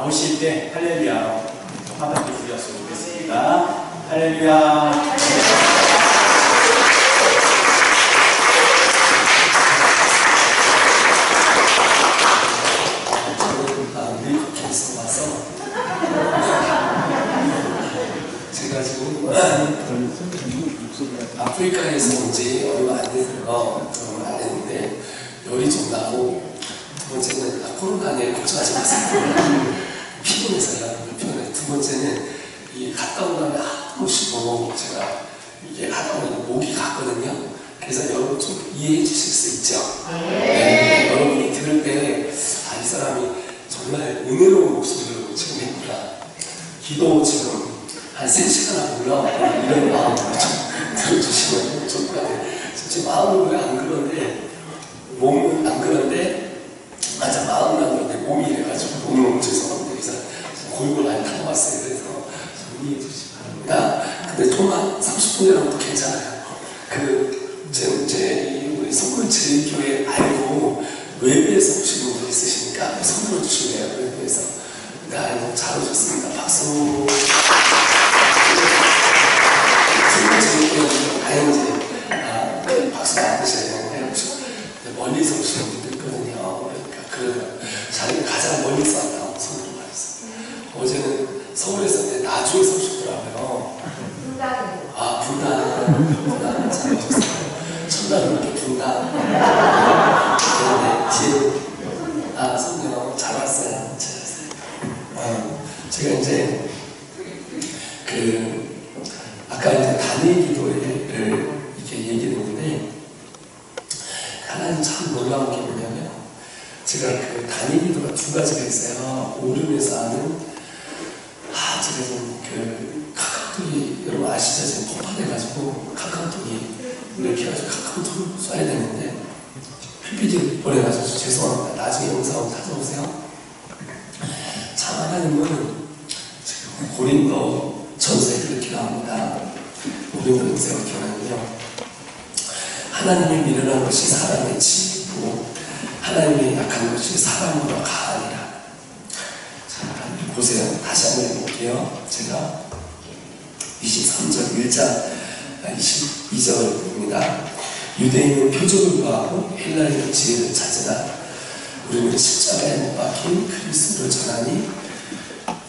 나오실 때 할렐루야로 한번 해주셨으면 좋겠습니다. 할렐루야. 미국에서 와서 제가 지금 아프리카에서 온 지 얼마 안 됐는데 열이 좀 나고, 두 번째는 코로나에 걱정하지 마세요. 피곤해서요. 불편해. 두 번째는 이 갔다 오고 나면 한번 쉬고 제가 이게 갔다 오면 목이 갔거든요. 그래서 여러분 좀 이해해 주실 수 있죠? 네. 여러분이 들을 때 이 사람이 정말 은혜로운 목소리로 지금 했구나. 기도 지금 한 3시간 올라왔구나. 이런 마음으로 좀 들어주시면 좋을 것 같아요. 제 마음은 왜 안 그런데, 몸은 안 그런데, 맞아, 마음은 안 그런데 몸이 이래가지고 너무 죄송합니다. 그래서 골골 많이 타고왔어요. 그래서 좀 이해해 주시기 바랍니다. 근데 좀만 30분이라도 괜찮아요. 우리 성골제일교회 알고 외부에서 오신 분들 있으시니까 선물로 주시네요. 외부에서. 네, 너무 잘 오셨습니다. 박수. 성골제일교회는 다행이지. 박수 안 드셔야 되는데, 멀리서 오시는 분들 있거든요. 그러니까 자기는 가장 멀리서 왔다고 선물로 말했어요. 어제는 서울에서 있는데 나주에서 오셨더라고요. 분당 잘 오셨어요. 첫날은 이렇게 분당. 네, 성경 잘 왔어요. 제가 이제 아까 이제 단일 기도를 이렇게 얘기했는데, 하나님 참 놀라운 게 뭐냐면, 제가 단일 기도가 두 가지가 있어요. 오름에서 하는, 제가 좀 카카오톡이 여러분 아시죠? 지금 폭파돼가지고 카카오톡이 이렇게 해가지고 카카오톡을 써야 되는데 PPT 보내가지고 죄송합니다. 나중에 영상 찾아오세요. 참 하나님은 지금 고린도 전서에 그렇게 나옵니다. 고린도 전서에 그렇게 나오는데요. 하나님이 미련한 것이 사람의 지이고 하나님이 약한 것이 사람보다 가하니라. 자, 보세요. 다시 한번 해볼게요. 제가 23절 1장 22절입니다. 유대인은 표적을 구하고 헬라인은 지혜를 찾으라. 우리는 십자가에 못 박힌 그리스도를 전하니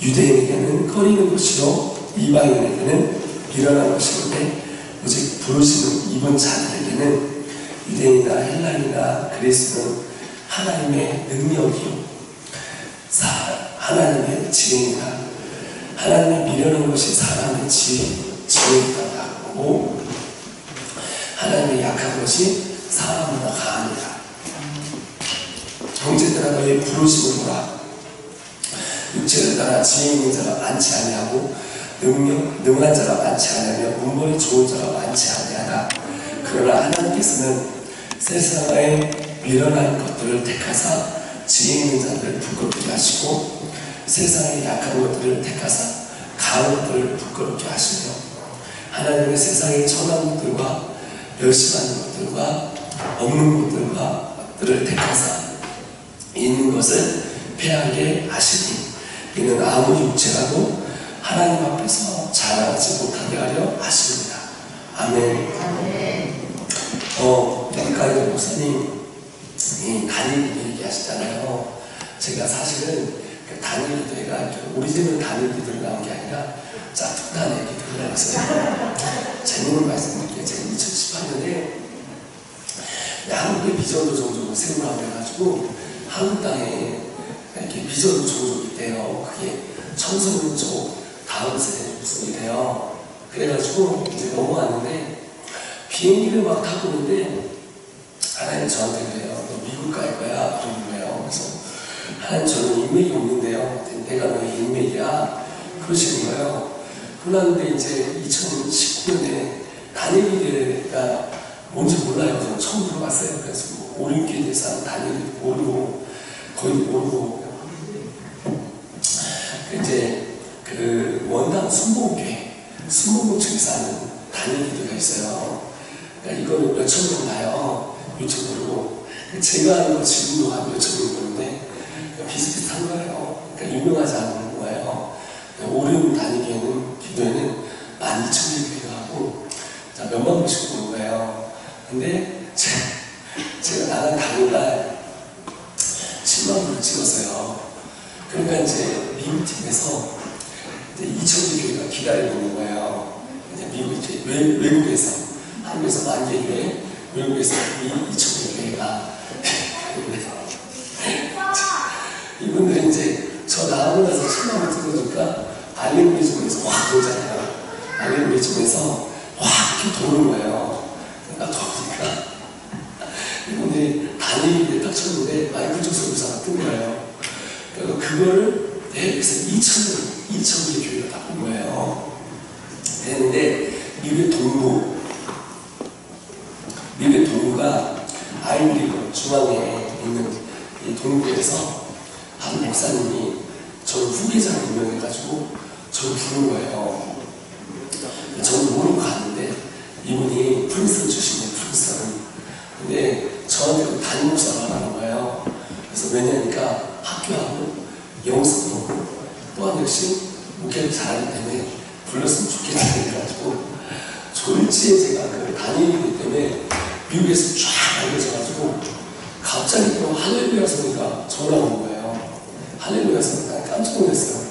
유대인에게는 꺼리는 것이요 이방인에게는 미련한 것이는데, 오직 부르심을 입은 자들에게는 유대인이나 헬라인이나 그리스도는 하나님의 능력이요 하나님의 지혜이다. 하나님의 미련한 것이 사람의 지혜이다 하고, 하나님의 약한 것이 사람보다 가하니라. 형제들아 너희 부르심을 보라. 육체를 따라 지혜 있는 자가 많지 아니하고 능한 자가 많지 아니하며 문벌이 좋은 자가 많지 아니하다. 그러나 하나님께서는 세상의 미련한 것들을 택하사 지혜 있는 자들을 부끄럽게 하시고 세상의 약한 것들을 택하사 강한 것들을 부끄럽게 하시며 하나님의 세상의 천한 것들과 멸시하는 것들과 없는 것들을 택하사 있는 것을 패하게 하시니 이는 아무 육체라도 하나님 앞에서 자랑하지 못하게 하려 하십니다. 아멘. 가이드 목사님 단일 얘기하시잖아요. 제가 사실은 단일 기도회가 오리지널 단일 기도를 나온 게 아니라 짝퉁단의 기도를 나왔어요. 재밌는 말씀드릴게요. 제가 2018년에 한국의 비전도 종족을 세우라고 해가지고 한국 땅에 이렇게 비전도 종족이 있대요. 그게 청소년 쪽 다음 세대 육성이 돼요. 그래가지고 이제 넘어왔는데 비행기를 막 타고 오는데 하나님 저한테 그래요. 너 미국 갈 거야? 그런 거예요. 그래서 하나님 저는 인맥이 없는데요. 내가 너의 인맥이야? 그러시는 거예요. 그러는데 이제 2019년에 단일기가 뭔지 몰라요. 저는 처음 들어봤어요. 그래서 오륜교에 대해서 단일기 모르고 거의 모르고 이제 원당 순복교 측에서 하는 단일기도가 있어요. 그러니까 이거는 몇천 명 가요. 유튜브로. 제가 하는 거 지금도 한 몇천 명 보는데 비슷비슷한 거예요. 그러니까 유명하지 않은 거예요. 오름 다니기에는 기도에는 12,000개 교회가 하고 자, 몇만 명씩 오는 거예요. 근데 제가 나간 당일날 10만 불을 찍었어요. 그러니까 이제 미국 팀에서 이제 2,000개 교회가 기다리고 있는 거예요. 이제 미국 이제 외국에서 한국에서 10,000개 교회, 외국에서 2,000개 교회가 이분들이 이제 저 나가고 나서 10만 불 찍어주니까 알고리즘에서 확 돌잖아요. 알고리즘에서 확 이렇게 도는 거예요. 그러니까 도니까 이분들이 다니기에 딱 쳤는데 마이클 잭슨사가 뜬 거예요. 그래서 그거를 대학에서 2,000개 교회가 다 본 거예요. 됐는데 미국의 동부가 아이리그 중앙에 있는 이 동부에서 한 목사님이 저를 후계자로 임명해가지고 저를 부른 거예요. 저는 모르고 갔는데 이분이 프린스턴 출신이에요. 프린스턴. 근데 저한테 담임 목사로 하라는 거예요. 그래서 왜냐니까 학교하고 영성하고 또한 역시 목회를 잘하기 때문에 불렀으면 좋겠다 해가지고 졸지에 제가 그 담임이기 때문에 미국에서 쫙 알려져가지고 갑자기 또 할렐루야 소리가 전화가 온 거예요. 할렐루야 소리가 깜짝 놀랐어요.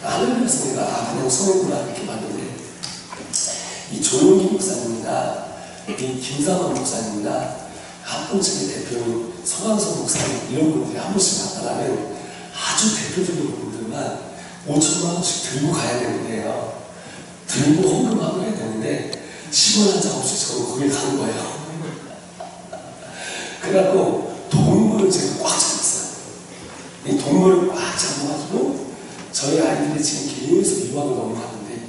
할렐루야 소리가 그냥 성이구나 이렇게 봤는데 이 조용기 목사님이나 이 김상환 목사님이나 합동체의 대표인 서강석 목사님 이런 분들이 한 번씩 나타나는 아주 대표적인 분들만 5천만 원씩 들고 가야 되는데요. 들고 헌금하고 해야 되는데 10원 한 장 없이 저는 거기 간 거예요. 그래갖고 동물을 제가 꽉 잡았어요. 이 동물을 꽉 잡아가지고 저희 아이들이 지금 계속 유학을 넘어가는데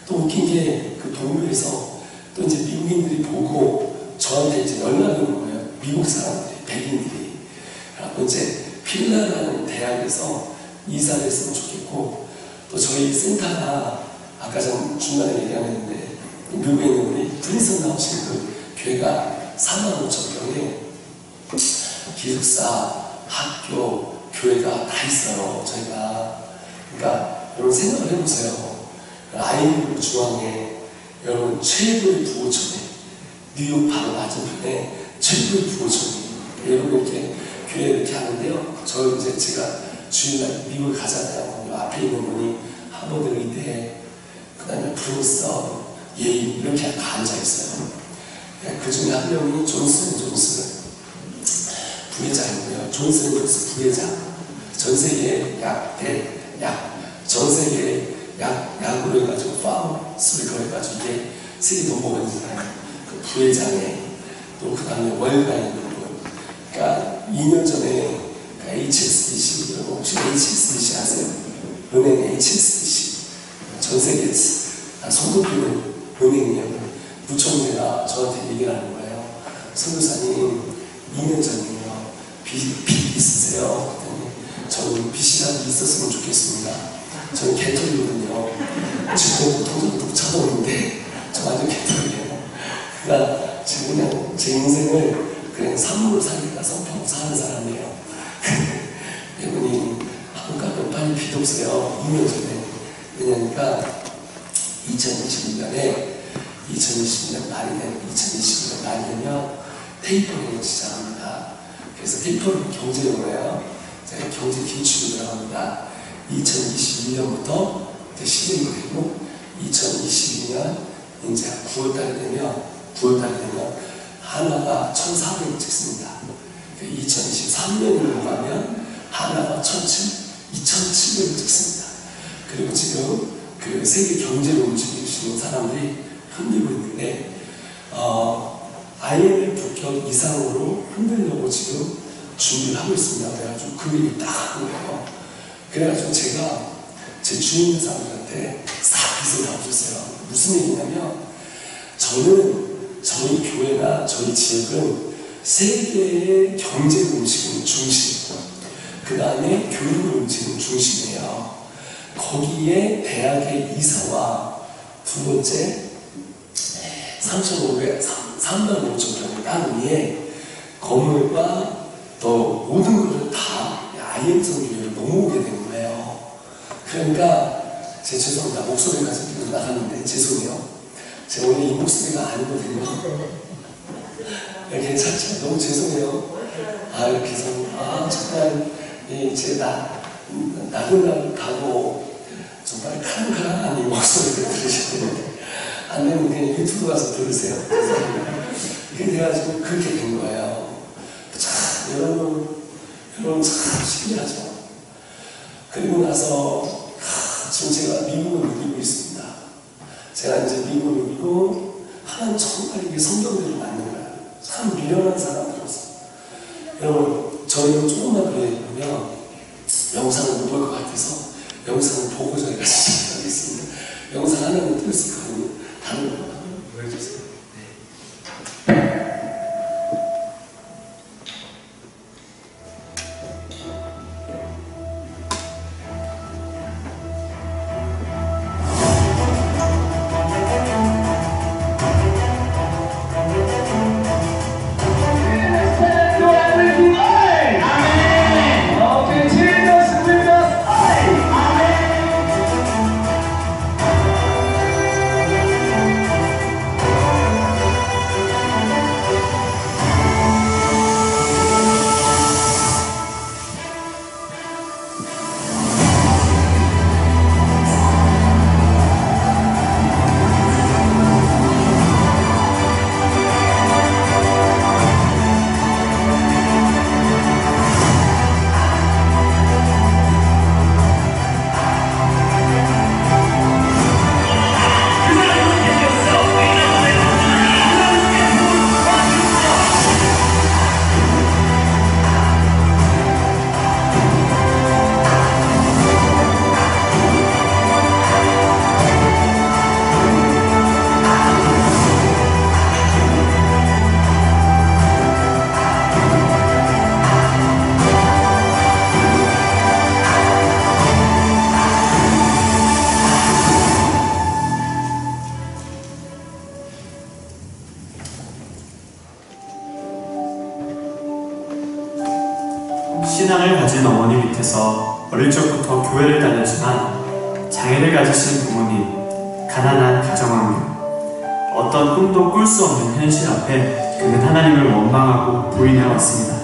또 웃긴 게 그 동물에서 또 이제 미국인들이 보고 저한테 이제 연락이 오는 거예요. 미국 사람들이, 백인들이. 그래갖고 이제 필라라는 대학에서 이사를 했으면 좋겠고 또 저희 센터가 아까 전 중간에 얘기 안 했는데 미국에 있는 우리 프린스턴 나오신 그 교회가 45,000명의 기숙사, 학교, 교회가 다 있어요. 저희가. 그러니까 여러분 생각을 해보세요. 아이리그 중앙에 여러분 최고의 부호천에 뉴욕 바로 맞은편에 최고의 부호천이 여러분 이렇게 교회 이렇게 하는데요. 저 이제 제가 주일날 미국을 가잖아요. 앞에 있는 분이 하버드 의대, 그 다음에 프린스턴, 예일 이렇게 다 앉아있어요. 그 중에 한 명이 존슨 부회장이고요. 존슨 부회장. 전 세계에 전 세계에 약으로 해가지고 파머스를 해가지고 이게 세계 넘버원이잖아요. 그 부회장에 또 그 다음에 월가에 있는 분. 그러니까 2년 전에 HSBC, 혹시 HSBC 아세요? 은행 HSBC. 전 세계 소득비는 은행이에요. 부총재가 저한테 얘기를 하는 거예요. 선교사님, 2년 전이에요. 빚 있으세요? 저는 빚이라도 있었으면 좋겠습니다. 저는 개털이거든요. 지금 통장도 찾아오는데 저 완전 개털이에요. 그러니까 지금 그냥 제 인생을 그냥 산물을 살기가 성평 사는 사람이에요. 이분이 한국가면 빨리 빚 없어요. 2년 전에. 왜냐니까 2021년 말이 되면 2020년 말이 되면 테이퍼링을 시작합니다. 그래서 테이퍼링 경제용어예요. 제가 경제 긴축이 들어갑니다. 2021년부터 시행이 되고 2022년 이제 9월달이 되면 하나가 1,400을 찍습니다. 2023년으로 가면 하나가 2,700을 찍습니다. 그리고 지금 그 세계 경제를 움직이시는 사람들이 흔들고 있는데 IMF 격 이상으로 흔들려고 지금 준비를 하고 있습니다. 그래가지고 그 일이 딱 하는 거예요. 그래가지고 제가 제 주위 있는 사람들한테 싹 빚을 다 없었어요. 무슨 얘기냐면 저는 저희 교회나 저희 지역은 세계의 경제를 움직이는 중심, 그 다음에 교육을 움직이는 중심이에요. 거기에 대학의 이사와 두 번째 35,000평의 땅 위에 건물과 또 모든 것을 다 IM 성교회로 넘어오게 된 거예요. 그러니까 죄송합니다. 목소리가 좀 나갔는데 죄송해요. 제가 원래 이 목소리가 아니거든요. 네, 괜찮죠? 너무 죄송해요. 이렇게 해서 정말 제 나긋나긋하고 정말 칼칼한 이 목소리를 들으셨는데 안 되면 그냥 유튜브 가서 들으세요. 이렇게 돼가지고 그렇게 된 거예요. 참 여러분 참 신기하죠. 그리고 나서 지금 제가 미국을 누리고 있습니다. 제가 이제 미국을 누리고 하나님 정말 이게 성경대로 맞는 거예요. 참 미련한 사람들로서. 여러분 저희는 조금만 더 해보면 영상을 못 볼 것 같아서 영상을 보고 저희가 시작하겠습니다. 영상 하나는 뜰 수 있거든요. 다른 거 보여주세요. 신앙을 가진 어머니 밑에서 어릴 적부터 교회를 다녔지만 장애를 가지신 부모님, 가난한 가정환경, 어떤 꿈도 꿀 수 없는 현실 앞에 그는 하나님을 원망하고 부인해왔습니다.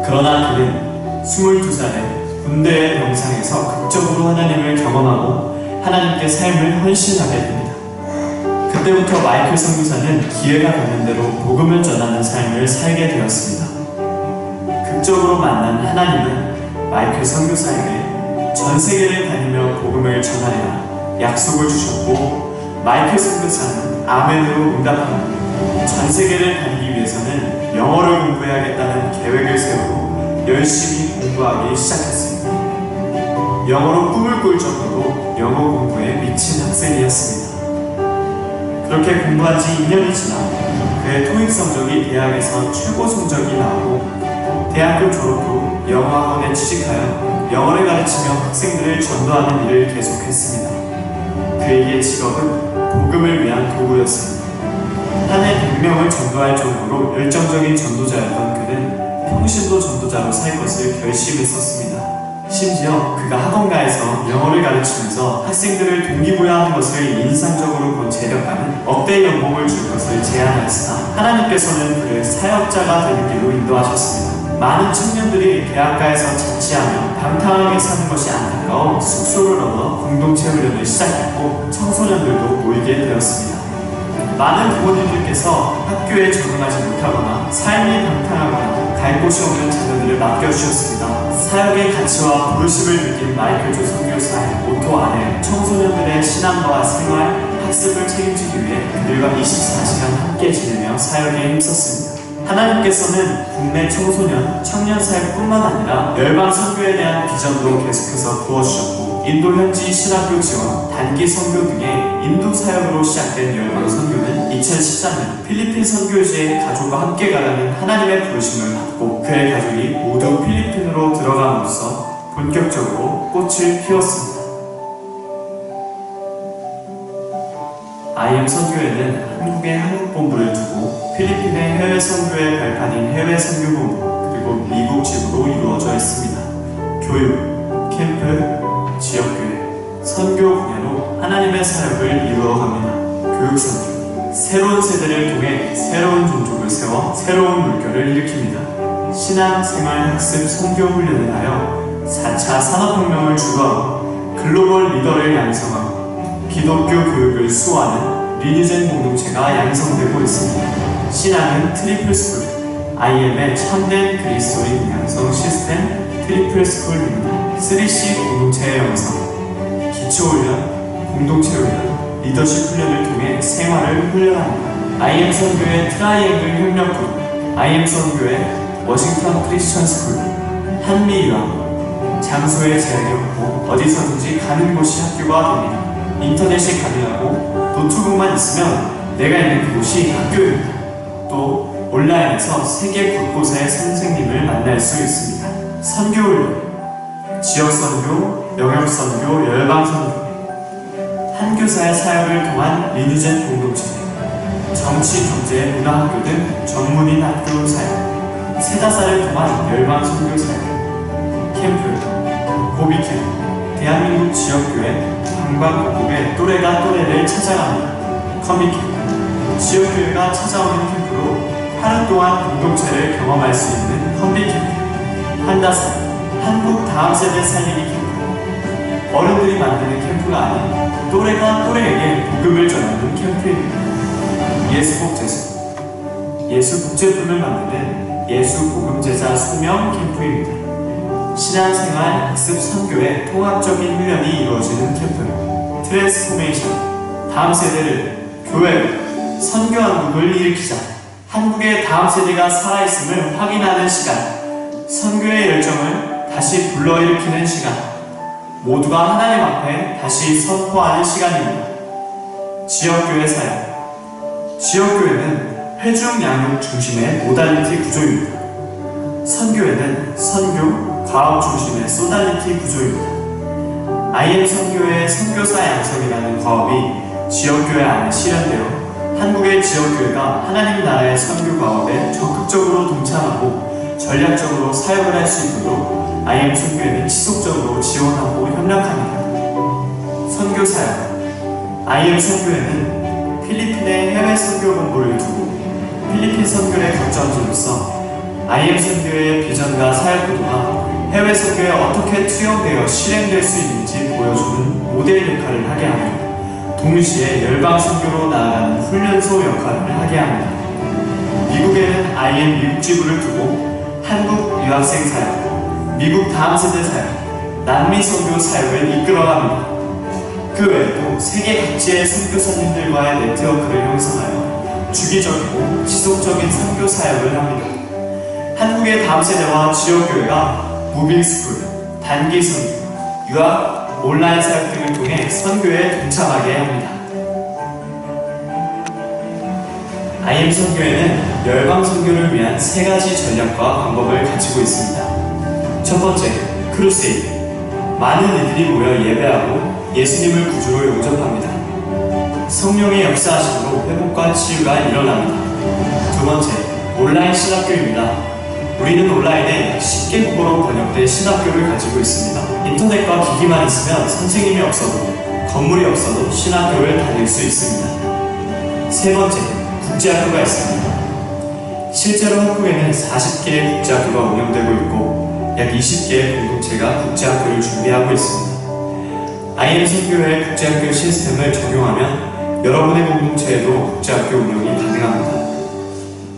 그러나 그는 22살에 군대의 병상에서 극적으로 하나님을 경험하고 하나님께 삶을 헌신하게 됩니다. 그때부터 마이클 선교사는 기회가 되는 대로 복음을 전하는 삶을 살게 되었습니다. 극적으로 만난 하나님은 마이클 선교사에게 전 세계를 다니며 복음을 전하리라 약속을 주셨고, 마이클 선교사는 아멘으로 응답하고 전 세계를 다니기 위해서는 영어를 공부해야겠다는 계획을 세우고 열심히 공부하기 시작했습니다. 영어로 꿈을 꿀 정도로 영어 공부에 미친 학생이었습니다. 그렇게 공부한 지 2년이 지나 그의 토익 성적이 대학에서 최고 성적이 나오고 대학교 졸업 후 영어학원에 취직하여 영어를 가르치며 학생들을 전도하는 일을 계속했습니다. 그에게 직업은 복음을 위한 도구였습니다. 한 해 100명을 전도할 정도로 열정적인 전도자였던 그는 평신도 전도자로 살 것을 결심했었습니다. 심지어 그가 학원가에서 영어를 가르치면서 학생들을 동기부여하는 것을 인상적으로 본 재력가는 억대 연봉을 줄 것을 제안하였으나 하나님께서는 그를 사역자가 되는 길로 인도하셨습니다. 많은 청년들이 대학가에서 자취하며 방탕하게 사는 것이 안타까워 숙소를 얻어 공동체 훈련을 시작했고 청소년들도 모이게 되었습니다. 많은 부모님들께서 학교에 적응하지 못하거나 삶이 방탕하거나 갈 곳이 없는 자녀들을 맡겨주셨습니다. 사역의 가치와 부르심을 느낀 마이클 조 선교사의 모토 안에 청소년들의 신앙과 생활, 학습을 책임지기 위해 그들과 24시간 함께 지내며 사역에 힘썼습니다. 하나님께서는 국내 청소년, 청년 사역뿐만 아니라 열방 선교에 대한 비전도 계속해서 부어주셨고, 인도 현지 신학교 지원, 단기 선교 등의 인도 사역으로 시작된 열방 선교는 2014년 필리핀 선교지에 가족과 함께 가라는 하나님의 부르심을 받고 그의 가족이 모두 필리핀으로 들어감으로써 본격적으로 꽃을 피웠습니다. IM 선교회는 한국의 한국본부를 두고 필리핀의 해외 선교회 발판인 해외 선교본부 그리고 미국 지부로 이루어져 있습니다. 교육, 캠프, 지역 새로운 세대를 통해 새로운 종족을 세워 새로운 물결을 일으킵니다. 신앙생활학습 선교훈련을 하여 4차 산업혁명을 주도하고 글로벌 리더를 양성하고 기독교 교육을 수호하는 리니젠 공동체가 양성되고 있습니다. 신앙은 트리플스쿨, IM의 참된 그리스도인 양성 시스템 트리플스쿨입니다. 3C 공동체의 양성, 기초훈련, 공동체훈련, 리더십 훈련을 통해 생활을 훈련합니다. IM 선교의 트라이앵글 협력그룹, IM 선교의 워싱턴 크리스천 스쿨, 한미유학, 장소에 제약이 없고 어디서든지 가는 곳이 학교가 됩니다. 인터넷이 가능하고 노트북만 있으면 내가 있는 그곳이 학교입니다. 또 온라인에서 세계 곳곳의 선생님을 만날 수 있습니다. 선교훈련, 지역선교, 영역선교, 열방선교, 한교사의 사역을 통한 리니젠 공동체, 정치, 경제, 문화학교 등 전문인 학교 사역, 세다사를 통한 열방선교 사역, 캠프, 고비캠프, 대한민국 지역교회, 방방곡곡의 또래가 또래를 찾아갑니다. 컴비캠프, 지역교회가 찾아오는 캠프로 하루 동안 공동체를 경험할 수 있는 컴비캠프, 한다사, 한국 다음 세대 살리기 캠프, 어른들이 만드는 캠프가 아닌 또래가 또래에게 복음을 전하는 캠프입니다. 예수복제자, 예수 복제품을 만드는 예수복음제자 소명 캠프입니다. 신앙생활 학습 선교의 통합적인 훈련이 이루어지는 캠프, 트랜스포메이션, 다음 세대를, 교회를, 선교한국을 일으키자. 한국의 다음 세대가 살아있음을 확인하는 시간, 선교의 열정을 다시 불러일으키는 시간, 모두가 하나님 앞에 다시 선포하는 시간입니다. 지역교회 사역, 지역교회는 회중 양육 중심의 모달리티 구조입니다. 선교회는 선교, 과업 중심의 소달리티 구조입니다. IM 선교회의 선교사 양성이라는 과업이 지역교회 안에 실현되어 한국의 지역교회가 하나님 나라의 선교 과업에 적극적으로 동참하고 전략적으로 사역을 할 수 있도록 IM 선교회는 지속적으로 지원하고 협력합니다. 선교 사역, IM 선교회는 필리핀의 해외 선교 본부를 두고 필리핀 선교의 거점지로서 IM 선교회의 비전과 사역 구도가 해외 선교에 어떻게 투영되어 실행될 수 있는지 보여주는 모델 역할을 하게 하며 동시에 열방 선교로 나아가는 훈련소 역할을 하게 합니다. 미국에는 IM 미국 지부를 두고 한국 유학생 사역, 미국 다음 세대 사역, 남미 선교 사역을 이끌어갑니다. 그 외에도 세계 각지의 선교사님들과의 네트워크를 형성하여 주기적이고 지속적인 선교 사역을 합니다. 한국의 다음 세대와 지역교회가 무빙스쿨, 단기 선교, 유학, 온라인 사역 등을 통해 선교에 동참하게 합니다. IM 선교회는 열방 선교를 위한 3가지 전략과 방법을 가지고 있습니다. 첫 번째, 크루세이드. 많은 이들이 모여 예배하고 예수님을 구주로 영접합니다. 성령의 역사하심으로 회복과 치유가 일어납니다. 두 번째, 온라인 신학교입니다. 우리는 온라인에 쉽게 국어로 번역된 신학교를 가지고 있습니다. 인터넷과 기기만 있으면 선생님이 없어도 건물이 없어도 신학교를 다닐 수 있습니다. 세 번째, 국제학교가 있습니다. 실제로 한국에는 40개의 국제학교가 운영되고 있고 약 20개의 공동체가 국제학교를 준비하고 있습니다. IM 선교회의 국제학교 시스템을 적용하면 여러분의 공동체에도 국제학교 운영이 가능합니다.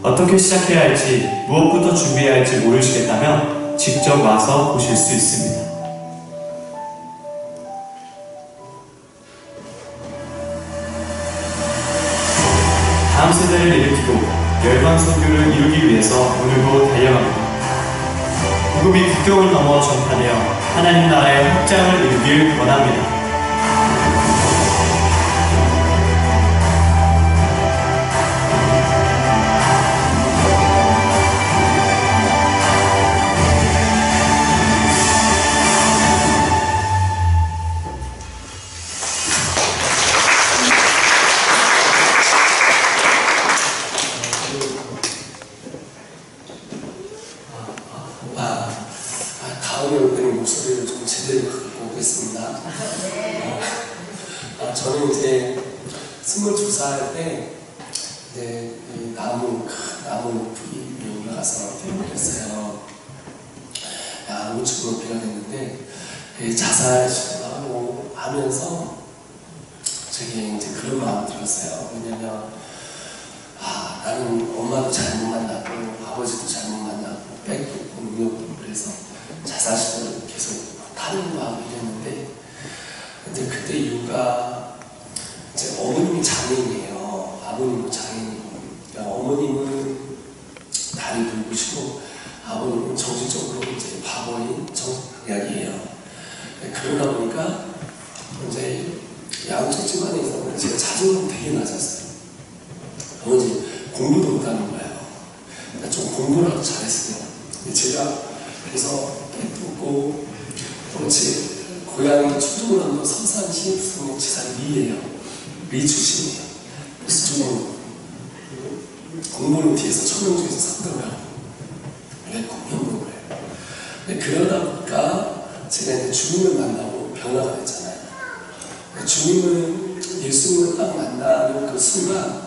어떻게 시작해야 할지, 무엇부터 준비해야 할지 모르시겠다면 직접 와서 보실 수 있습니다. 다음 세대를 일으키고 열방 선교를 이루기 위해서 오늘도 달려갑니다. 복음이 국경을 넘어 전파되어 하나님 나라의 확장을 이루길 원합니다. 다음에 오늘 목소리를 좀 제대로 갖고 오겠습니다. 저는 이제 22살 때 근데 이 나무, 큰 나무 높이 위에 올라가서 기록을 했어요. 우측 높이가 됐는데, 자살 시도도 하고 하면서 저게 이제 그런 마음이 들었어요. 왜냐면, 나는 엄마도 잘못 만나고, 아버지도 잘못 만나고, 뺏고, 능력도 그래서 자살 시도를 계속 하는 마음이 됐는데, 근데 그때 이유가 이제 어머님이 장애인이에요. 아버님도 장애인이고, 그러니까 어머님은 다리 늙으시고 아버님은 정신적으로 이제 바보인 정신약이에요. 그러다 보니까 이제 양쪽 집안에서 제가 자존감 되게 낮았어요. 아버지 공부도 못하는 거예요. 그러니까 좀 공부라도 잘했어요. 제가 그래서 예쁘고 그렇지. 고향이 충청남도 성산시 부성지사 리예요. 리 출신이에요. 그래서 좀 공부는 뒤에서 천명 중에서 3등을 하고 왜 공부는 거예요. 근데 그러다 보니까 제가 이제 주님을 만나고 변화가 됐잖아요. 주님을 예수님을 딱 만나는 그 순간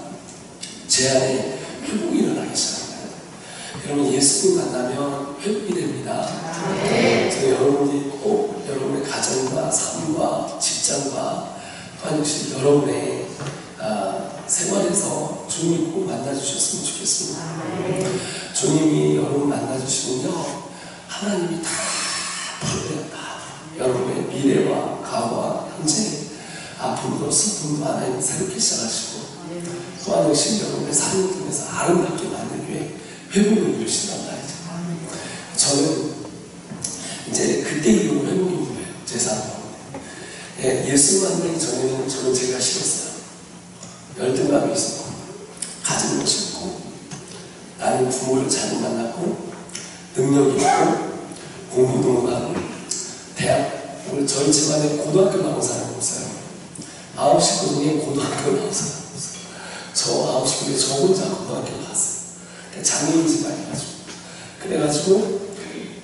제 안에 회복이 일어나기 시작합니다. 여러분 예수님 만나면 회복이 됩니다. 그래서 여러분이 꼭 여러분의 가정과 삶과 직장과 또한 역시 여러분의 생활에서 주님이 꼭 만나주셨으면 좋겠습니다. 주님이 여러분 만나주시면요 하나님이 다 풀어요. 다 여러분의 미래와 과거와 현재 아픔도 슬픔도 하나님 새롭게 시작하시고 또한 역시 여러분의 삶을 통해서 아름답게 만들기 위해 회복을 이루신단 말이죠. 저는 이제 그때 이후로 회복이 온 거예요. 제 삶으로. 예수 만나기 전에는 저는 제가 싫었어요. 열등감이 있었고 가진 것이 없고 나는 부모를 잘못 만났고 능력이 없고 공부도 못하고 대학을 저희 집안에 고등학교 나온 사람이 없어요. 9식구 중에 고등학교 나온 사람이 없어요. 저 9식구에 저 혼자 고등학교 나왔어요. 장애인 집안이가지고 그래가지고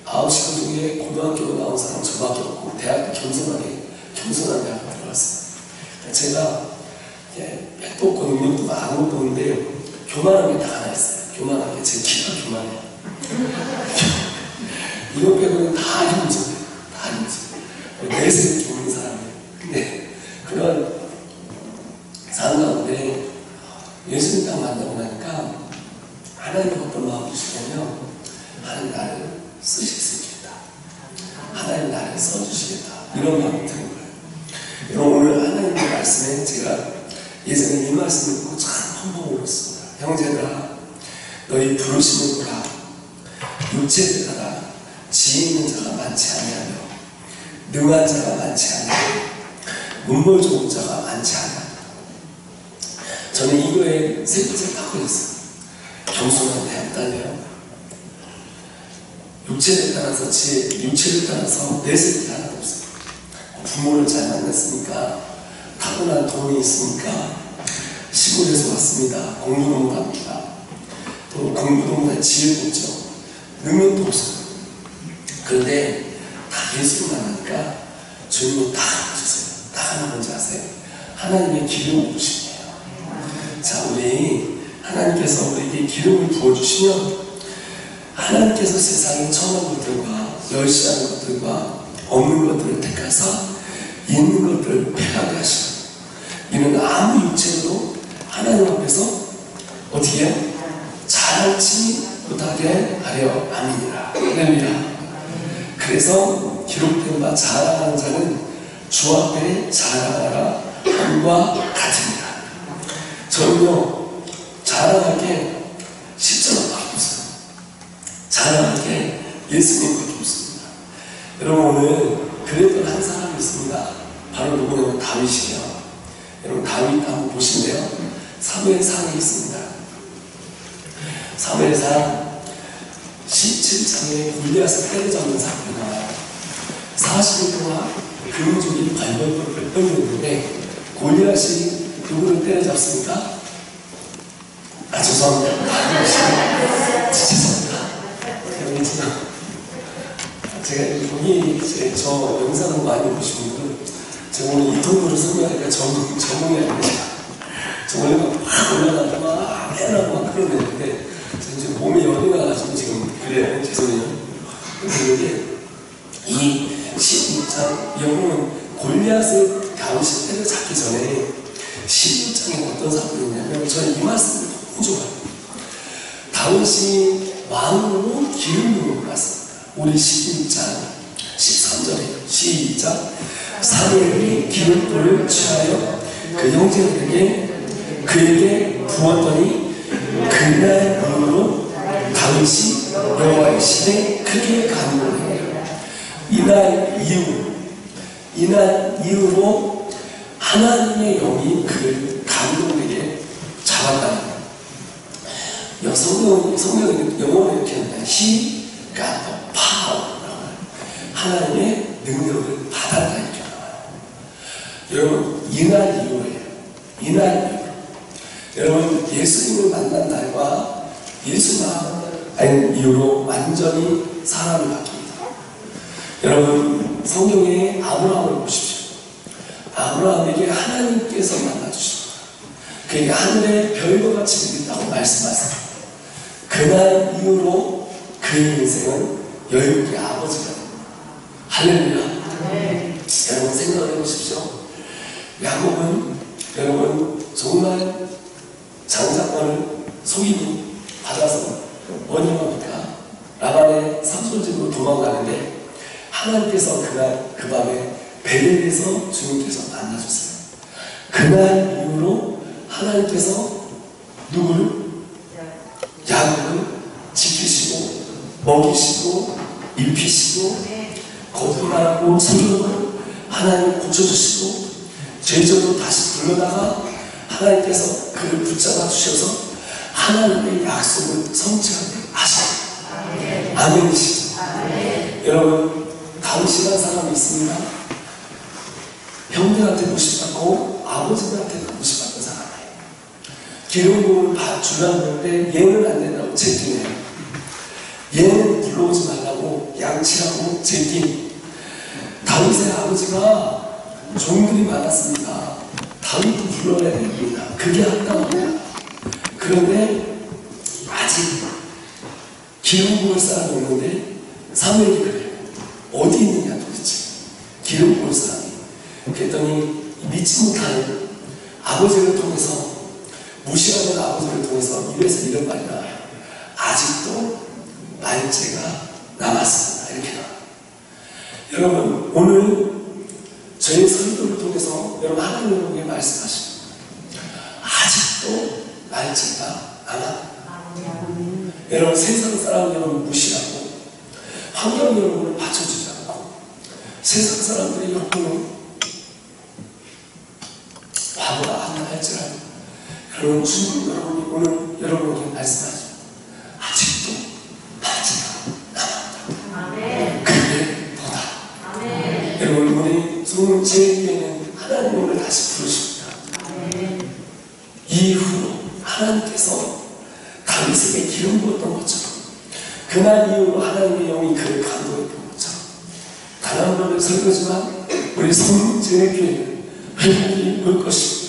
9식구 중에 고등학교 나온 사람 저밖에 없고 대학도 겸손한 대학을 들어갔어요. 제가 백도 없고 능력도 아무것도 없는데 교만한 게 다 하나 있어요. 교만한 게 제 키가 교만해요. 이거 빼고는 다 힘들어요. 다 힘들어요. 내색이 없는 사람이에요. 근데 그런 삶 가운데 예수님 딱 만나고 나니까 하나님이 어떤 마음을 주시냐면 하나님 나를 쓰실 수 있겠다. 하나님 나를 써주시겠다. 이런 마음이 드는 거예요. 여러분 오늘 하나님의 말씀에 제가 예전에 이 말씀을 듣고 참 한번 울었습니다. 형제들아 너희 부르심을 보라. 육체를 따라 지혜 있는 자가 많지 아니하며 능한 자가 많지 아니하며 문벌 좋은 자가 많지 아니하며 저는 이거에 세 번째 딱 걸렸어요. 겸손한 대학단이에요. 육체를 따라서 육체를 따라서 내색이 하나도 없어요. 부모를 잘 만났으니까 타고난 돈이 있으니까 시골에서 왔습니다. 공부도 못합니다. 또 공부도 못한 지혜도 없죠. 능력도 없어요. 그런데 다 예수를 만나니까 주님은 다 알아주세요. 다 하나 뭔지 아세요? 하나님의 기름 부으심이에요. 자, 우리 하나님께서 우리에게 기름을 부어주시면 하나님께서 세상에 천한 것들과 멸시하는 것들과 없는 것들을 택하사 있는 것들을 패하게 하시고 이는 아무 육체로도 하나님 앞에서 어떻게 해요? 자랑치 못하게 하려 함이니라. 할렐루야. 그래서 기록된 바 자랑하는 자는 주 앞에 자랑하라 함과 같으니라. 저는요 자랑할 게 십자가밖에 없어요. 자랑할 게 예수님밖에 없습니다. 여러분 오늘 그랬던 한 사람이 있습니다. 바로 누구냐면 다윗이에요. 여러분 다윗 한번 보시는데요. 사무엘상에 있습니다. 사무엘상 17장에 골리앗을 때려잡는 사건이 나와요. 40일 동안 금족이 발벌벌 떨렸는데 골리앗이 누구를 때려잡습니까? 죄송합니다. 죄송합니다. 제가 여기 저 영상을 많이 보신 분들은 제가 오늘 이 톤으로 설명하니까 전문이 아닙니다. 저 원래 막 올라가다가 라고 막 그러는데 이제 몸에 열이 나가지고 지금 그래요. 죄송해요. 그런데 이 16장 여러분 골리앗의 다윗이 때를 잡기 전에 16장에 어떤 사건이 있냐면 저는 이 말씀을 너무 좋아해요. 다윗이 왕으로 기름 부음을 받습니다. 우리 16장 13절에 시작. 사무엘이 기름불을 취하여 그 형제들에게 그에게 부었더니 그날 이후로 다윗이 여호와의 신에 크게 감동해요. 이날 이후로 하나님의 영이 그를 감동되게 잡았다는 거예요. 성경은 영어로 이렇게 합니다. He got the power. 하나님의 능력을 받았다 이렇게 나와요. 여러분 이날 이후에요. 이날 이후. 여러분 예수님을 만난 날과 예수 만난 이후로 완전히 사람이 바뀝니다. 여러분 성경에 아브라함을 보십시오. 아브라함에게 하나님께서 만나주십니다. 그에게 하늘의 별과 같이 되겠다고 말씀하세요. 그날 이후로 그의 인생은 여유의 아버지가 됩니다. 할렐루야. 네. 여러분 생각을 해보십시오. 야곱은 여러분 정말 장자권을 속임이 받아서 어디 뭡니까? 라반의 삼손집으로 도망가는데 하나님께서 그날 그 밤에 베델에서 주님께서 만나줬어요. 그날 이후로 하나님께서 누구를? 야곱을 지키시고 먹이시고 입히시고 거듭나고 성경을 하나님 고쳐주시고 죄져도 다시 불러다가 하나님께서 그를 붙잡아 주셔서 하나님의 약속을 성취하게 하십니다. 아멘이시죠? 여러분 다윗이라는 사람이 있습니다. 형들한테 무시받고 아버지들한테 무시받는 사람이에요. 기름부음을 주려는데 얘는 안 된다고 제끼네요. 얘는 불러오지 말라고 양치하고 제끼. 다윗의 아버지가 종들이 많았습니다. 다윗도 불러야 됩니다. 그게 합당합니다. 그런데 아직 기름 부을 사람이 없는데 사무엘이 그래요. 어디 있느냐 도대체 기름 부을 사람이. 그랬더니 믿지 못하는 아버지를 통해서 무시하는 아버지를 통해서 이래서 이런 말이 나와요. 아직도 날짜가 남았습니다. 이렇게 나와요. 여러분 오늘 저의 설교를 통해서 여러분 하나님 여러분에게 말씀하십니다. 아직도 날짜가 남았다. 여러분 세상 사람 여러분 무시하고 환경 여러분을 받쳐주지 않고 세상 사람들이 여러분을 바보라 한다 할지라도 여러분 주님 여러분이 오늘 여러분에게 말씀하십니다. 아직도 날짜가 남았다. 그게 더다. 여러분 우리 제2에는 하나님 오늘 다시 부르십니다. 이후로 하나님께서 다윗에게 기름 부었던 것처럼 그날 이후로 하나님의 영이 그를 감동했던 것처럼 단 한 번을 설교지만 우리 성제교회는 회복이 올 것입니다.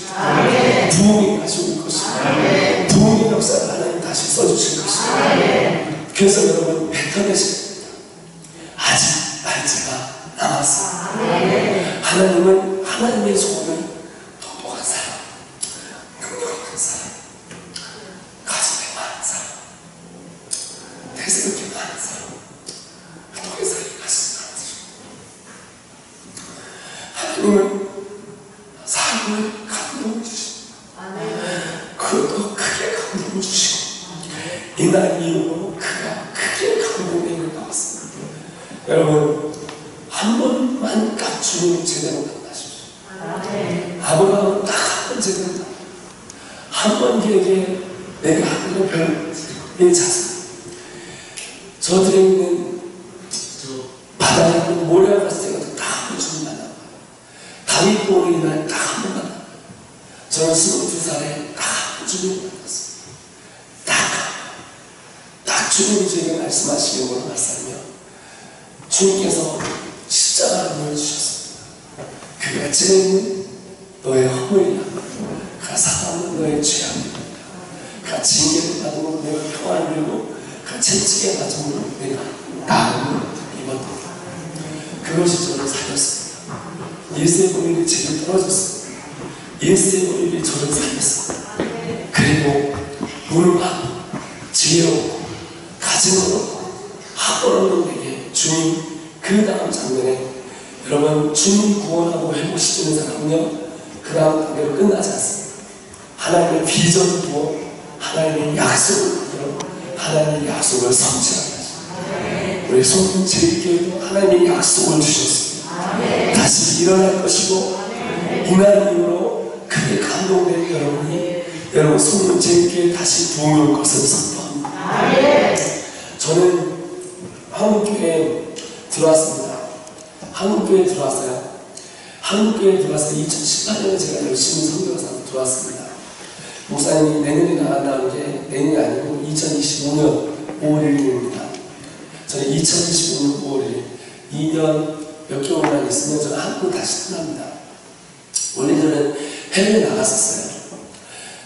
부흥이 다시 올 것입니다. 부흥의 역사를 하나님 다시 써주실 것입니다. 그래서 여러분 뱉어내십니다. 아직 날짜가 남았습니다. 하나님은 하나님의 소원을 똑똑한 사람, 능력있는 사람, 가슴에 많은 사람, 대세롭게 많은 사람, 더 이상 가슴에 많은 사람. 하나님은 삶을 감동해 주십니다. 그것도 크게 감동해 주시고 이날 이후로 그가 크게 감동해 나왔습니다. 여러분 한 번만 딱 주님 제대로 만나십시오. 아브라함은 딱 한 번 제대로 만나. 한 번 걔에게 내가 하늘의 별의 자세. 저들에 있는 바다에 있는 모래와 갔을 때가 딱 한 번 주님 만나. 다윗 보는 이날 딱 한 번 만나. 저는 22살에 딱 한 번 주님 만났어요. 딱 주님이 저에게 말씀하시는 걸로 말씀하며 주님께서 십자가를 보여주셨습니다. 그가 찌는 너의 허물이야. 그가 사랑하는 너의 죄악이야. 그가 징계를 받으면 내가 평안을 누리고 그 채찍에 맞으면 내가 나음을 입었다. 그것이 저를 살렸습니다. 예수의 보혈이 제게 떨어졌습니다. 예수의 보혈이 저를 살렸습니다. 그리고 문을 받고 지혜 없고 가진 것 없고 학벌 없는 내게 주님 그 다음 장면에 여러분 주님 구원하고 회복시키는 사람은요 그 다음 단계로 끝나지 않습니다. 하나님의 비전을 두어 하나님의 약속을 두어 하나님의 약속을 성취합니다. 우리 손님 제일교회도 하나님의 약속을 주셨습니다. 다시 일어날 것이고 이날 이후로 크게 감동된 여러분이 여러분 손님 제일교회에 다시 부흥이 올 것을 선포합니다. 저는 한국교회에 들어왔습니다. 한국교회에 들어왔어요. 한국교회에 들어와서 2018년에 제가 열심히 선교사로 들어왔습니다. 목사님이 내년에 나간다는 게 내년이 아니고 2025년 5월 1일입니다. 저는 2025년 5월 1일 2년 몇 개월만 있으면 저는 한국 다시 떠납니다. 원래 저는 해외에 나갔었어요.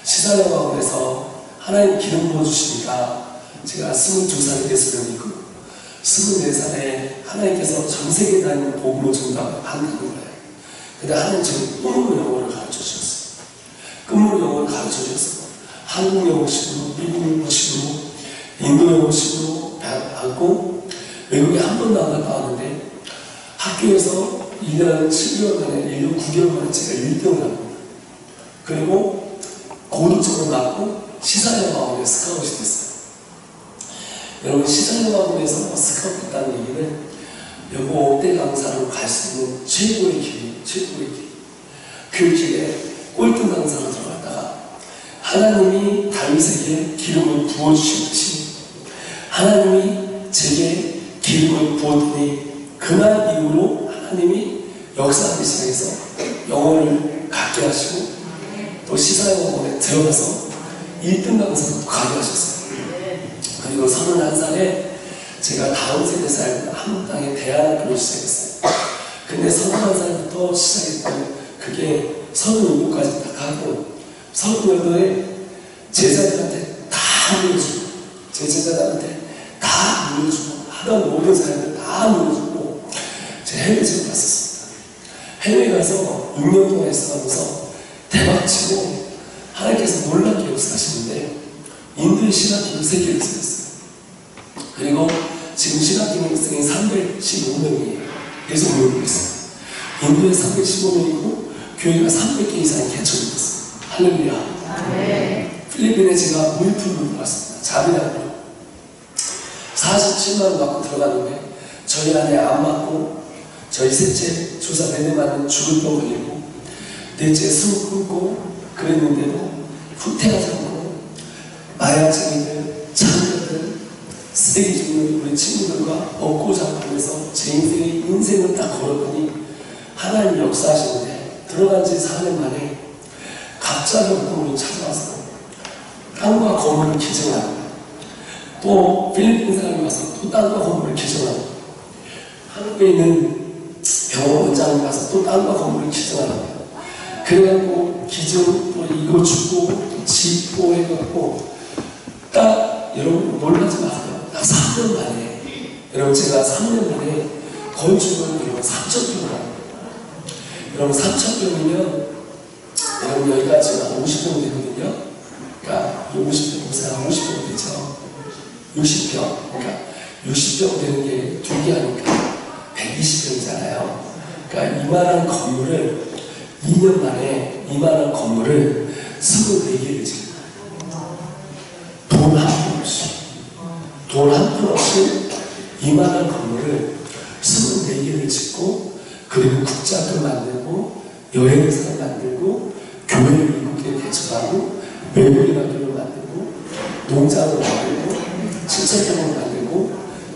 시사영화원에서 하나님 기름 부어주시니까 제가 22살에 예수를 믿고 24살에 하나님께서 전 세계에 다니는 복음을 전달한다는 거예요. 근데 하나님 지금 꿈으로 영어를 가르쳐 주셨어요. 꿈으로 영어를 가르쳐 주셨어요. 한국 영어식으로, 미국 영어식으로, 인도 영어식으로 받고 외국에 한 번도 안 갔다 왔는데 학교에서 1년 7개월 만에 1년 9개월 만에 제가 1등을 합니다. 그리고 고도점을 맞고 시사영화원에 스카웃이 됐어요. 여러분 시사영화원에서 스카웃 됐다는 얘기는 여보 5대 강사로 갈 수 있는 최고의 길이 최고의 길. 그 길에 꼴등 강사로 들어갔다가 하나님이 다윗에게 기름을 부어주셨듯이 하나님이 제게 기름을 부었더니 그날 이후로 하나님이 역사하기 시작해서 영어를 갖게 하시고 또 시사영화원에 들어가서 1등 강사로 가게 하셨어요. 그리고 31살에 제가 다음 세대 사역을 한국 땅에 대안학교를 시작했어요. 근데 31살부터 시작했던 그게 37까지 딱 하고 38에 제자들한테 다 물려주고 제 제자들한테 다 물려주고 하던 모든 사람들 다 물려주고 제가 해외에 갔었습니다. 해외에 가서 6년 동안 있어가면서 대박치고 하나님께서 놀랍게 역사하시는데 인도의 신학교를 3개를 세웠어요. 그리고 지금 신학교생이 315명이에요. 계속 모이고 있어요. 인도에 315명이고 교회가 300개 이상이 개척이 됐어요. 할렐루야. 필리핀에 제가 무일푼으로 들어갔습니다. 자비학교 47만 원 받고 들어갔는데 저희 안에 안 맞고 저희 셋째 조사 내내 맞는 죽을 병 걸리고 넷째 숨 끊고 그랬는데도 후퇴하지 않고 마약쟁이들, 장녀들, 쓰레기 줍는 우리 친구들과 먹고 자고 하면서 제 인생을 딱 걸었더니 하나님 역사하시는데 들어간 지 4년 만에 갑자기 어떤 분이 찾아와서 땅과 건물을 기증하고 또 필리핀 사람이 와서 또 땅과 건물을 기증하고 한국에 있는 병원 원장이 가서 또 땅과 건물을 기증하고 그래갖고 기증 또 이거 주고 또 짓고 해갖고 딱 여러분 놀라지 마세요. 딱 3년 만에 여러분 제가 3년 만에 건축을 여러분 3,000평을 여러분 3,000평이면 여러분 여기가 지금 50평 되거든요. 그러니까 50평 보세요. 50평 되죠. 60평 그러니까 60평 되는 게 2개 하니까 120평이잖아요. 그러니까 이만한 건물을 2년 만에 이만한 건물을 24개를 짓는 돈 한 푼 없이 돈 한 푼 없이 이만한 건물을 24개를 짓고 그리고 국자도 만들고 여행사를 만들고 교회를 미국에 개척하고 외국인 학교를 만들고 농장을 만들고 친척형을 만들고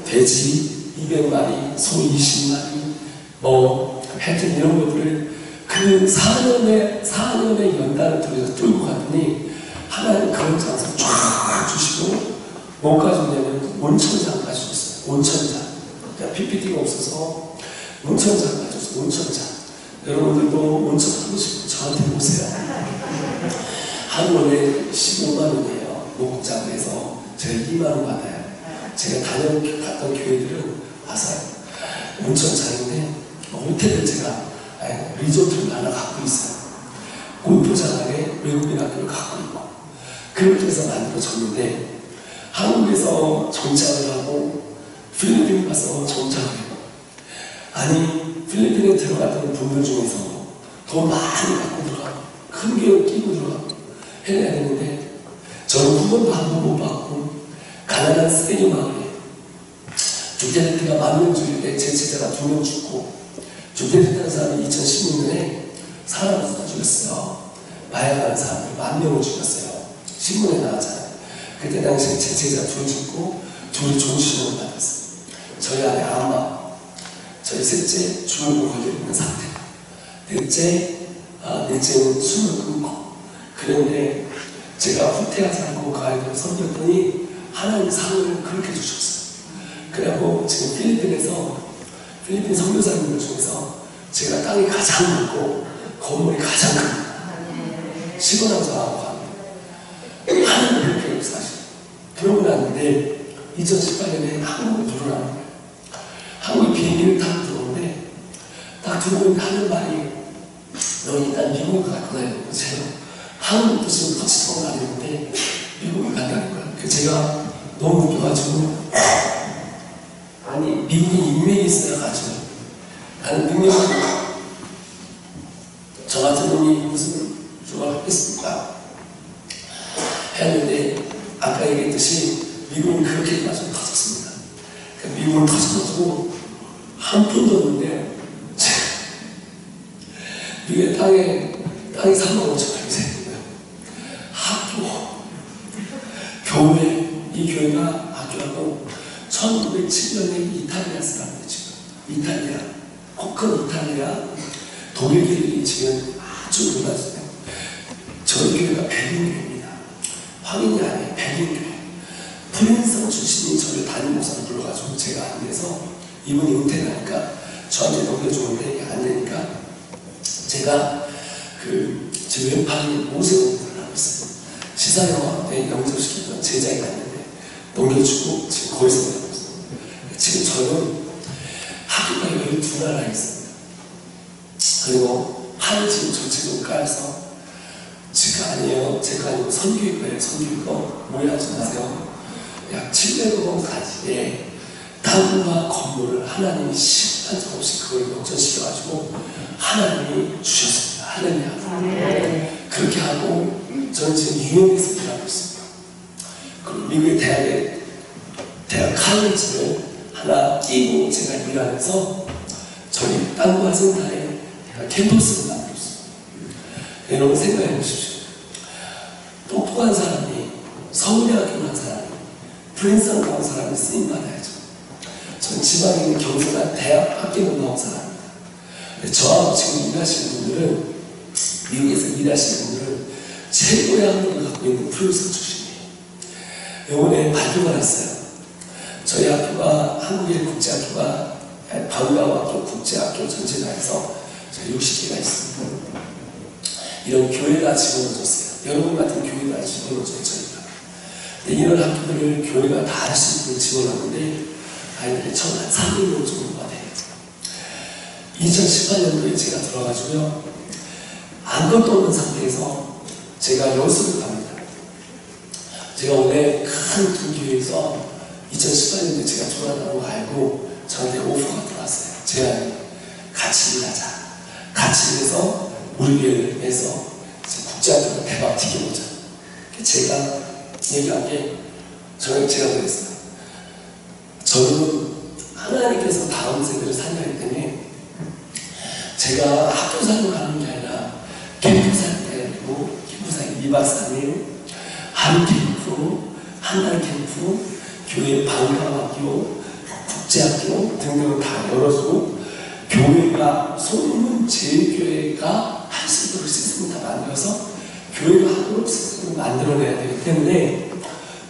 돼지 200마리, 소 20마리 뭐 하여튼 이런 것들을 그 4년의 연단을 통해서 뚫고 갔더니 하나님 그런 장사 쫙 주시고 뭐까지 오냐면 온천장 가주셨어요. 온천장. 그러니까 PPT가 없어서 온천장 가줬어요. 온천장. 여러분들도 온천 하고 싶으면 저한테 오세요. 한 원에 15만 원이에요. 뭐 리조트를 하나 갖고 있어요. 골프장 안에 외국인 학교를 갖고 있고 그렇게 해서 만들어졌는데 한국에서 정착을 하고 필리핀 가서 정착을 해요. 아니 필리핀에 들어갔던 분들 중에서 더 많이 갖고 들어가고 큰 교육 끼고 들어가고 해야 되는데 저는 후원도 한 번 못 받고 가난한 쓰레기 마을에 주택리트가 10,000명 죽일 때 제 제자가 2명 죽고 주택리트라는 사람이 2016년에 사람을 다 죽였어요. 마약하는 사람을 10,000명을 죽였어요. 신문에 나왔잖아요. 그때 당시에 제 제자 2 죽고 2이 좋은 신문을 받았어요. 저희 아내 아마 저희 셋째 중풍 걸려있는 상태, 넷째는 숨을 끊고 그런데 제가 후퇴하지 않고 그 아이들을 섬겼더니 하나님 상을 그렇게 주셨어요. 그래갖고 지금 필리핀 선교사님들 중에서 제가 땅이 가장 넓고 건물이 가장 큽니다. 시골하고 저하고 합니다. 하나님 그렇게 역사하시고 그러고 났는데 2018년에 한국으로 들어오라는 거예요. 한국에 비행기를 타고 들어오는데 딱 들어오는데 하는 말이 너 일단 미국을 갈 거다 이러고 제가 한국도 지금 터치성을 안 했는데 미국을 간다는 거예요. 그래서 제가 너무 웃겨가지고 아니 미국에 인맥이 있어야 가죠. 나는 능력이 저 같은 놈이 무슨 조언을 하겠습니까? 했는데 아까 얘기했듯이 미국은 그렇게 가지고 터졌습니다. 그러니까 미국은 터져가지고 한 푼도 없는데 미국의 땅이 35,000평이 생긴 거예요. 학교, 교회, 이 교회가 학교하고 1907년에 이탈리아 사람들 지금 이탈리아, 코큰 이탈리아, 독일끼리 지금 아주 놀랐어요. 저희 교회가 백인교회입니다. 확인이 아니에요. 백인교회. 프린스턴 출신이 저를 담임 목사를 불러가지고 제가 안 돼서 이분이 은퇴하니까 저한테 넘겨주는데 안 되니까 제가 제 왼팔이 오세훈을 하고 있어요. 시사영화 때 영접시키던 제자가 있는데 넘겨주고 지금 거기서 하고 있어요. 지금 저는 학교가 12나라에 있습니다. 그리고 팔을 지금 전체적으로 깔아서 제가 아니에요. 제가 아니고 선교육과예요. 선교육과 오해하지 마세요. 약 700억 원까지의 땅과 건물을 하나님이 시간 없이 그걸 역전시켜가지고 하나님이 주셨습니다. 할렐루야. 그렇게 하고 저는 지금 유엔에서 일하고 있습니다. 그리고 미국의 대학 칼리지를 하나 끼고 제가 일하면서 저희 땅과 센터에 캠퍼스를 만들고 있습니다. 여러분 생각해 보십시오. 똑똑한 사람이 서울대학교 간 사람이 프린스턴 나온 사람이 쓰임받아야죠. 전 지방에 있는 경선한 대학 학교로 나온 사람입니다. 저하고 지금 일하시는 분들은 미국에서 일하시는 분들은 최고의 학력을 갖고 있는 프로듀서 출신이에요. 이번에 발표가 났어요. 저희 학교가 한국의 국제학교가 바울라고 국제학교 전체 다 해서 60개가 있습니다. 이런 교회가 집어넣어줬어요. 여러분 같은 교회가 집어넣어줬죠. 저희가. 이런 학교들을 교회가 다 할 수 있는 집어넣었는데 아이들이 처음 한 300명 정도가 돼요. 2018년도에 제가 들어가지고요. 아무것도 없는 상태에서 제가 여수를 갑니다. 제가 원래 큰 두 교회에서 2018년도에 제가 졸업한다고 알고 저한테 오퍼가 들어왔어요. 제가 같이 일하자. 같이 일해서 우리 교회에서 국제학교를 대박 튀겨보자. 제가 얘기한 게 제가 그랬어요. 저는 하나님께서 다음 세대를 살려야 때문에 제가 학교 살고 가는 게 아니라 캠프 살 때 아니고 캠프 살 2박 3일 한 캠프, 한 달 캠프, 교회 방과학교, 국제학교 등등을 다 열어주고 교회가 소문 제일교회가 할 수 있도록 시스템을 다 만들어서 교회가 하도록 시스템을 만들어내야 되기 때문에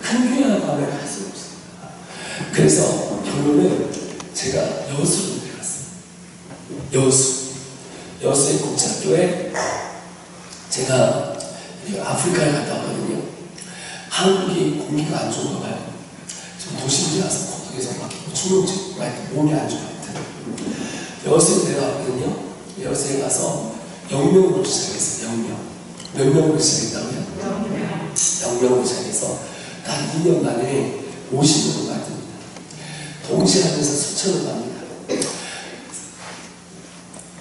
큰 교회라고 하면 할 수 없어요. 그래서 결론은 제가 여수로 내려갔어요. 여수의 국제학교에 제가 아프리카에 갔다 왔거든요. 한국이 공기가 안 좋은가 봐요. 지금 도심지라서 거기서 막 충동지 몸이 안 좋아요. 여수에 내려왔거든요. 여수에 가서 영명으로 시작했어요. 영명. 몇 명으로 시작했다고요? 0명으로 시작해서 단 2년 만에 50명을 받습니다. 동시에 하면서 수천을 받습니다.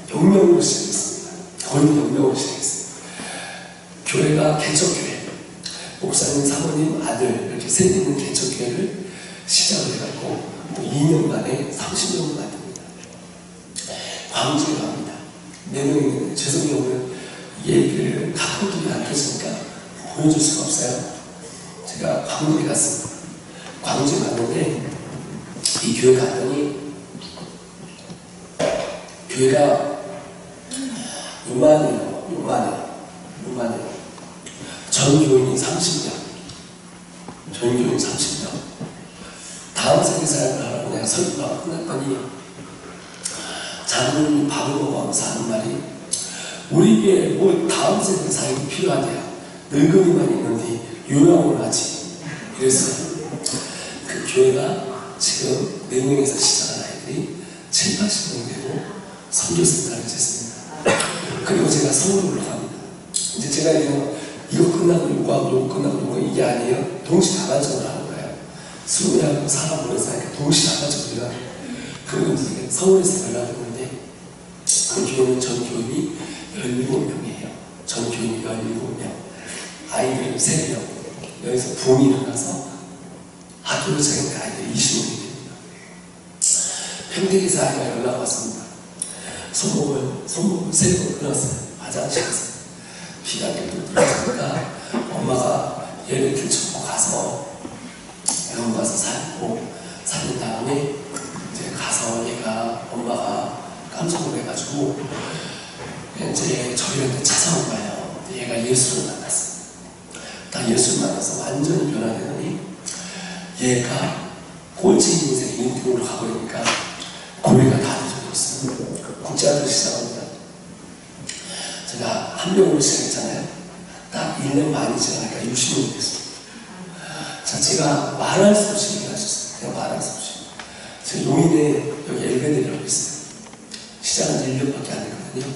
0명으로 시작했습니다. 거의 0명으로 시작했어요. 교회가 개척교회, 목사님, 사모님, 아들 이렇게 세 있는 개척교회를 시작을 해갖고 2년 만에 30명을 받습니다. 광주에 갑니다. 4명이 있는데 죄송해요. 오늘 얘기를 각도들이 안 펴지니까 보여줄 수가 없어요. 제가 광주에 갔습니다. 광주에 갔는데 이 교회 갔더니 교회가 요만해요. 전교인이 30명. 전교인 30명. 다음 세대 사역을 하라고 내가 설교가 끝났더니 장로님이 밥을 먹어가면서 하는 말이 우리에게 뭐 다음 세대 사역이 필요하대요. 늙은이만 있는데 요양을 하지. 그랬어요. 그 교회가 지금 4명에서 시작한 아이들이 7, 80명 되고 선교센터를 했습니다. 그리고 제가 서울로 올라갑니다. 이제 제가 이거 끝나고 요거 끝나고 요거 이게 아니에요. 동시다발적으로 하는 거예요. 수고하고 살아보면서 하니까 동시다발적으로 그리고 이제 서울에서 연락이 오는데 그 교회는 전교인이 17명이에요. 전교인이 17명. 아이들 3명. 여기서 붐이 일어나서 학교로 제가 아이들이 20명이 됩니다. 평택에서 아이가 연락 왔습니다. 손목을 3번 끊었어요. 화장실 갔어요. 비가 계속 들어오니까 엄마가 얘를 들쳐고 가서 병원 가서 살린 다음에 이제 가서 얘가 엄마가 깜짝 놀래가지고 이제 저희한테 찾아온 거예요. 얘가 예수를 만났어요. 딱 예수를 만나서 완전히 변화되더니 얘가 꼴찌 인생 인생으로 가버리니까 고뇌가 다 뒤집어졌어요. 국제학교 시작합니다. 제가 한 명으로 시작했잖아요. 딱 1년 많이 지나니까 60명이 됐습니다. 자, 제가 말할 수 없이 얘기하셨어요. 제가 말할 수 없이. 제 용인에 여기 엘베데라고 있어요. 시작한 지 1년밖에 안 됐거든요.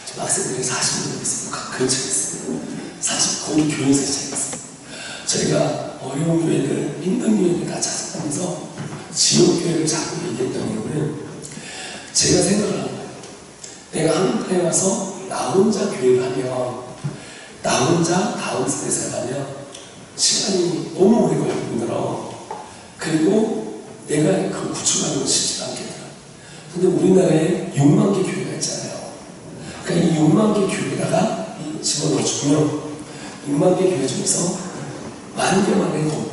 저 학생들이 40명 있어요. 근처에 있어요. 거기 교회에서 시작했어요. 저희가 어려운 교회들, 힘든 교회들 다 찾아가면서 지역교회를 자꾸 얘기했던 이유는 제가 생각을 한 거예요. 내가 한국에 와서 나 혼자 교회를 하면 나 혼자 다음 세대에 가면 시간이 너무 오래 걸리고 힘들어. 그리고 내가 그걸 구축하는 건 쉽지 않겠더라. 근데 우리나라에 6만 개 교회가 있잖아요. 그러니까 이 6만 개 교회에다가 집어넣어주면 6만 개 교회 중에서 10,000개만 해도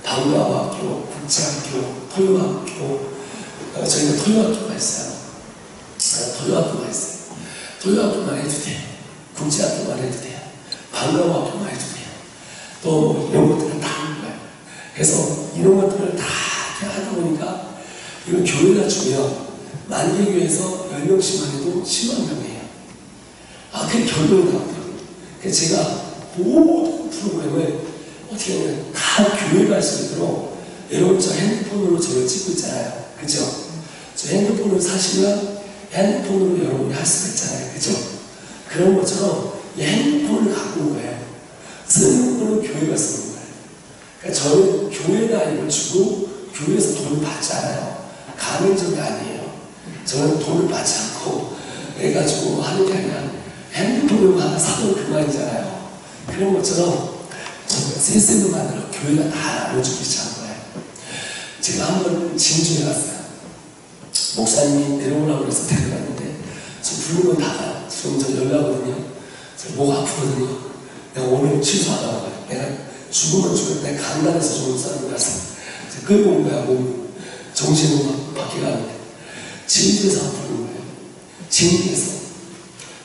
방과학교, 국제학교, 토요학교, 저희가 토요학교가 있어요. 토요학교가 있어요. 토요학교만 해도 돼요. 국제학교만 해도 돼요. 방과학교만 해도 돼요. 또 이런 것들은 다 하는 거예요. 그래서 이런 것들을 다 하다 보니까 이거 교회가 주면 10,000개 교회에서 10명씩만 해도 10만 명이에요. 그게 결론이 나오더라고요. 그래서 제가 모든 프로그램을 어떻게 하면 다 교회가 할 수 있도록 여러분 저 핸드폰으로 저를 찍고 있잖아요. 그죠? 저 핸드폰을 사시면 핸드폰으로 여러분이 할 수가 있잖아요. 그죠? 그런 것처럼 이 핸드폰을 갖고 온 거예요. 쓰는 거는 교회가 쓰는 거예요. 그러니까 저는 교회가 이걸 주고 교회에서 돈을 받지 않아요. 가맹점이 아니에요. 저는 돈을 받지 않고 해가지고 하는 게 아니라 핸드폰으로 하나 사면 그만이잖아요. 그런 것처럼 시스템을 만들어 교회가 다 나눠주기 시작한 거예요. 제가 한번 진주에 갔어요. 목사님이 내려오라고 해서 데려갔는데 저 부르면 다 가요. 지금 저 연락거든요. 저 목 아프거든요. 내가 오늘 취소하라고 해요. 내가 죽으면 내가 강남에서 죽는 사람이라서 끌고 온 거야. 몸 정신으로 밖에 가는데 진주에서 부르는 거예요. 진주에서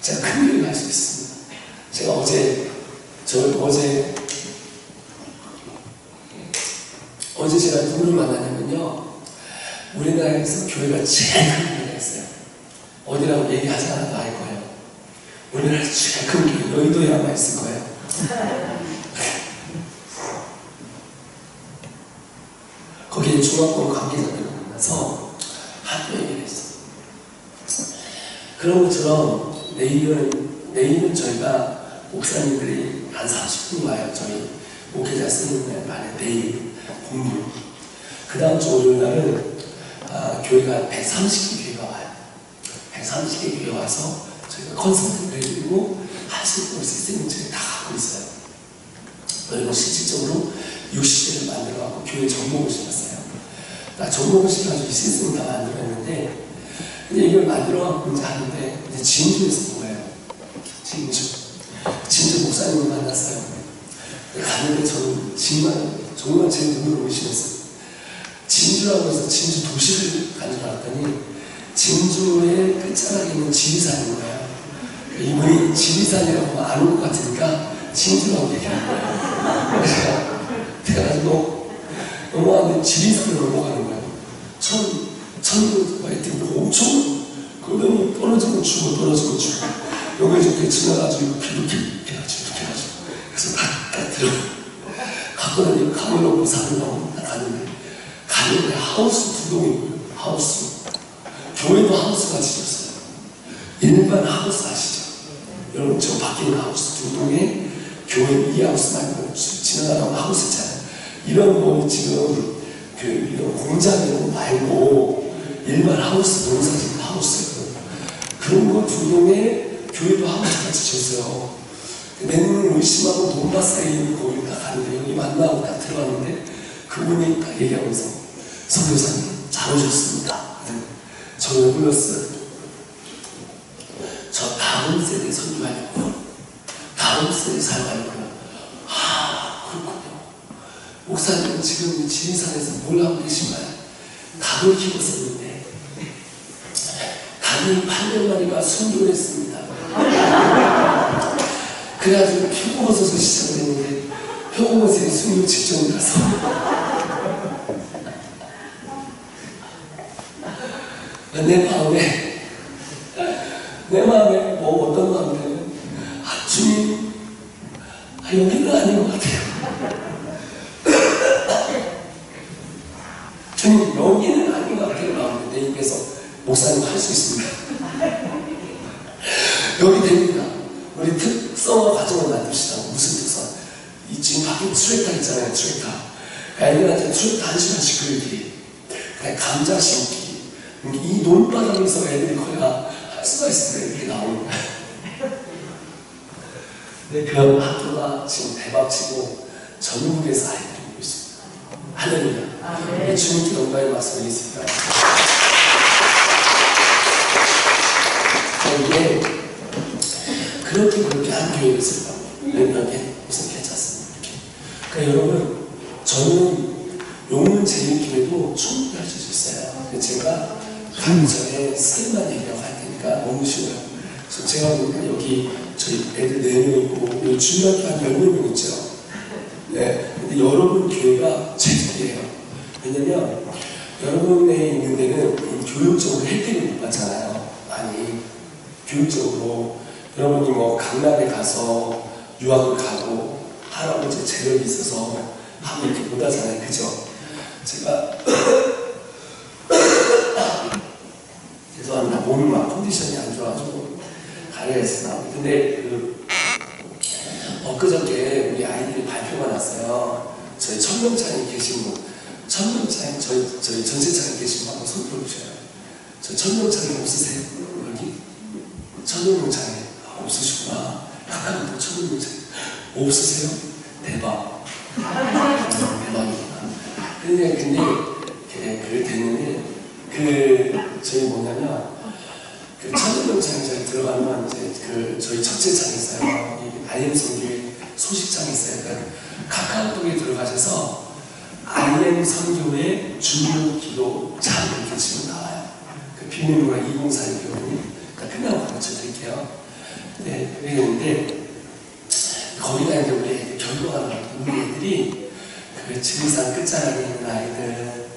제가 큰 일을 할 수 있습니다. 제가 어제 제가 누구를 만나냐면요. 우리나라에서 교회가 제일 큰 교회가 있어요. 어디라고 얘기하지 않아도 알 거예요. 우리나라 제일 큰 교회, 여의도에 아마 있을 거예요. 거기에 중앙권 관계자들을 만나서 학교 얘기를 했어요. 그런 것처럼 내일은 저희가 목사님들이 한 30분 와요. 저희 목회자 쓰는 날에 내일 공부. 그 다음 주 월요일 날은 교회가 130개 교회가 와요. 130개 교회 와서 저희가 컨설팅을 해드리고 할 수 있는 시스템을 저희 다 갖고 있어요. 그리고 실질적으로 60개를 만들어갖고 교회 정목을 시켰어요. 정목을 시켜가지고 이 시스템을 다 만들었는데, 근데 이걸 만들어갖고 이제 하는데, 이제 진주에서 온 거예요. 진주 목사님을 만났어요. 갔는데 저는 정말 제 눈으로 의심했어요. 진주라고 해서 진주 도시를 간 줄 알았더니 진주의 끝자락에 있는 지리산인 거예요. 이분이 지리산이라고 안 올 것 같으니까 진주라고 얘기하는 거예요. 그래가지고 넘어가는데 지리산으로 넘어가는 거예요. 천국과 이렇게 엄청 그러더니 떨어지면 죽어 떨어지면 죽어. 여기 이렇게 지나가지고 이렇게 해가지고 그래서 딱 들어 갔거든요. 가물로 산을 넘어 딱 갔는데 가는데 하우스 두 동이고요. 하우스 교회도 하우스가 지었어요. 일반 하우스 아시죠? 여러분 저 밖에 있는 하우스 두 동에 교회 이 하우스 말고 지나가는 하우스 있잖아요. 이런 거 지금 이런 공장 이런 거 말고 일반 하우스 농사짓는 하우스 그런 거 두 동에 교회도 하우스 같이 지었어요. 내 눈을 의심하고 돈바사에 있는 거기 딱 가는데 여기 만나고 딱 들어갔는데 그분이 딱 얘기하면서 선교사님 잘 오셨습니다. 저를 불렀어요. 저 다음 세대 선교하려고요. 다음 세대 살아가려고요. 그렇군요. 목사님은 지금 지리산에서 뭘 하고 계신가요? 닭을 키웠었는데 닭이 800마리가 순교를 했습니다. 그래가지고 표고버섯을 시작을 했는데 표고버섯이 순교 직전이라서 내 마음에 뭐 어떤 마음이냐면 주님 여기는 아닌 것 같아요. 주님 여기는 아닌 것 같아요. 마음에 내 입에서 목사님 할 수 있습니다. 여기 됩니다. 우리 특성화 과정을 만듭시다. 무슨 특성? 지금 밖에 트랙터 있잖아요. 트랙터. 애들한테 트랙터 1시간씩 끌기. 감자 심기. 이 논바닥에서 애들이 커야 할 수가 있습니다. 이렇게 나오는 거예요. 근데 그 학교가 지금 대박치고 전국에서 아이들이 오고 있습니다. 할렐루야. 주님께 영광의 말씀을 드리겠습니다. 이게 그렇게 한 교회가 있었다고. 이렇게 무슨 괜찮습니다. 그러니까 여러분, 저는 용문 제일교회도 충분히 할 수 있어요. 제가 가기 전에 스텝만 얘기하고 할 테니까 너무 쉬워요. 그래서 제가 보니까 여기 저희 애들 4명 있고, 여기 중학교 한 10명 있죠. 네. 근데 여러분 교회가 최적이에요. 왜냐면 여러분에 있는 데는 교육적으로 혜택을 못 받잖아요. 아니, 교육적으로. 여러분이 뭐 강남에 가서 유학을 가고 할아버지 재력이 있어서 하고 이렇게 못 하잖아요. 그죠? 제가 죄송합니다. 몸이 막 컨디션이 안 좋아가지고 가려했어요. 근데 엊그저께 우리 아이들이 발표가 났어요. 저희 천명창에 계신 분, 천명창에 저희 전세창에 계신 분 한번 손 들어주셔요. 저 천명창에 없으세요? 여기? 천명창에 없으시구나. 아까부터 천명창에 없으세요? 대박. 대박이구나. 근데 그게 됐는데 저희 뭐냐면 천명창에 저희 들어가면 이제 저희 첫째창이 있어요. IM 선교회 소식창이 있어요. 그러니까 카카오톡에 들어가셔서 IM 선교회 주요 기도장 이렇게 치면 나와요. 비밀번호가 2042교원이 끝나고 가르쳐 드릴게요. 네, 그랬는데 거기가 이제 우리 애들 결과가 나왔고 우리 애들이 지리산 끝자락에 있는 아이들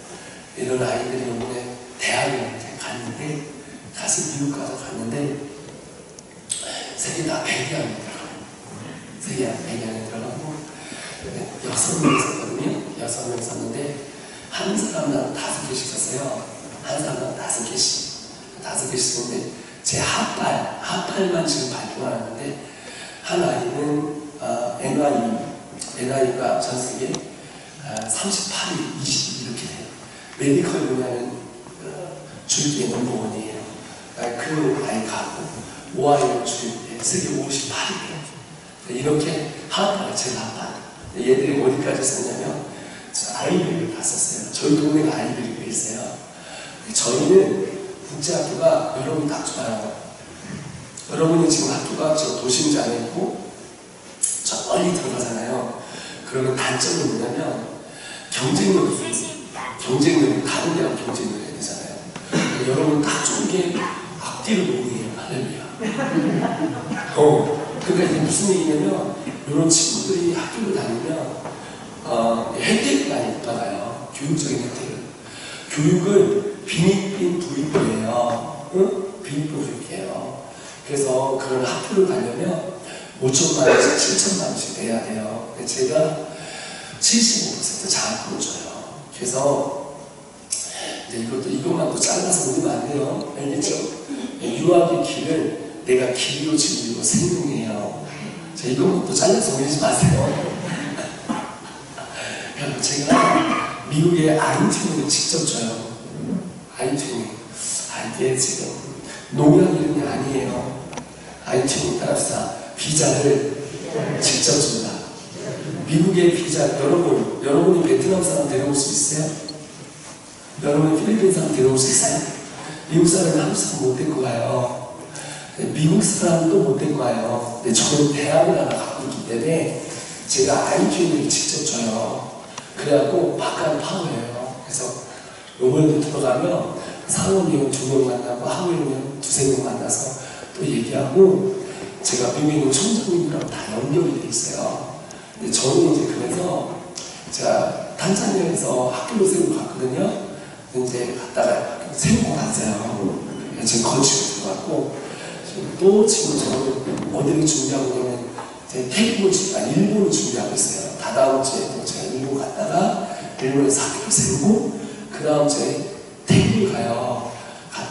이런 아이들이 이번에 대학에 갔는데 가서 미국 가서 갔는데 세계 다 100개 안에 들어가요. 세계 100개 안에 들어가고 6명 있었거든요. 6명 있었는데 한 사람당 5개씩 썼어요. 한 사람당 5개씩. 5개씩 썼는데 제 핫팔만 지금 발표하는데, 한 아이는 NI가 전 세계 38위, 20위 이렇게 돼요. 메디컬 분야는 줄기의 넘버원이에요. 그 아이가 오하이오 주 세계 58위예요. 이렇게 핫팔, 제 핫팔. 얘들이 어디까지 썼냐면 아이비리그를 갔었어요. 저희 동네가 아이비리그에 있어요. 저희는 국제학교가 여러분 딱 좋아요. 여러분이 지금 학교가 저 도심 안에 있고 저 멀리 들어가잖아요. 그러면 단점이 뭐냐면 경쟁력이 다른 데하고 경쟁력이 해야 되잖아요. 여러분 딱 좋은 게 앞뒤로 모이에요. 할렐루야. 그러니까 이게 무슨 얘기냐면 이런 친구들이 학교를 다니면 혜택이 많이 못 받아요. 교육적인 혜택을. 교육을 빈익빈 부익부예요. 빈익부 부익이에요. 그래서 그런 학교를 가려면 5천만 원씩 7천만 원씩 내야 돼요. 제가 75% 장학금을 줘요. 그래서 이제 이것만도 잘라서 오면 안 돼요. 알겠죠? 유학의 길을 내가 길로 지금 이거 생명이에요. 자, 이것만도 잘라서 올리지 마세요. 제가 미국의 아인트닝을 직접 줘요. 아인트닝. 이게 지금 농약 이름이 아니에요. 아인트닝 따라서 비자를 직접 준다. 미국의 비자, 여러분이 베트남 사람 데려올 수 있어요? 여러분이 필리핀 사람 데려올 수 있어요? 미국 사람은 한국 사람 못 데리고 가요. 미국 사람도 못 데리고 가요. 근데 저는 대학을 하나 갖고 있기 때문에 제가 아인트닝을 직접 줘요. 그래갖고 바깥 파워예요. 그래서 요번에도 들어가면 상원이형 2명 만나고 하원이형 2~3명 만나서 또 얘기하고 제가 미국 총장님이랑 다 연결이 돼 있어요. 근데 저는 이제 그래서 제가 탄자니아에서 학교를 세우고 갔거든요. 이제 갔다가 세우고 갔어요. 지금 건축에 들어갔고 또 지금 저는 어디를 준비하고 있냐면 일본을 준비하고 있어요. 다다음 주에 제가 일본 갔다가 일본에서 학교를 세우고 그 다음 주에 태국을 가요.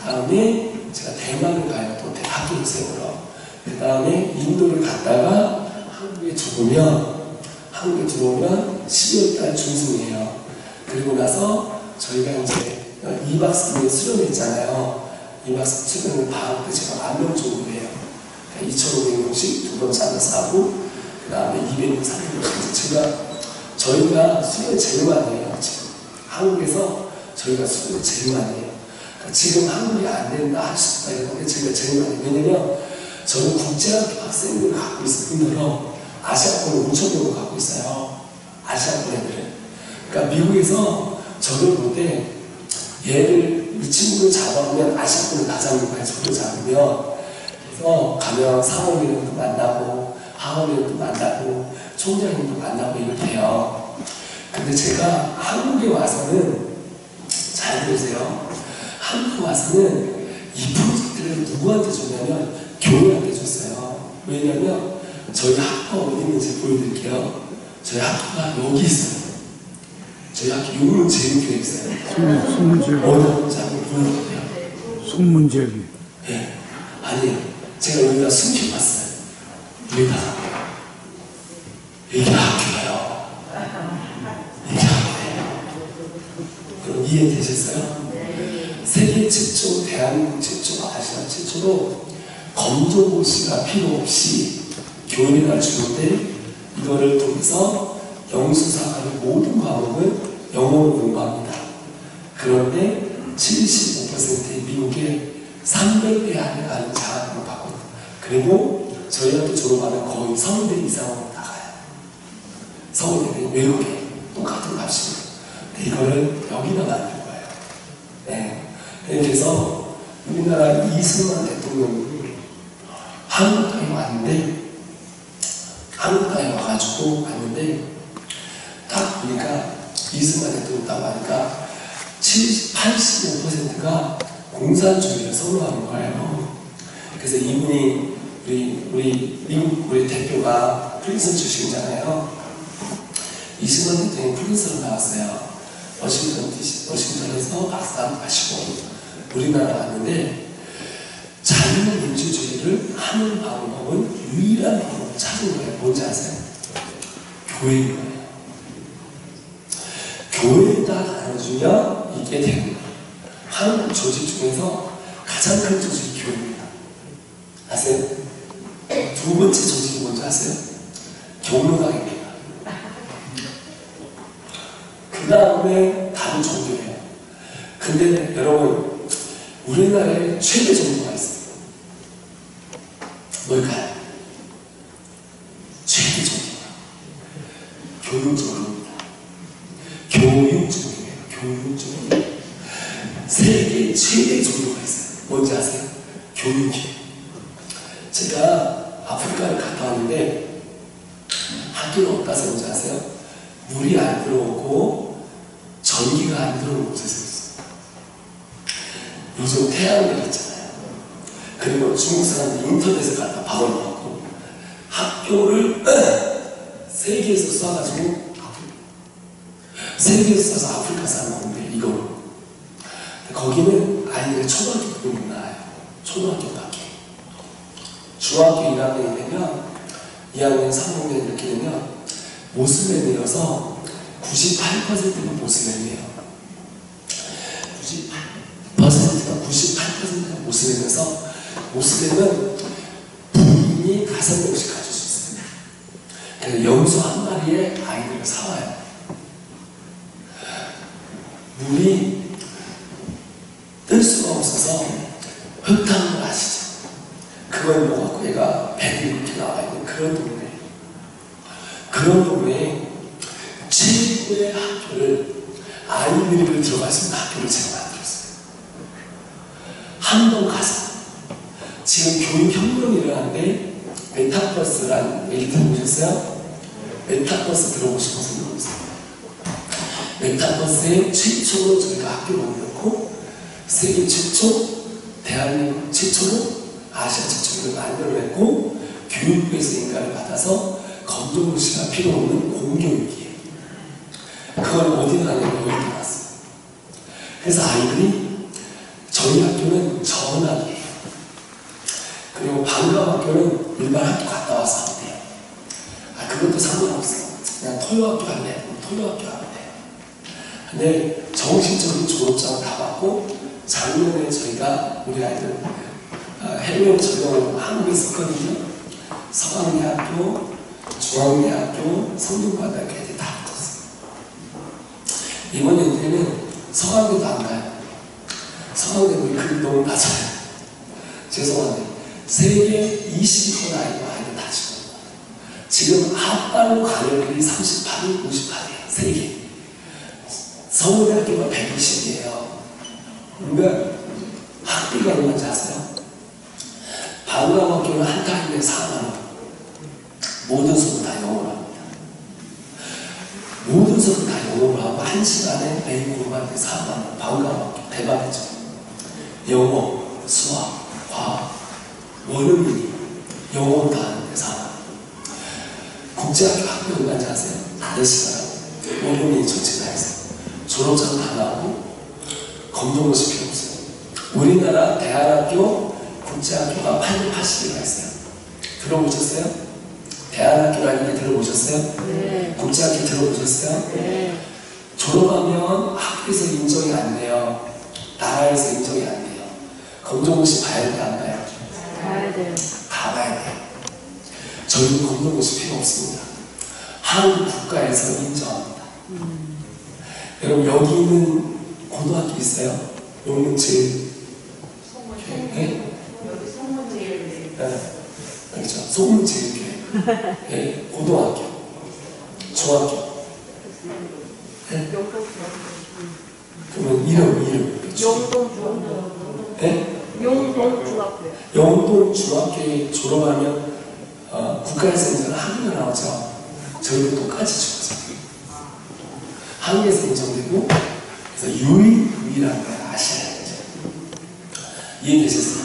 다음에 제가 대만을 가요. 또 학교를 세우러. 그 다음에 인도를 갔다가 한국에 들어오면 12월달 중순이에요. 그리고 나서 저희가 이제 2박 3일 수련했잖아요. 2박 3일 수련을 방학 때 제가 10,000명 정도 해요. 2,500명씩 2번 잘라서 하고 그 다음에 200명, 300명. 저희가 수련을 제일 많이 해요. 지금 한국에서 저희가 수련을 제일 많이 해요. 그러니까 지금 한국이 안 된다, 할 수 있다 이런 게 저희가 제일 많이 해요. 왜냐면 저는 국제학교 학생들을 갖고 있을 뿐더러 아시아권을 5,000명을 갖고 있어요. 아시아권 애들은. 그러니까 미국에서 저를 볼 때 얘를 이 친구를 잡아오면 아시아권을 다 잡는 거예요. 저를 잡으면. 그래서 가면 사원님도 만나고 하원님도 만나고 총장님도 만나고 이렇게 해요. 근데 제가 한국에 와서는 잘 들으세요. 한국에 와서는 이 프로젝트를 누구한테 줬냐면 교회한테 줬어요. 왜냐면 저희 학교가 어디 있는지 보여드릴게요. 저희 학교가 여기 있어요. 저희 학교 용문제일교회 있어요. 송문제일. 어디 한번 보여드릴게요. 송문제일. 네. 아니, 제가 여기다 숨겨봤어요. 여기다. 이게 학교예요. 이게 학교예요. 그럼 이해되셨어요? 세계 최초, 대한민국 최초, 아시아 최초로 검정고시가 필요 없이 교회를 주는데 이거를 통해서 영수사관의 모든 과목을 영어로 공부합니다. 그런데 75%의 미국에 300대 안에 가는 장학금을 받고 그리고 저희한테 졸업하면 거의 서울대 이상으로 나가요. 서울대는 외국에 똑같은 값입니다. 이거를 여기다 만든 거예요. 네. 그래서 우리나라 이승만 대통령이 한국에 왔는데 한국에 와가지고 왔는데 딱 보니까 이승만 대통령 딱 와니까 85%가 공산주의를 선호하는 거예요. 그래서 이분이 우리 대표가 프린스턴 출신이잖아요. 이승만 대통령이 프린스턴을 나왔어요. 워싱턴에서 박사를 마시고 우리나라 왔는데 잘 자유민주주의를 하는 방법은 유일한 방법을 찾은 거예요. 뭔지 아세요? 교회인 거예요. 교회에다 나눠주면 이게 되는 거예요. 한국 조직 중에서 가장 큰 조직이 교회입니다. 아세요? 두 번째 조직이 뭔지 아세요? 경로당입니다. 그 다음에 다른 종교예요. 근데 여러분, 우리나라에 최대 종교가 있어요. 뭘까요? 최대 종교가 교육종교입니다. 교육종교예요. 교육종교. 세계 최대 종교가 있어요. 뭔지 아세요? 교육이에요. 제가 아프리카를 갔다 왔는데 학교를 어디다 세운지 아세요? 물이 안 들어오고 전기가 안 들어오는 곳에 세웠어요. 요즘 태양열 있잖아요. 그리고 중국 사람들이 인터넷에 갖다 박아놓고 학교를 세계에서 쏴가지고 세계에서 쏴서 아프리카 사람 건데 이거 거기는 아이들이 초등학교밖에 못 나와요. 초등학교밖에. 중학교 1학년이 되면 2학년, 3학년 이렇게 되면 모슬렘이어서 98%가 모슬렘이에요. 98%가 모슬렘이어서 모슬렘은 부인이 5명씩 가질 수 있어요. 그래서 염소 한 마리에 아이들을 사와요. 물이 뜰 수가 없어서 흙탕 물 아시죠? 그걸 먹어갖고 얘가 배들이 이렇게 나와 있는 그런 동네. 그런 동네에 최고의 학교를 아이들이 들어갈 수 있는 학교를 제가 만들었어요. 한번 가서 지금 교육혁명이 일어나는데 메타버스라는 얘기 들어보셨어요? 메타버스 들어보신 것은 들어보세요. 메타버스에 최초로 저희가 학교를 만들었고 세계 최초, 대한민국 최초로, 아시아 최초로 만들어냈고 교육부에서 인가를 받아서 검정고 씨가 필요 없는 공교육이에요. 그걸 어디 가냐면 여기 나왔어요. 그래서 아이들이 저희 학교는 전학이에요. 그리고 방과학교는 일반 학교 갔다 와서 하면 돼요. 그것도 상관없어요. 그냥 토요학교 갈래? 토요학교 하면 돼요. 근데 정신적인 졸업장을 다 받고 작년에 저희가 우리 아이들 해외 전형을 한국에 있었거든요. 서강대학교, 중앙대학교, 성균관대학교 애들이 다 붙었어요. 이번 연도에는 서강대도 안 가요. 서강대 우리 그림 너무 낮아요. 죄송한데 세계 20위권 아이들 다 지금 합발로 가는 애들이 38위, 58위에요. 세계. 서울대학교가 120이에요. 그러니까 학비가 얼마인지 아세요? 방과학교는 한 타임에 4만원. 모든 수업은 다 영어로 합니다. 모든 수업은 다 영어로 하고 1시간에 매일 공부하는데 4만원. 방과학교 대박이죠. 영어, 수학, 과학, 원어민이 영어로 다 하는데 4만원. 국제학교 학비 얼마인지 아세요? 5시간. 원어민이 전체 다 있어요. 졸업장 다 나오고 검정고시 필요 없어요. 우리나라 대안학교, 국제학교가 880개가 있어요. 들어보셨어요? 대안학교라는 게 들어보셨어요? 네. 국제학교 들어보셨어요? 네. 졸업하면 학교에서 인정이 안 돼요. 나라에서 인정이 안 돼요. 검정고시 봐야 돼요? 안 봐요? 봐야 돼요. 다 봐야 돼요. 저희는 검정고시 필요 없습니다. 한국 국가에서 인정합니다. 여러분 여기 있는 고등학교 있어요? 여기는 제일 네? 여기 송문제일. 네. 그렇죠. 송문제일교회. 네. 고등학교, 중학교. 네? 그러면 이름. 용동중학교. 네? 용동중학교요. 영동중학교에 졸업하면 국가에서 인정을 한국에 나오죠. 저희도 똑같이 죽었어요. 한국에서 인정되고 그래서 유일한 거야. 아시아에. 이해되셨어요?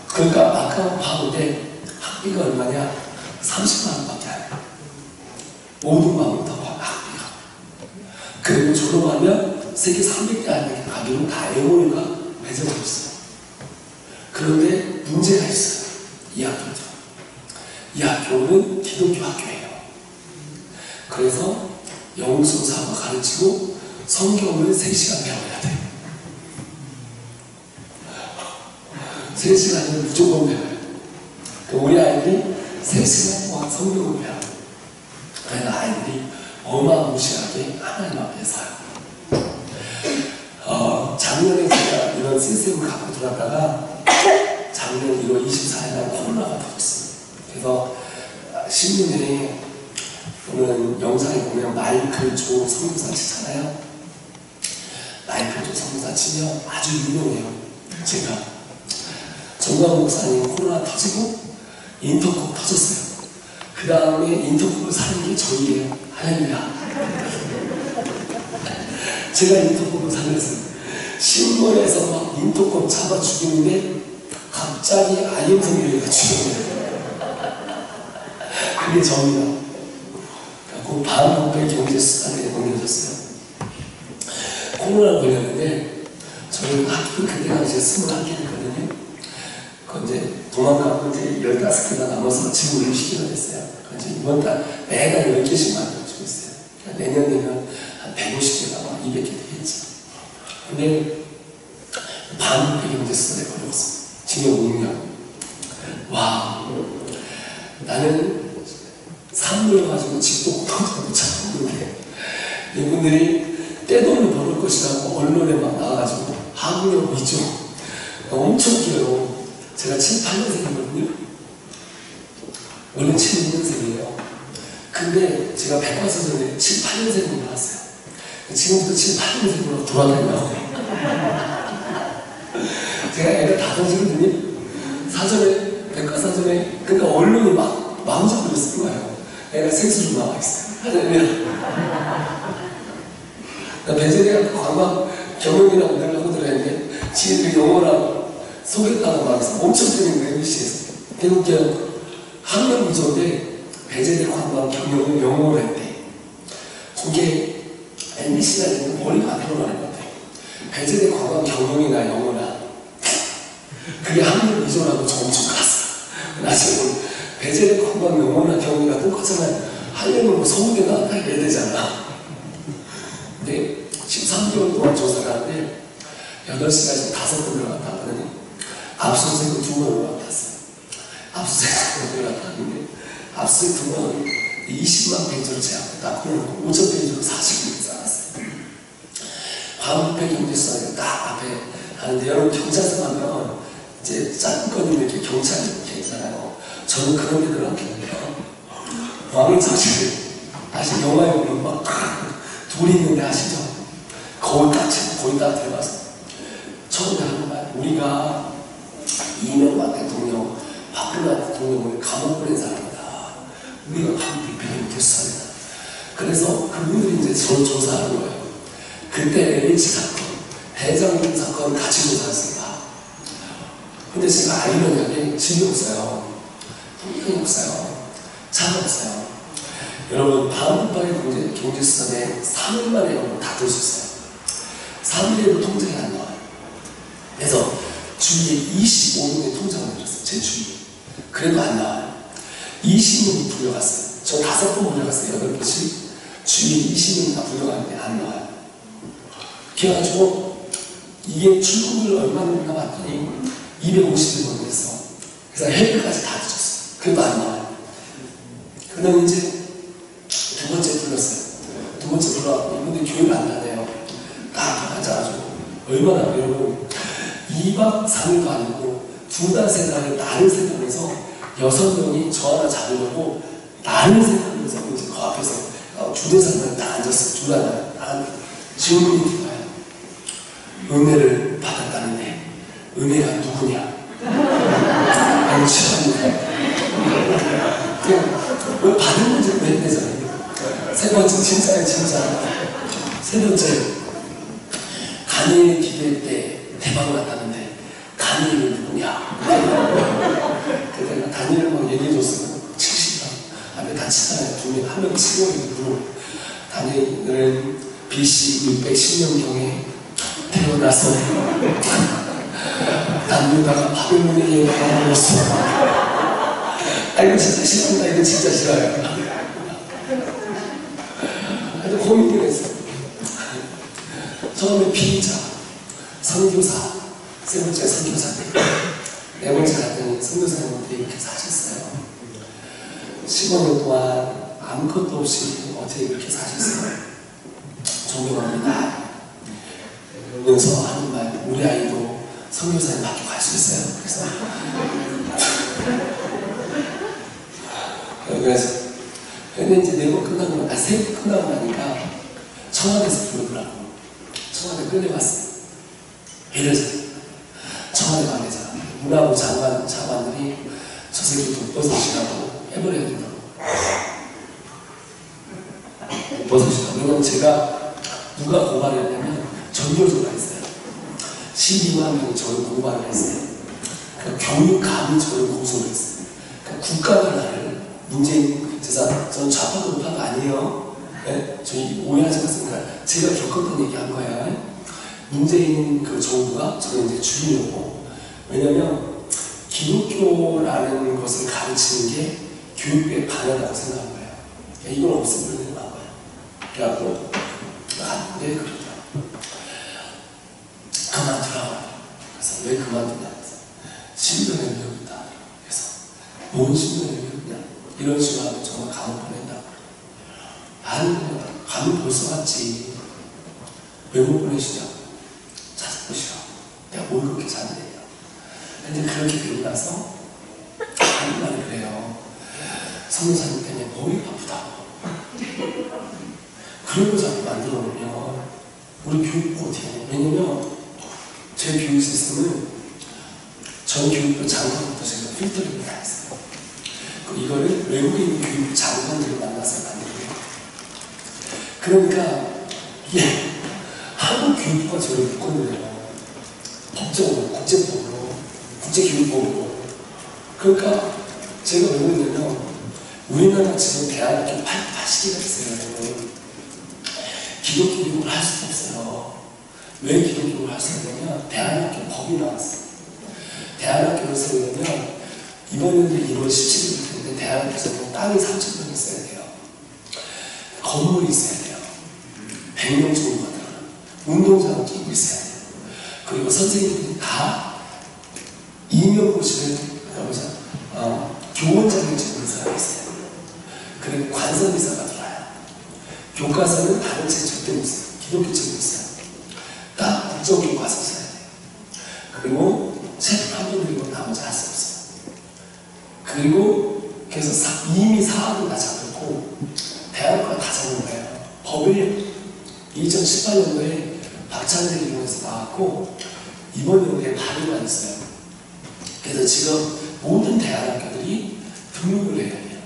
그러니까 아까 봐보는데 학비가 얼마냐? 30만 원밖에 안 해요. 모든 과목 다 학비가. 그리고 졸업하면 세계 300대 안에 가격은 다 영어가 매정되어 있어요. 그런데 문제가 있어요. 이 학교죠. 이 학교는 기독교 학교예요. 그래서 영성사과 가르치고 성경을 3시간 배워야 돼요. 3시간이면 무조건 배워요. 우리 아이들이 3시간 동안 성경을 배워요. 그래서 아이들이 어마무시하게 하나님 앞에 서요. 작년에 제가 이런 시스템을 갖고 들어갔다가 작년 1월 24일 날 코로나가 터졌어요. 그래서 신문에 오늘 영상에 보면 마이클 조 선교사 치잖아요. 마이클 조 선교사 치면 아주 유명해요. 제가 정광 목사님 코로나 터지고 인터컵 터졌어요. 그 다음에 인터컵을 사는 게 저희예요. 할렐루야. 제가 인터컵을 살렸어요. 신문에서 막 인터컵 잡아 죽이는데 갑자기 아이엠성교회가 죽여요. 그게 저입니다. 그 반복의 경제수단에 걸려졌어요. 코로나 걸렸는데 저희는 학교 그때 당시에 21개였거든요. 그 이제 도망가고 이제 15개가 남아서 지금 60개가 됐어요. 이제 이번 달 매달 10개씩 만들어주고 있어요. 내년 되면 한 150개가 막 200개 되겠죠. 근데 반복의 경제수단에 걸렸어요. 지금 6년. 와, 나는 산물 가지고 집도 못 찾았는데 이분들이 떼돈을 벌을 것이라고 언론에 막 나와가지고 학력 위조 엄청 길어요. 제가 7, 8년생이거든요. 원래 76년생이에요. 근데 제가 백과사전에 7, 8년생으로 나왔어요. 지금부터 7, 8년생으로 돌아다녀요. 제가 애가 다 던지거든요. 사전에, 백과사전에, 그러니까 언론이 막 마음잡고 쓴 거예요. 애가 섹스로 나와 있어요. 배재대가 관광 경영이라고 내려고 들었는데 지금 그 영어랑 소개했다고 말해서 엄청 때린 거예요. MBC에서. 대국경 학력 위조인데 배재대 관광 경영은 영어로 했대. 저게 MBC가 되는 머리가 안 들어가는 것 같아요. 배재대 관광 경영이나 영어나 그게 학력 위조라고 저 엄청 갔어요. 나 지금 배재대 관광 영어나 경영이나 똑같잖아요. 하려면 뭐 서울대 나왔다 이래야 되잖아. 근데 13개월 동안 조사를 하는데 8시간씩 5번 들어갔다 하더니 압수수색은 2번 올라갔어요. 압수수색 들어갔다는데 압수수색 2번 20만 페이지로 제압했다. 그러면 5천 페이지로 40개 쌓았어요. 반부패 경제수사가 딱 앞에 하는데 여러분 경찰서 가면 이제 짧은 거는 이렇게 경찰이 이렇게 있잖아요. 저는 그런 데 들어갔거든요. 왕의 사실 다시 영화에 보면 막 둘이 있는데 아시죠? 거울 딱 들어가서 처음에 하는 말 우리가 이명박 대통령, 박근혜 대통령을 감옥 보낸 사람이다. 우리가 반부패 경제수사다. 그래서 그분들이 이제 저를 조사하는 거예요. 그때 LH 사건, 대장동 사건 같이 조사했습니다. 근데 제가 알면은 집이 없어요. 통장이 없어요. 차가 없어요. 여러분, 반부패 경제수사에 3일 만에 여러분 다 들 수 있어요. 3일에도 통장이 안 나와요. 그래서 주위에 25명의 통장을 들었어요. 제 주위에. 그래도 안 나와요. 20명이 불려갔어요. 저 5번 불려갔어요. 8번씩. 주위에 20명이 다 불려갔는데 안 나와요. 그래가지고 이게 출국을 얼마나 했나 봤더니 250일 걸렸어. 그래서 해외까지 다 뒤졌어요. 그래도 안 나와요. 그 다음에 이제 두 번째 불렀어요. 두 번째 불러왔고 이분들이 교회를 안 다녀요. 딱 앉아가지고 얼마나 여러분 2박 3일도 아니고 2달, 3달을 날을 생각해서 6명이 저 하나 잡으려고 날을 생각하면서 이제 그 앞에서 주대사님이 딱 앉았어요. 주대사님 딱 질문이 들어요. 은혜를 받았다는데 은혜가 누구냐? 아니 싫어합니다. 왜 받은 문제 왜 했대잖아요. 세 번째 진짜야 진짜. 세 번째 다니엘 기도회 때 대박 났다는데 다니엘은 누구냐? 그래서 내가 다니엘을 막 얘기해줬으면 70명 앞에 다 치잖아요. 두 명, 한 명 치고 누구 다니엘은 BC 610년경에 태어나서 남유다가 바벨론에 여행하였어. 아, 이거 진짜 싫어한다. 이거 진짜 싫어요. 아주 고민을 했어요. 처음에 피의자, 선교사, 세 번째 선교사님, 네 번째 갔더니 선교사님한테 이렇게 사셨어요. 15년 동안 아무것도 없이 어떻게 이렇게 사셨어요? 존경합니다. 그러면서 하는 말, 우리 아이도 선교사님 학교 갈 수 있어요. 그래서 근데 이제 4번 끝나고, 3번 끝나고 나니까 청와대에서 부르더라고. 청와대 끌려갔어요. 이래서 청와대 관계자, 문화부 장관들이 저 새끼 독버섯이라고 해버려야 된다고. 버섯이라고. 왜냐면 제가 누가 고발을 했냐면 전교조가 했어요. 12만 명이 저를 고발을 했어요. 그러니까 교육감이 저를 고소를 했어요. 그러니까 국가가 나를 문재인 저는 좌파 우파가 아니에요. 네? 저희 오해하지 마세요. 제가 겪었던 얘기한 거예요. 문재인 그 정부가 저는 이제 주인이고, 왜냐면 기독교라는 것을 가르치는 게 교육에 반하다고 생각한 거예요. 이걸 없으면 되는 거예요. 그래갖고 네 그러더라고요. 그만두라고. 그래서 왜 그만두냐? 신변의 위협이다. 그래서 뭔 신변의 위협이냐? 이런 식으로 하면 정말 감옥 보낸다고. 나는 감옥 벌써 갔지. 왜 못 보내시냐고. 찾아보시오. 내가 뭘 그렇게 잘못했냐. 근데 그렇게 되고 나서 하는 말이 그래요. 성교사님 때문에 몸이 아프다고. 그런 거 자꾸 만들어 놓으면 우리 교육부 어떻게 해요? 왜냐면 제 교육 시스템은 전 교육부 장관부터 제가 필터링을 다 했어요. 이거를 외국인 교육 장관들을 만나서 만들어요. 그러니까 이게 한국 교육부가 저를 묶어놓아요. 법적으로, 국제법으로, 국제교육법으로. 그러니까 제가 왜 그러냐면 우리나라 지금 대학교 80개가 있어요. 기독교 교육을 할 수도 없어요. 왜 기독교 교육을 할 수 없냐면 대한학교 법이 나왔어요. 대한학교를 세우려면 이번 연도 1월 17일부터 있는데 대한학교에서는 땅이 3,000명 있어야 돼요. 건물이 있어야 돼요. 100명 정도가 들어가요. 운동장을 끼고 있어야 돼요. 그리고 선생님들이 다 임용고시를 교원 자격증을 사람이 있어요. 그리고 관선이사가 들어와요. 교과서는 다른 책 절대 못 써요. 기독교 책이 있어요. 딱 국정교과서 써야 돼요. 그리고 책 한 번 들고 나머지 할 수 없어요. 그리고 그래서 이미 사학을 다 잡았고 대학교가 다 잡은 거예요. 법을 2018년도에 박찬대 기원에서 나왔고 이번 연도에 발의가 있어요. 그래서 지금 모든 대학교들이 등록을 해야 돼요.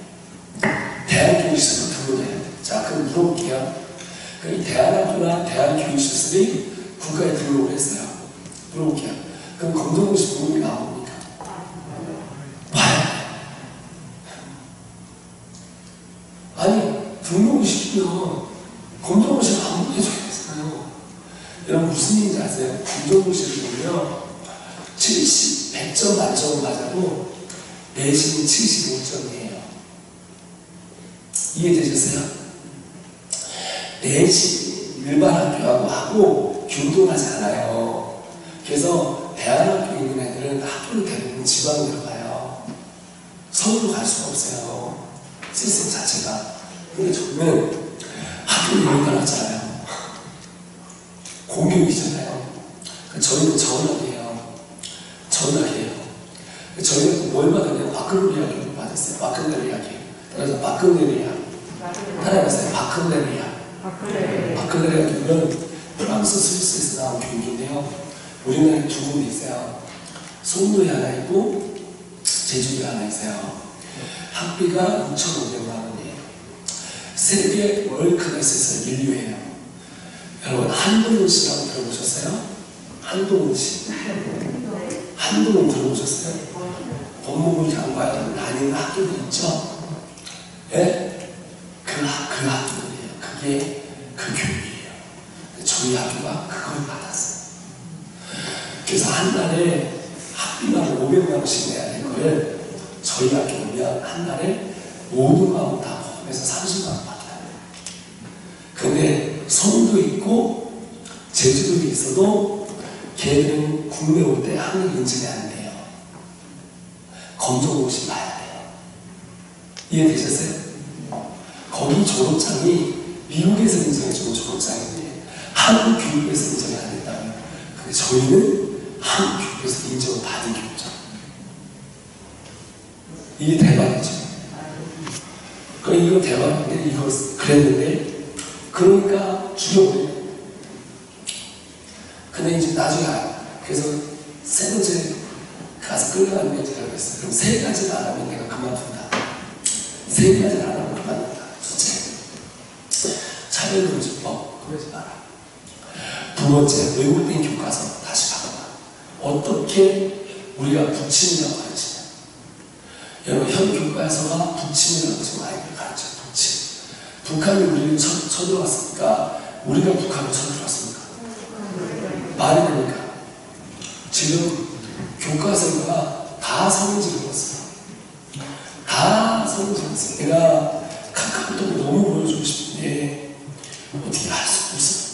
대학교육시설로 등록을 해야 돼요. 자, 그럼 물어볼게요. 이 대학교나 대학교육시설이 국가에 등록을 했어요. 물어볼게요. 그럼 검정고시 등록이 나옵니까? 봐요. 아니, 등록을 시키면 검정고시를 안 보내줘야겠어요. 여러분 무슨 얘기인지 아세요? 검정고시를 보면 100점 만점 맞아도 내신이 75점이에요. 이해되셨어요? 내신 일반 학교하고 하고 균등하지 않아요. 그래서 대안학교에 있는 애들은 학교를 대부분 지방에 들어가요. 서울로 갈 수가 없어요. 시스템 자체가. 근데 저는 학교를 여기 깔았잖아요. 공교육이잖아요. 저희는 전학이에요. 전학이에요. 저희는 뭘 받았냐면 박근혜 이야기를 받았어요. 박근혜 이야기. 그래서 박근혜 이야기. 따라해보세요. 박근혜 이야기. 박근혜 이야기는 프랑스 스위스에서 나온 교육인데요. 우리나라에 두 군데 있어요. 송도에 하나 있고 제주도에 하나 있어요. 학비가 6,500만 원이에요. 세계 월클래스에서 인류예요. 여러분 한동훈 씨라고 들어보셨어요? 한동훈 씨. 한동훈 들어보셨어요? 법무부 장관 다니는 학교도 있죠? 예? 그 학교들이에요. 그게 그 교육이에요. 저희 학교가 그걸 받았어요. 그래서 한 달에 명씩 내야 될 거를 저희 학교 오면 한 달에 모든 과목 다 포함해서 30만 원 받아요. 근데 서울도 있고 제주도에 있어도 걔들은 국내 올 때 학력 인증이 안 돼요. 검정 옷이 봐야 돼요. 이해되셨어요? 거기 졸업장이 미국에서 인정해주는 졸업장인데 한국 교육에서 인정이 안 된다고요. 근데 저희는 한국 교육에서 인정을 받은 교육장. 이게 대박이죠. 그러니까 이거 대박인데 이거 그랬는데 그러니까 죽여버려요. 근데 이제 나중에 그래서 세 번째 가서 끌려가는 게 제가 그랬어요. 그럼 세 가지를 안 하면 내가 그만둔다. 세 가지를 안 하면 그만둔다. 첫째, 차별금지법 그러지 마라. 두 번째, 왜곡된 교과서 다시 바꿔봐. 어떻게 우리가 북침이라고 가르치냐. 여러분, 현 교과서가 북침이라고 지금 아이들 가르쳐요. 북침. 북한이 우리를 쳐들어왔으니까 우리가 북한을 쳐들어왔습니까? 말이 되니까. 지금 교과서가 다 성인지를 읽었어요. 다 성인지를 읽었어요. 내가 카카오톡을 너무 보여주고 싶은데 어떻게 할 수가 없어요.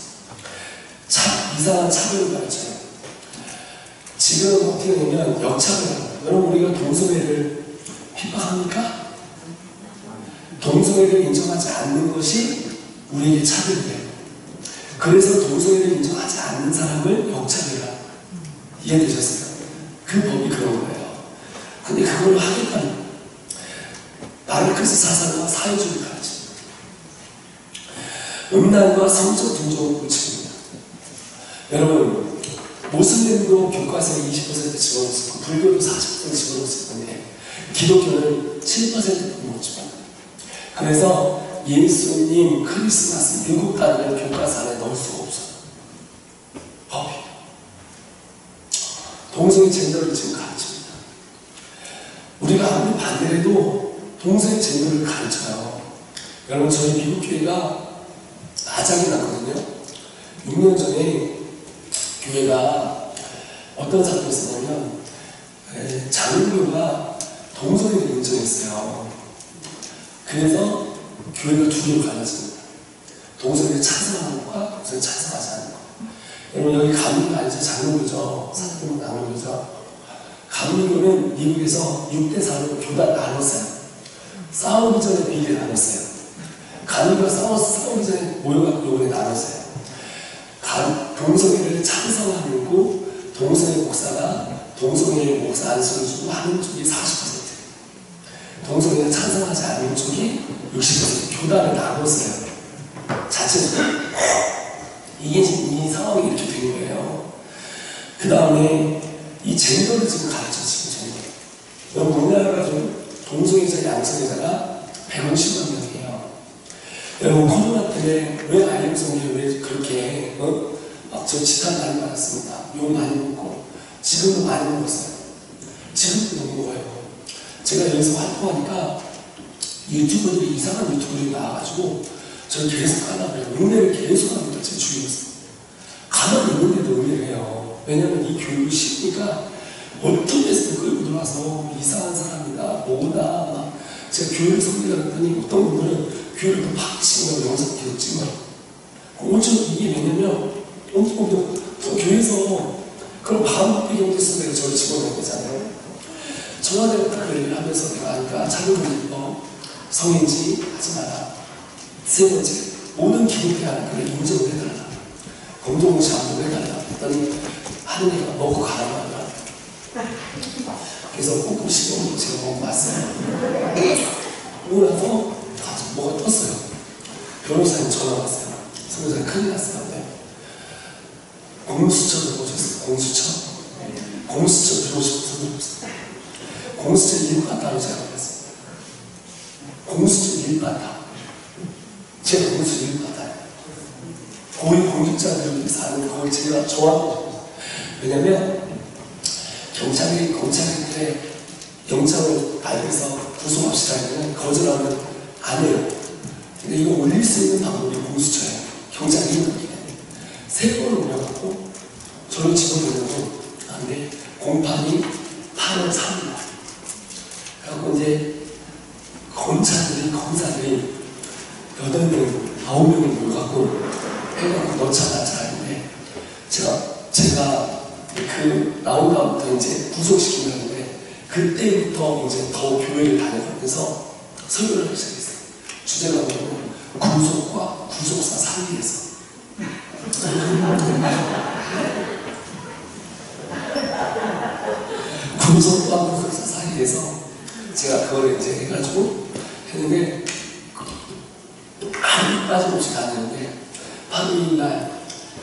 이상한 차별을 가르쳐요. 지금 어떻게 되면 역차별이에요. 여러분, 우리가 동성애를 핍박합니까? 동성애를 인정하지 않는 것이 우리에게 차별이에요. 그래서 동성애를 인정하지 않는 사람을 역차별이라고. 이해되셨어요? 그 법이 그런 거예요. 근데 그걸 하겠다는 마르크스 사상과 사회주의를 가르칩니다. 음란과 성적 동정을 고칩니다. 여러분, 모슬림도 교과서에 20% 집어넣었고 불교도 40% 집어넣었을 건데 기독교는 7%못 집어넣어요. 그래서 예수님, 크리스마스, 미국 단위를 교과서 안에 넣을 수가 없어요. 법이. 동성애 젠더를 지금 가르칩니다. 우리가 아무리 반대를 해도 동성애 젠더를 가르쳐요. 여러분, 저희 미국 교회가 아작이 났거든요. 6년 전에 교회가 어떤 사건이 있었냐면 장로교가 동성애를 인정했어요. 그래서 교회가 두 개로 갈라집니다. 동성애를 찬성하는 것과 동성애를 찬성하지 않는 것. 여러분, 여기 감리교 아니죠? 장로교죠? 사도교는 장로교죠? 감리교는 미국에서 6대4로 교단 나눴어요. 싸우기 전에 비례 나눴어요. 감리교가 싸우기 전에 모여갖고 요번에 나눴어요. 동성애를 찬성하고 동성애 목사가 동성애 목사 안수를 주고 하는 쪽이 40%, 동성애를 찬성하지 않는 쪽이 60%, 교단을 나눴어요. 자체적으로. 이게 지금 이 상황이 이렇게 된 거예요. 그 다음에 이 젠더를 지금 가르쳐, 지금 젠더. 여러분, 우리나라가 좀 동성애자, 양성애자가 150만 명이에요. 여러분, 코로나 때문에 왜 아이엠성이 왜 그렇게 저 지탄 많이 받았습니다. 욕 많이 먹고 지금도 많이 먹었어요. 지금도 욕 먹어요. 제가 여기서 활동하니까 유튜버들이 이상한 유튜버들이 나와가지고 저를 계속 하려고 해요. 은혜를 계속 합니다. 제 주위에서. 가만히 있는데도 은혜를 해요. 왜냐면 이 교육이 쉽으니까 어떤 데서도 끌고 들어와서 이상한 사람이다, 뭐다, 막 제가 교회를 섬기려고 했더니 어떤 분들은 교회를 또 팍 찍어요. 영상 계속 찍어요. 엄청 이게 왜냐면 또 교회에서 그런 바로 배경도 쓰면 저를 집어넣은 거잖아요. 전화대가 딱 그 얘기를 하면서 내가 하니까 자기는 성인지 하지 마라. 세 번째, 모든 기독교 하는 걸 인정을 해달라. 공동무시 안보고 해달라. 했더니 하느니가 먹고 가라고 하더라. 그래서 꼭 시간으로 제가 먹고 왔어요. 그러고 나서 가서 뭐가 떴어요. 변호사님 전화 왔어요. 변호사님 큰일 났어요. 공수처 들어보셨어요? 공수처? 공수처 들어보셨어요? 공수처 일바다로 제가 그랬어요. 공수처 일바다. 제가 공수처 일바다예요. 고위 공직자들이 사는 거기 제가 좋아하는. 왜냐면 경찰한테 영장을 발표해서 구속합시다 하면 거절하면 안 해요. 근데 이거 올릴 수 있는 방법이 공수처예요. 경찰이 있는 세 번을 올려갖고 저를 집어넣으려고 하는데 공판이 8월 3일 검사들이 8명, 9명이 모여갖고 해갖고 넣자다 하는데 제가 그 나온 다음부터 이제 구속시키려는데 그때부터 이제 더 교회를 다녀가면서 설교를 하기 시작했어요. 주제가 뭐냐면 구속과 구속사 사이에서 구속과 구속사 사이에서 제가 그걸 이제 해가지고 했는데 하루 빠짐없이 다녔는데 8일날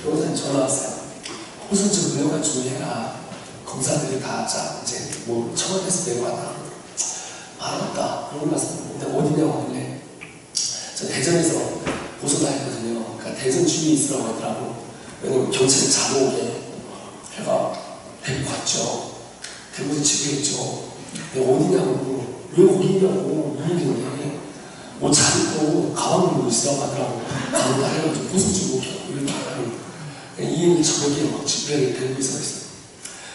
변호사님 전화 왔어요. 호선적 의료가 준비해라. 검사들이 다 이제 뭐 청와대에서 내려왔다. 알았다. 그러고 나서 근데 어디냐고 하길래 저 대전에서 보소다 했거든요. 그러니까 대전 주위에 있으라고 하더라고. 왜냐면 경찰이 잡아오게 해가 데리고 갔죠. 대구에서 지배했죠. 근데 어디냐고 왜 거기 있냐고 이유인데 뭐 잘 입고 가방 들고 있으라고 하더라고. 가방 다 해가지고 보소지 못하고 이렇게 하더라고. 이인이 저녁에 막 집회를 데리고 있었어요.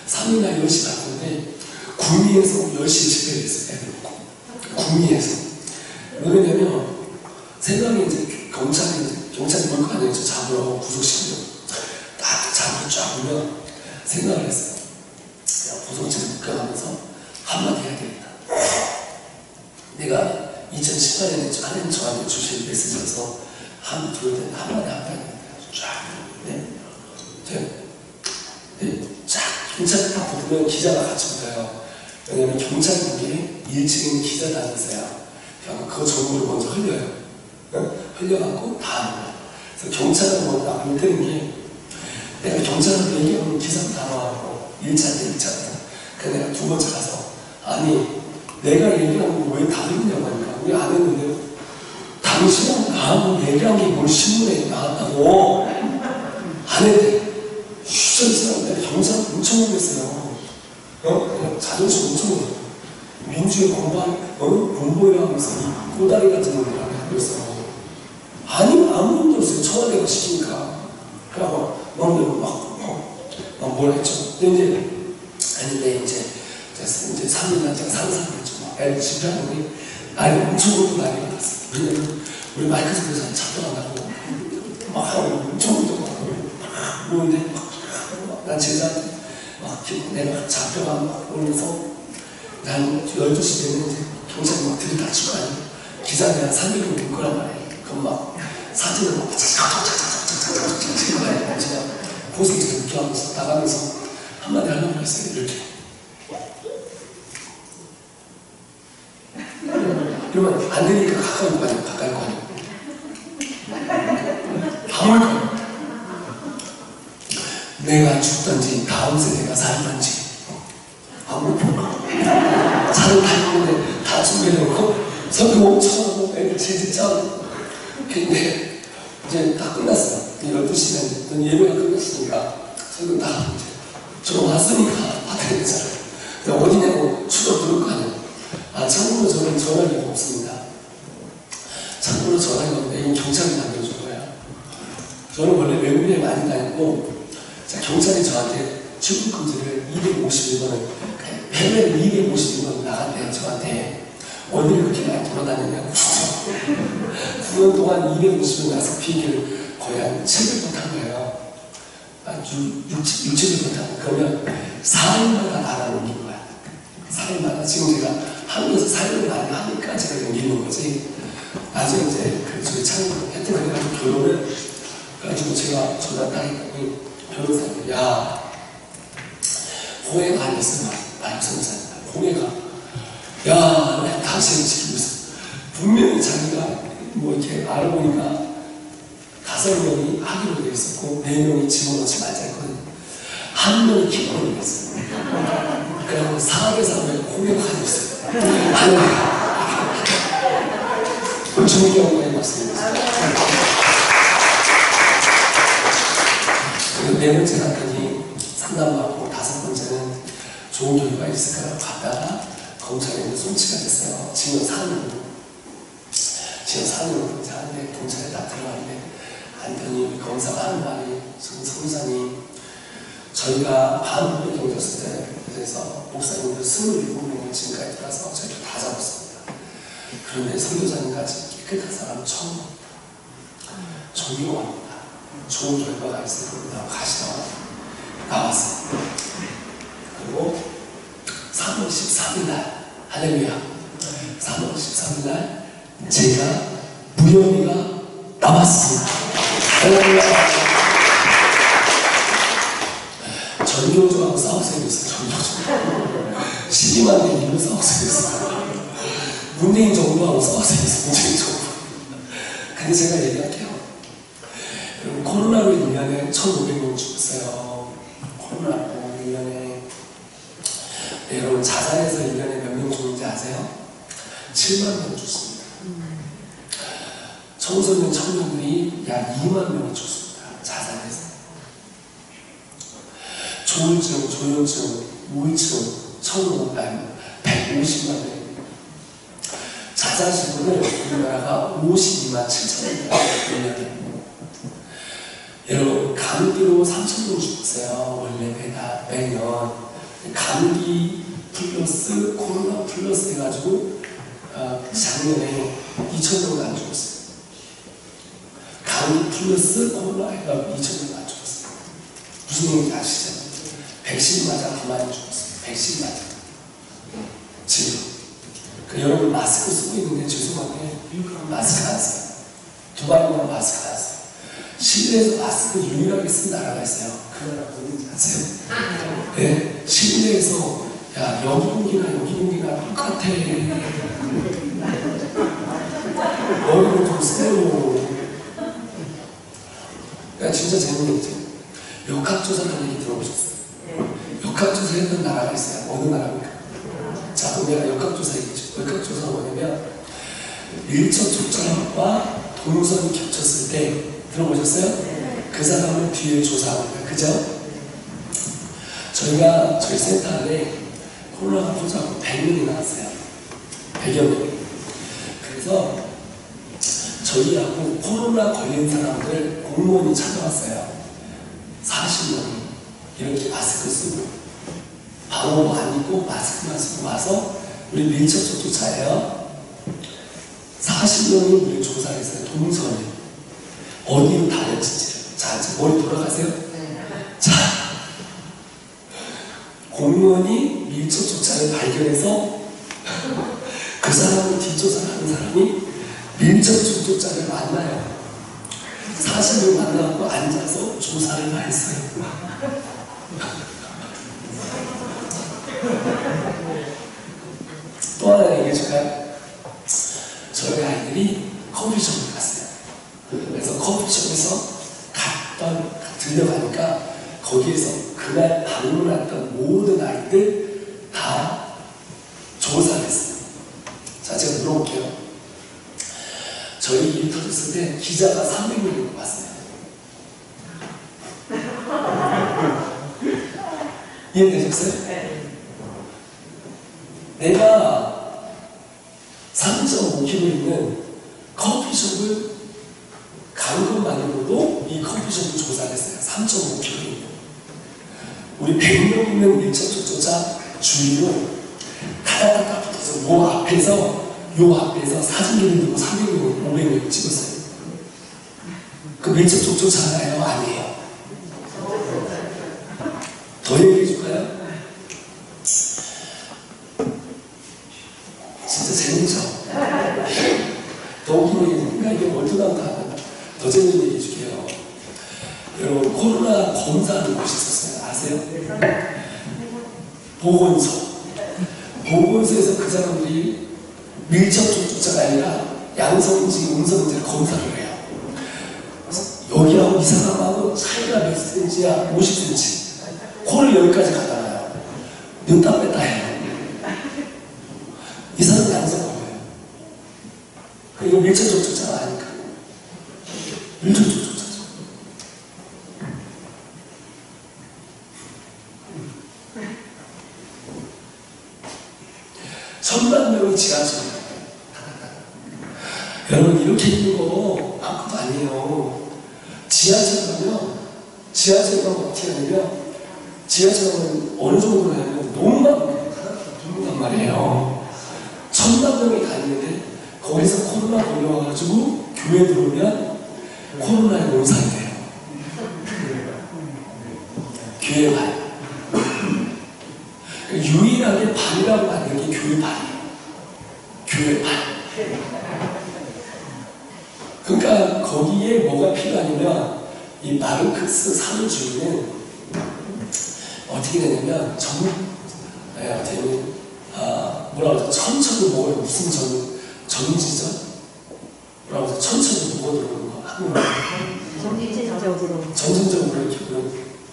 3일날 10시 갔는데 구미에서 10시에 집회를 했어요. 애들 놓고 구미에서 왜냐면 생각이 이제 경찰이 뭘 거 아니에요. 저 잡으러 구속시키려 딱 잡으러 쫙 보면 생각을 했어요. 그냥 구속체를 묶여가면서 한마디 해야 되겠다. 내가 2018년에 하나님 저한테 주신 메시지여서 한마디 쫙 쫙 경찰 딱 붙으면 기자가 같이 붙어요. 왜냐면 경찰국에 1층에 있는 기자단이 있어요. 그거 정보를 먼저 흘려요. 흘려갖고 다 하는 거예요. 그래서 경찰은 뭐 딱 못되는 게 내가 경찰한테 얘기하면 기사도 다 나와요. 1차 때 2차 때. 그래서 내가 두 번째 가서 아니 내가 얘기하는 거 왜 다 흘리냐고 하니까 왜 안 했는데요? 당신하고 나하고 얘기한 게 뭘 신문에 나왔다고 안 했대. 휴전사람들 경찰 엄청 놀랐어요. 자존심 엄청 놀랐어요. 민주의 공보이라 하면서 이 꼬다리 같은 놈이라고 그랬어요. 아니 아무 일도 없어요. 청와대가 시키니까. 그래갖고 막 뭐라 했죠. 근데 이제 3일날 제가 상상했죠. 애들 집회하는데 아니 엄청 놀고 난리 났어요. 왜냐면 우리 마이크 스피커에서 잡혀간다고 막 하고 엄청 놀고 그러는데 난 제자한테 막 내가 잡혀가 막 오면서 난 12시 되면 이제 경찰이 막 들이닥치고 아니 기자들이 한 300명 올 거란 말이에요. 그럼 막 사진을 막 차차차차차차차차차 찍고 가요. 제가 고생해서 이렇게 하면서 나가면서 한마디 하려고 했어요. 이렇게 그러면 안 되니까 가까이 거 아니에요. 가까이 거 아니에요. 아무튼 내가 죽던지 다음 세대가 살던지 차를 타는데 다 준비해놓고 설교 엄청 하고 애들 제지 짜고 근데 이제 다 끝났어요. 12시면 예배가 끝났으니까 설교 다 하고 이제 저 왔으니까 받아야 되잖아요. 근데 어디냐고 추적 들을 거 아니에요. 참고로 저는 전화기가 없습니다. 참고로 전화기가 없는데 이건 경찰이 만들어준 거예요. 저는 원래 외국에 많이 다녔고 경찰이 저한테 출국금지를 251번을 해외를 251번 나갔대요. 저한테 어디를 그렇게 많이 돌아다녔냐고 9년 동안 250번 나서 비행기를 거의 한 700번 탄 거예요. 700번 탄 거예요. 그러면 4일마다 나라 옮긴 거야. 4일마다 지금 제가 한국에서 4일을 많이 하니까 제가 옮기는 거지. 나중에 이제 저희 창고 했던 그래가지고 결혼을 그래가지고 제가 전화 딱 했더니 변호사님, 야, 홍해가 아니었어요. 말씀사님, 홍해가. 야, 왜 당신을 지키고 있어? 분명히 자기가 뭐 이렇게 알아보니까 5명이 하기로 되어 있었고, 4명이 집어넣지 말자 했거든요. 1명이 기권을 했어요. 그래서 사업에서 홍해가 아니었어요. 하늘이가. 존경하는 말씀입니다. 네 번째 남편이 상담받고 5번째는 좋은 결과가 있을까요? 갔다가 검찰에 있는 송치가 됐어요. 징역 4년으로. 징역 4년으로 이제 하는데 검찰에 딱 들어가는데 남편이 검사가 하는 말이 성사님 저희가 반부를 경졌을 때 그래서 목사님들 27명을 지금까지 들어서 저희가 다 잡았습니다. 그런데 선교사님같이 깨끗한 사람 처음 봅니다. 존경합니다. 좋은 결과가 있을 겁니다. 가시다가 나왔어요. 그리고 3월 13일 날 할렐루야. 3월 13일 날 제가 무혐의가 나왔습니다. 할렐루야. 전교조하고 싸우고 생겼어요. 전교조. 12만 년 이후로 싸우고 생겼어요. 문재인 정부하고 싸우고 생겼어요. 문재인 정부. 근데 제가 얘기할게요. 여러분, 코로나로 1년에 1,500명 죽었어요. 코로나로 1년에. 네, 여러분, 자살해서 1년에 몇 명 죽는지 아세요? 7만 명 죽습니다. 청소년, 청년들이 약 2만 명이 죽습니다. 자살해서. 조울증, 조현증, 우울증, 150만 명. 자살 신고를 우리나라가 52만 7천 명입니다. 여러분, 감기로 3,000명 죽었어요. 원래 매년. 감기 플러스 코로나 플러스 해가지고 작년에 2,000명도 안 죽었어요. 감기 플러스 코로나 해가지고 2,000명도 안 죽었어요. 무슨 얘기인지 아시죠? 백신 맞아 가만히 죽었어요. 백신 맞아. 지금. 여러분 마스크 쓰고 있는데 죄송한데 마스크 안 써요. 두바이만 마스크 안 써요. 실내에서 마스크 유일하게 쓴 나라가 있어요. 그 나라 어딘지 아세요? 네, 실내에서 야 여기 공기나 여기 공기나 똑같아. 너희는 좀 쓰고. 야 진짜 재밌겠지. 역학조사라는 얘기 들어보셨어요? 역학조사 했던 나라가 있어요. 어느 나라입니까? 자, 그럼 내가 역학조사 얘기죠. 역학조사가 뭐냐면 일척족자과 동선이 겹쳤을 때 들어보셨어요? 그 사람을 뒤에 조사합니다. 그죠? 저희가 저희 센터 안에 코로나가 터져서 100명이 나왔어요. 100여 명. 그래서 저희하고 코로나 걸린 사람들 공무원이 찾아왔어요. 40명이 이렇게 마스크 쓰고 방호도 안 입고 마스크만 쓰고 와서 우리 밀접촉 조사예요. 40명이 우리 조사를 했어요. 동선에 어디로 다녔는지. 자, 머리 돌아가세요. 자, 공무원이 밀접조차를 발견해서 그 사람을 뒷조사를 하는 사람이 밀접조차를 만나요. 40명 만나고 앉아서 조사를 다 했어요. 또 하나 얘기해 줄까요? 저희 아이들이 커피숍에 갔어요. 그래서 커피숍에서 들려가니까 거기에서 그날 방문했던 모든 아이들 다 조사를 했어요. 자, 제가 물어볼게요. 저희 일이 터졌을 때 기자가 300명이 왔어요. 이해되셨어요? 네. 내가 3.5km 있는 커피숍을 간 것만으로도 이 커피숍을 조사를 했어요. 3.5km. 우리 100명 있는 밀접촉조사 주위로 타다타다 붙어서 요 앞에서 사진기를 들고 300명, 500명 찍었어요. 그 밀접촉조사나요? 아니에요. 더 얘기해 줄까요? 진짜 재밌죠? 더 웃긴 얘기니까 이게 월드나우트 하면 더 재밌는 얘기 해줄게요. 여러분, 코로나 검사하는 곳이 있었어요. 아세요? 보건소. 보건소에서 그 사람들이 밀접촉조사가 아니라 양성인지 음성인지를 검사를 해요. 여기하고 이 사람하고 차이가 몇 cm야? 50cm. 코를 여기까지 갖다 놔요. 넣다 뺐다 해요. 이 사람 양성 걸려요. 이거 밀접촉조사가 아니까. 밀접촉조사죠. 천만 명이 지하철에 여러분 이렇게 있는 거 아무것도 아니에요. 지하철 가면 어떻게 하냐면 지하철은 어느 정도로 하냐면 너무 많은 붙는단 말이에요. 천만 명이 다니는데 거기서 코로나 걸려가지고 교회 들어오면 코로나에 몸살이 돼요. 교회 발. 유일하게 발이라고 하는 게 교회 발이에요. 교회 발. 그러니까 거기에 뭐가 필요하냐면 이 마르크스 사도주의는 어떻게 되냐면 뭐라고 하죠? 천천히 먹어요. 무슨 전지전? 뭐라고 하죠? 천천히 먹어들어오는 거. 한국말. 점진적으로 이렇게 그런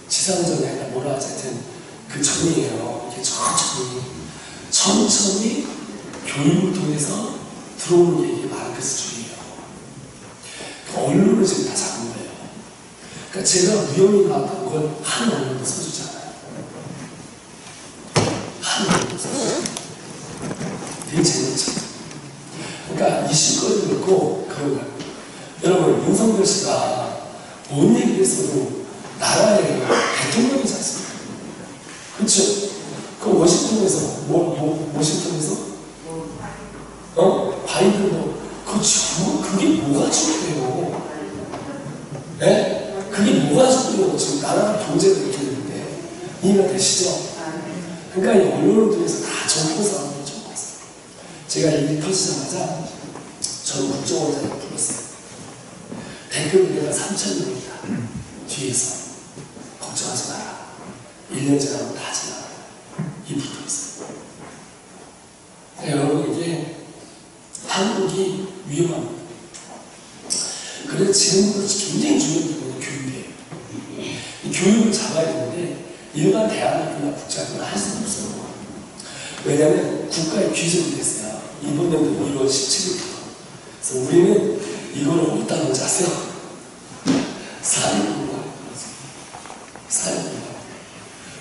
지상전이 아니라 뭐라 하지? 하여튼 그 전이에요. 이렇게 천천히 교육을 통해서 들어오는 게 이게 마르크스주의예요. 그러니까 언론을 지금 다 잡은 거예요. 그러니까 제가 위험이 나왔다는 건 한 언론도 써주지 않아요. 한 언론도 써주지 않아요. 되게 재밌죠. 그러니까 이 실거리도 그렇고 그런 거예요. 여러분, 윤석열 씨가 뭔 얘기를 했어도 나라의 대통령이지 않습니까? 그렇죠? 그 워싱턴에서 워싱턴에서 바이든도 그게 뭐가 중요해요? 네? 그게 뭐가 중요해요? 지금 나라 경제가 이렇게 되는데 이해가 되시죠? 그러니까 이 언론을 통해서 다 정보 싸움을 정보했어요. 제가 일이 터지자마자 저는 국정원장을 불렀어요. 대표는 내가 3,000명이다. 뒤에서 걱정하지 마라. 1년 지나면 다 지나가요. 이 붙어 있어요. 여러분, 이게 한국이 위험합니다. 그래서 지금부터 굉장히 중요한 부분은 교육이에요. 이 교육을 잡아야 되는데 일반 대학교나 국제학교는 할 수는 없어요. 왜냐하면 국가의 규정이 됐어요. 이번 연도 1월 17일부터. 그래서 우리는 이걸 어디다 놓지 아세요? 사회공부가 사회공부.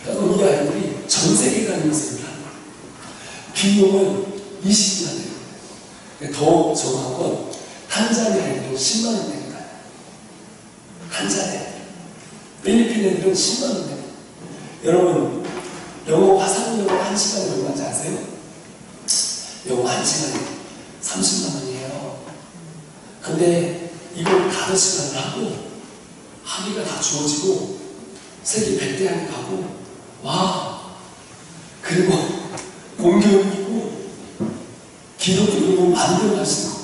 그러니까 우리 아이들이 전 세계 다니면서 일을 하는 거예요. 비용은 20만 원. 더 정확한 건 탄자니아 애들은 10만 원 됩니다. 탄자니아 애들. 필리핀 애들은 10만 원 됩니다. 여러분, 영어 화상영어 1시간에 얼마인지 아세요? 영어 1시간에 30만 원이에요. 근데 이걸 5시간을 하고 학위가 다 주어지고 세계 100대학에 가고 와, 그리고 공교육이고 기독교를 만들어갈 수 있고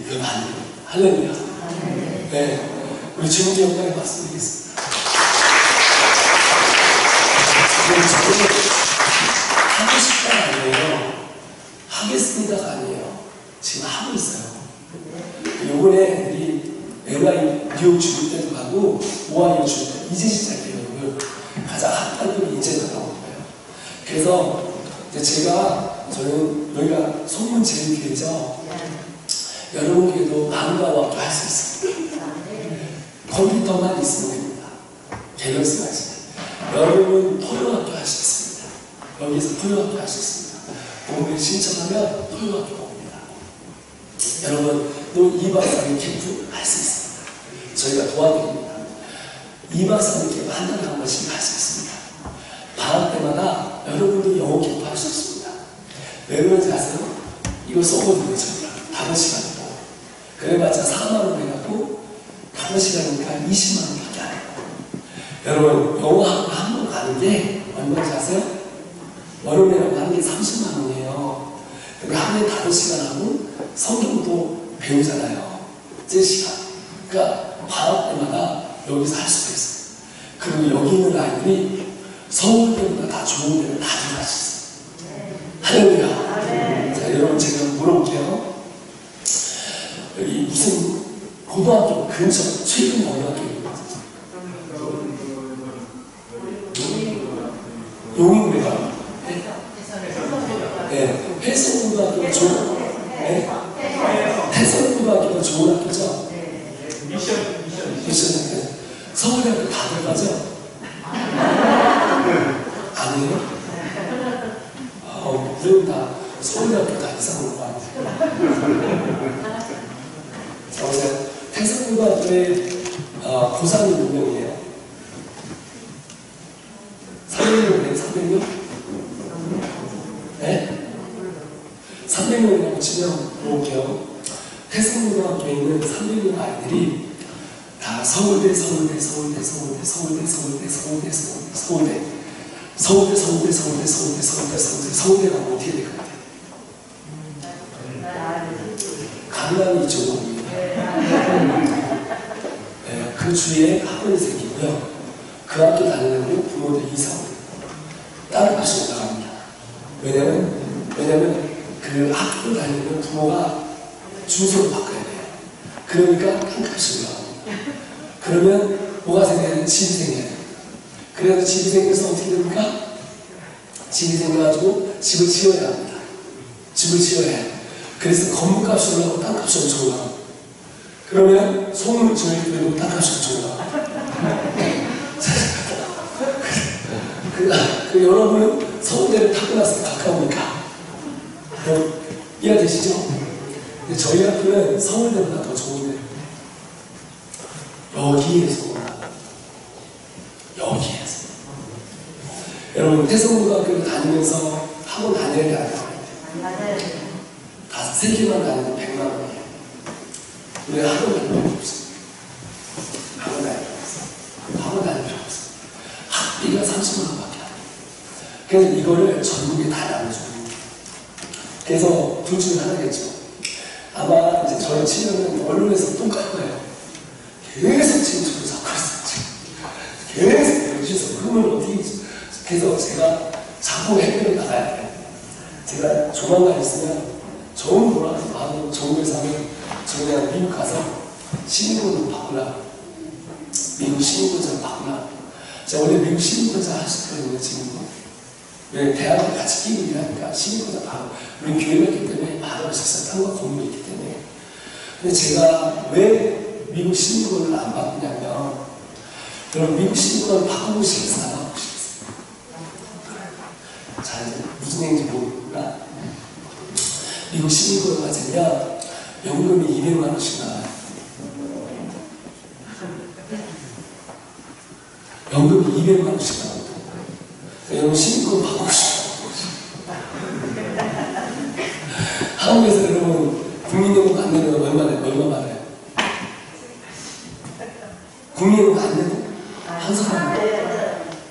이거 만들어. 할렐루야. 네, 우리 주님의 영광에 말씀드리겠습니다. 저는 하고 싶다가 아니에요. 하겠습니다가 아니에요. 지금 하고 있어요. 요번에 애들이 LA 뉴욕 주일 때도 가고 오하이오 주일 때 이제 시작해요. 가장 핫한 분이 이제 나가는 거예요. 그래서 이제 저는 여기가 소문 제일 교회죠. 여러분 교회도 방과후 학교 할 수 있습니다. 컴퓨터만 있으면 됩니다. 갤럭시가 있습니다. 여러분 토요학교 할 수 있습니다. 여기서 토요학교 할 수 있습니다. 공부에 신청하면 토요학교가 옵니다. 여러분 또 2박 3일 캠프 할 수 있습니다. 저희가 도와드립니다. 2박 3일 캠프 한 달에 한 번씩 할 수 있습니다. 방학 때마다 여러분도 영어 캠프 할 수 있습니다. 왜 그런지 아세요? 이거 써보는 저희가 5시간이고 그래봤자 4만 원 해갖고 5시간이니까 20만 원밖에 안 해요. 여러분 영어학원 한 번 가는 게 얼마인지 아세요? 월요일이라고 하는 게 30만 원이에요. 근데 하루에 5시간 하고 성경도 배우잖아요. 3시간. 그러니까 방학 때마다 여기서 할 수도 있어요. 그리고 여기 있는 아이들이 서울대보다 다 좋은 데를 다 들어갈 수 있어요. 할렐루야. 자, 여러분 제가 물어볼게요. 여기 무슨 고등학교 근처 최근 어느 학교? 용인고등학교. 네, 해성고등학교가 좋은. 네, 해성고등학교가 좋은 학교죠. 미션. 서울대학교 다 들어가죠? 아니에요? 우리는 다 서울대학교 다 이상한 거 같아요. 자, 보세요. 해성고등학교의 고사님 몇 명이에요? 300명이에요? 300명? 네? 300명이라고 치면 볼게요. 태성고등학교에 있는 300명 아이들이 다 서울대 가면 어떻게 될 것 같아요? 강남이 이쪽으로 네, 그 주위에 학원이 생기고요. 그 학교 다니려고 부모들이 이사 옵니다. 다른 곳으로 나갑니다. 왜냐면 그 학교 다니면 부모가 주소를 바꿔야 돼요. 그러니까 한 값으로 나갑니다. 그러면 뭐가 생겨야 돼요? 집이 생겨야 돼요. 그래서 집이 생겨서 어떻게 됩니까? 집이 생겨가지고 집을 지어야 합니다. 집을 지어야 해요. 그래서 건물값이 올라가고 땅값이 엄청 올라가고 그러면 소문을 지어야 땅값이 엄청 올라가고 여러분은 서울대를 타고 나서 가까우니까 이해되시죠? 근데 저희 학교는 서울대보다 더 좋은데 여기에서 여러분 태성고등학교를 다니면서 학원 다녀야 돼 안 돼요? 다 3개만 다니면 100만 원이에요. 우리 학원 다닐 필요 없어요. 학원 다닐 필요 없어요. 학비가 30만 원밖에 안 돼요. 그래서 이거를 전국에 다 나눠줘요. 그래서 둘 중에 하나겠죠. 아마 이제 저희 친구는 언론에서 똥깔 거예요. 계속 지금 저를 잡고 있어요. 계속 여기서 그러면 어떻게 그래서 제가 자꾸 해외를 나가야 돼요. 제가 조만간 있으면 좋은 돌아가서 마음 정부에서 하면 저 그냥 미국 가서 시민권을 바꾸라. 미국 시민권자를 바꾸라. 제가 원래 미국 시민권자 할 수 있거든요, 지금도. 왜 대학을 같이 끼고 일하니까 시민권자 바로 우리 교회가 있기 때문에 바로 있었어요. 땅과 건물이 있기 때문에. 근데 제가 왜 미국 시민권을 안 바꾸냐면 여러분 미국 시민권을 바꾸고 싶어서 안 바꾸고 싶어요. 자, 무슨 얘기인지 모르구나. 미국 시민권을 가지면 연금이 200만 원씩 나와요. 연금이 200만 원씩 나와요. 여러분 시민권 바꾸고 싶어요. 한국에서 여러분 국민연금 안 내면 얼마 받아요? 국민연금 안 내도 한 사람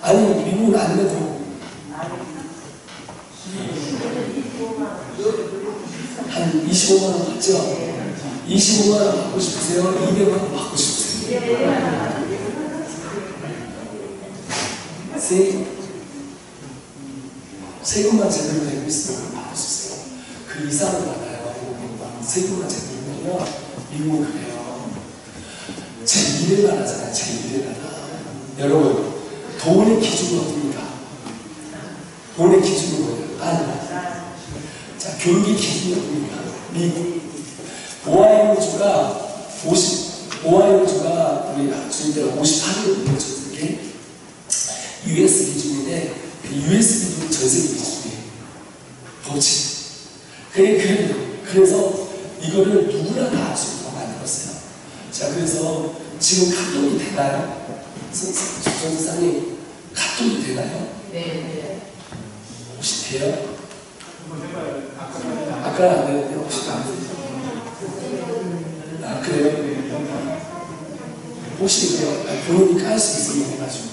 아니 미국은 안 내도 한 25만 원 받죠? 25만 원 받고 싶으세요? 200만 원 받고 싶으세요? 세금만 제대로 내고 있으면 받을 수 있어요. 그 이상을 받아요. 세금만 제대로 내면 미국은 그래요. 제1의 나라잖아요. 제1의 나라. 여러분 돈의 기준은 어딥니까? 돈의 기준은 뭐예요? 아니요. 자, 교육의 기준이 어딥니까? 미국. 오하이오주가 우리 주인대가 58일 줬던 게 US 기준인데 그 US 기준이 전 세계 기준이에요. 법칙. 그래서 이거를 누구나 다 알 수 있도록 만들었어요. 자, 그래서 지금 카톡이 되나요? 전사님 카톡이 되나요? 네. 혹시 돼요? 아까 안 되는데 혹시 안 돼요? 아, 그래요? 혹시 본인이 깔 수 있으면 해가지고.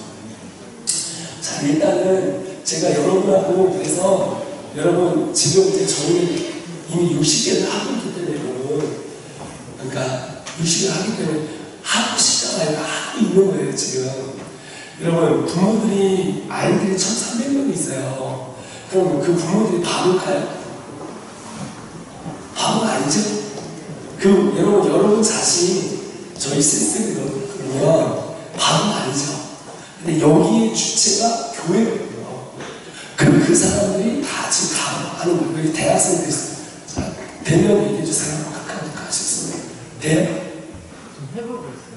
자, 일단은 제가 여러분하고 그래서 여러분 지금 이제 저희는 이미 60개를 하고 있기 때문에 여러분 그러니까 60개를 하기 때문에 하고 싶잖아요. 하고 있는 거예요 지금. 여러분 부모들이 아이들이 1,300명이 있어요. 그럼 그 부모들이 바보일까요? 바보 아니죠? 여러분 자신 저희 시스템이거든요. 그러면 바보 아니죠? 근데 여기의 주체가 교회거든요. 그럼 그 사람들이 다 지금 하는 거예요. 여기 대학생들이 있어요. 자, 대면 얘기해주세요. 가까이 하시겠어요?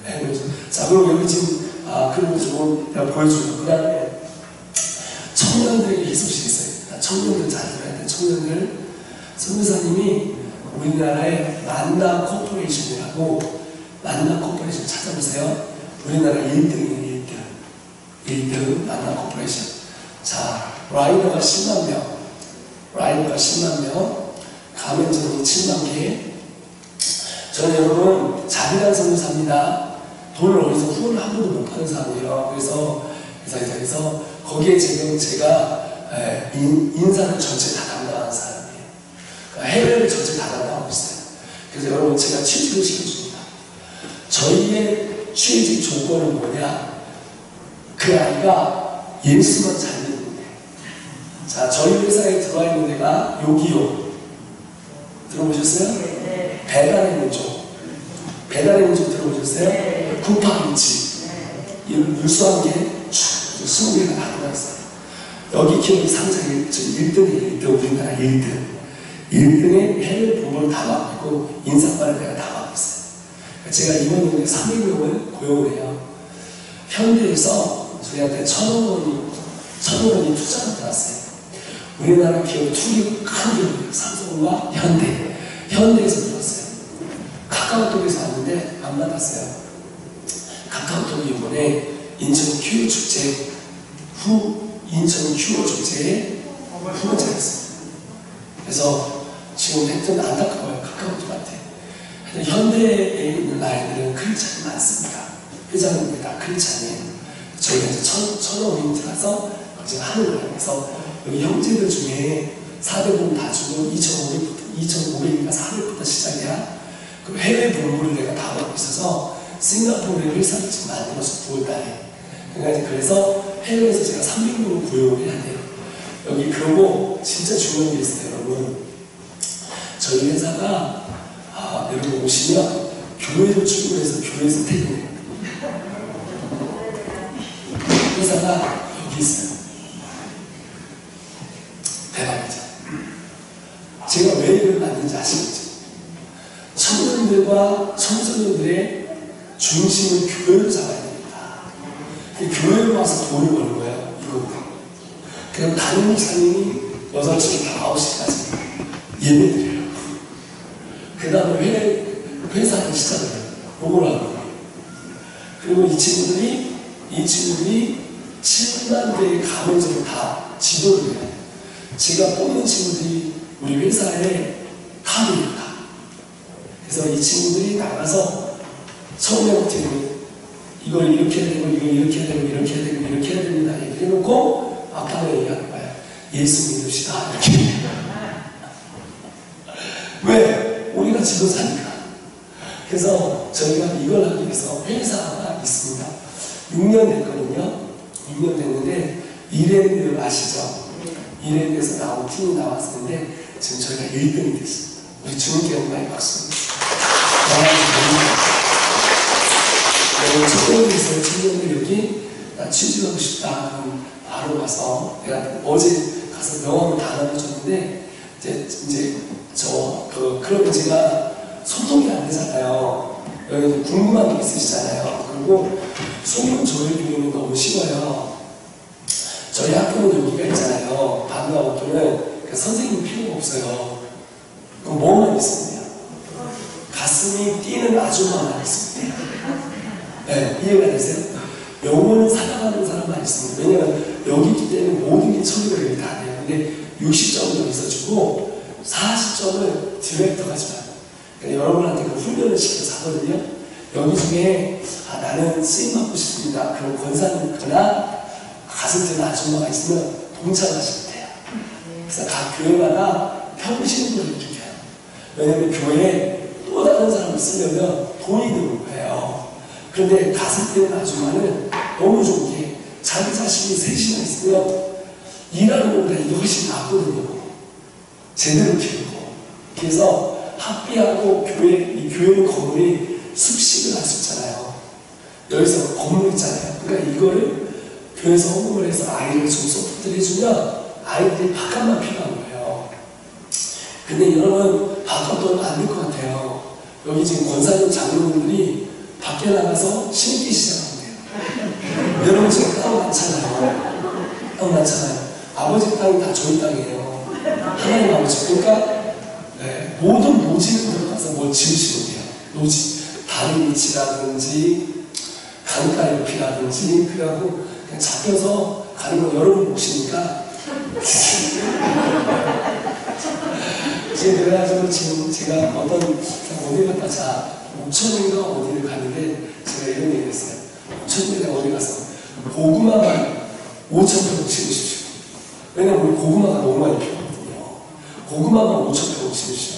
해보죠. 자, 그럼 여기 지금 그리고 좀 내가 보여주고 그 다음에 청년들에게 이 소식이 있어요. 청년들 잘 들어야 돼. 청년들 선교사님이 우리나라의 만나 코퍼레이션이라고 만나 코퍼레이션 찾아보세요. 우리나라 1등이에요. 1등 만나 코퍼레이션. 자, 라이더가 10만 명, 가맹점이 7만 개, 저는 여러분 자비란 선교사입니다. 돈을 어디서 후원을 한 번도 못 받은 사람이에요. 그래서 거기에 지금 제가 인사를 전체 다 담당하는 사람이에요. 그러니까 해외를 전체 다 담당하고 있어요. 그래서 여러분 제가 취직을 시켜줍니다. 저희의 취직 조건은 뭐냐? 그 아이가 예수만 잘 믿는데. 자, 저희 회사에 들어와 있는 데가 요기요. 들어보셨어요? 네. 배달의 민족. 배달의 민족 들어보셨어요? 네. 쿠팡이치. 유수한 게 20개가 다 들어갔어요. 여기 기업이 상장이 1등이에요. 1등, 우리나라 1등. 1등의 해외 본부를 다 맡고 있고 인사과를 내가 다 맡고 있어요. 제가 이번 연도에 300명을 고용을 해요. 현대에서 저희한테 1,000원 투자가 들어왔어요. 우리나라 기업 큰 기업이에요. 삼성과 현대. 현대에서 들어왔어요. 카카오톡에서 왔는데 안 받았어요. 카카오톡이 이번에 인천 큐어 축제 인천 큐어 축제에 후원자였어요. 그래서 지금 했던 안타까워요. 카카오톡한테. 현대에 있는 아이들은 크리스찬이 많습니다. 회장님들 다 크리스찬이에요. 저희가 이제 1,000원 들어가서 이제 하는 거예요. 그래서 여기 형제들 중에 400원 다 주고 2,500인가 400부터 시작이야. 그 해외 본부를 내가 다 받고 있어서 싱가포르에 회사를 지금 만들어서 9월달에. 그래서 해외에서 제가 300명을 고용을 해야 돼요. 여기 그러고 진짜 중요한 게 있어요, 여러분. 저희 회사가 여러분 오시면 교회로 출근해서 교회에서 퇴근해요. 회사가 여기 있어요. 대박이죠. 제가 왜 이걸 만든지 아시겠죠? 청년들과 청소년들의 중심을 교회로 잡아야 됩니다. 교회로 와서 돈을 버는 거예요. 이거부터. 그럼 다른 목사님이 8시부터 9시까지 예배드려요. 그 다음에 회사를 시작을 해요. 요걸 하고. 그리고 이 친구들이 7만 대의 가맹점을 다 지도를 해요. 제가 뽑는 친구들이 우리 회사의 탑입니다. 그래서 이 친구들이 나가서 처음에 어떻게 이걸 이렇게 해야 되고, 이걸 이렇게 해야 되고, 이렇게 해야 되고, 이렇게 해야 됩니다. 얘기를 해놓고 아빠가 얘기하는 거예요. 예수 믿읍시다. 이렇게. 왜? 우리가 지도자니까. 그래서 저희가 이걸 하기 위해서 회사가 있습니다. 6년 됐거든요. 6년 됐는데 이랜드 아시죠? 이랜드에서 나온 팀이 나왔었는데 지금 저희가 1등이 됐습니다. 우리 주님께 영광의 박수. 청년들이 있어요. 청년들 여기 나 취직하고 싶다. 그럼 바로 가서 내가 어제 가서 명함을 다 나눠줬는데 이제 그러면 제가 소통이 안 되잖아요. 여기 궁금한 게 있으시잖아요. 그리고 소문 조회비는 너무 쉬워요. 저희 학교는 여기가 있잖아요. 반가워도는 선생님 필요가 없어요. 그럼 뭐만 있습니다. 가슴이 뛰는 아줌마만 있습니다. 네, 이해가 되세요? 영혼을 살아가는 사람만 있습니다. 왜냐면 여기 있기 때문에 모든 게 처리가 여기 다 돼요. 근데 60점을 여기서 주고 40점을 디렉터가 줘요. 그러니까 여러분한테 그 훈련을 시켜서 하거든요. 여기 중에 나는 쓰임받고 싶습니다. 그런 권사님이나 가슴 뛰는 아줌마가 있으면 동참하시면 돼요. 그래서 각 교회마다 평신도를 일으켜요. 왜냐면 교회에 또 다른 사람을 쓰려면 돈이 드는 거예요. 그런데 가슴 뛰는 아줌마는 너무 좋은 게 자기 자신이 셋이나 있으면 일하는 것보다 이게 훨씬 낫거든요. 제대로 키우고. 그래서 학비하고 이 교회 건물이 숙식을 할 수 있잖아요. 여기서 건물 있잖아요. 그러니까 이거를 교회에서 헌금을 해서 아이를 좀 서포트를 해주면 아이들이 밥값만 필요한 거예요. 근데 여러분 밥값도 안 될 것 같아요. 여기 지금 권사님 장로님들이 밖에 나가서 심기 시작하면 돼요. 여러분 지금 땅 많잖아요. 땅 많잖아요. 아버지 땅이 다 저희 땅이에요. 하나님 아버지. 그러니까 모든 노지를 들어가서 뭘 지으시면 돼요. 노지. 다리 밑이라든지 강가 옆이라든지 그래갖고 그냥 잡혀서 가는 거 여러분 보시니까 그래가지고 지금 제가 어디 갔다 자, 옥천인가 어디를 갔는데 제가 이런 얘기를 했어요. 옥천인가 어디 가서 고구마만 5,000평 심으십시오. 왜냐면 우리 고구마가 너무 많이 필요하거든요. 고구마만 5,000평 심으십시오.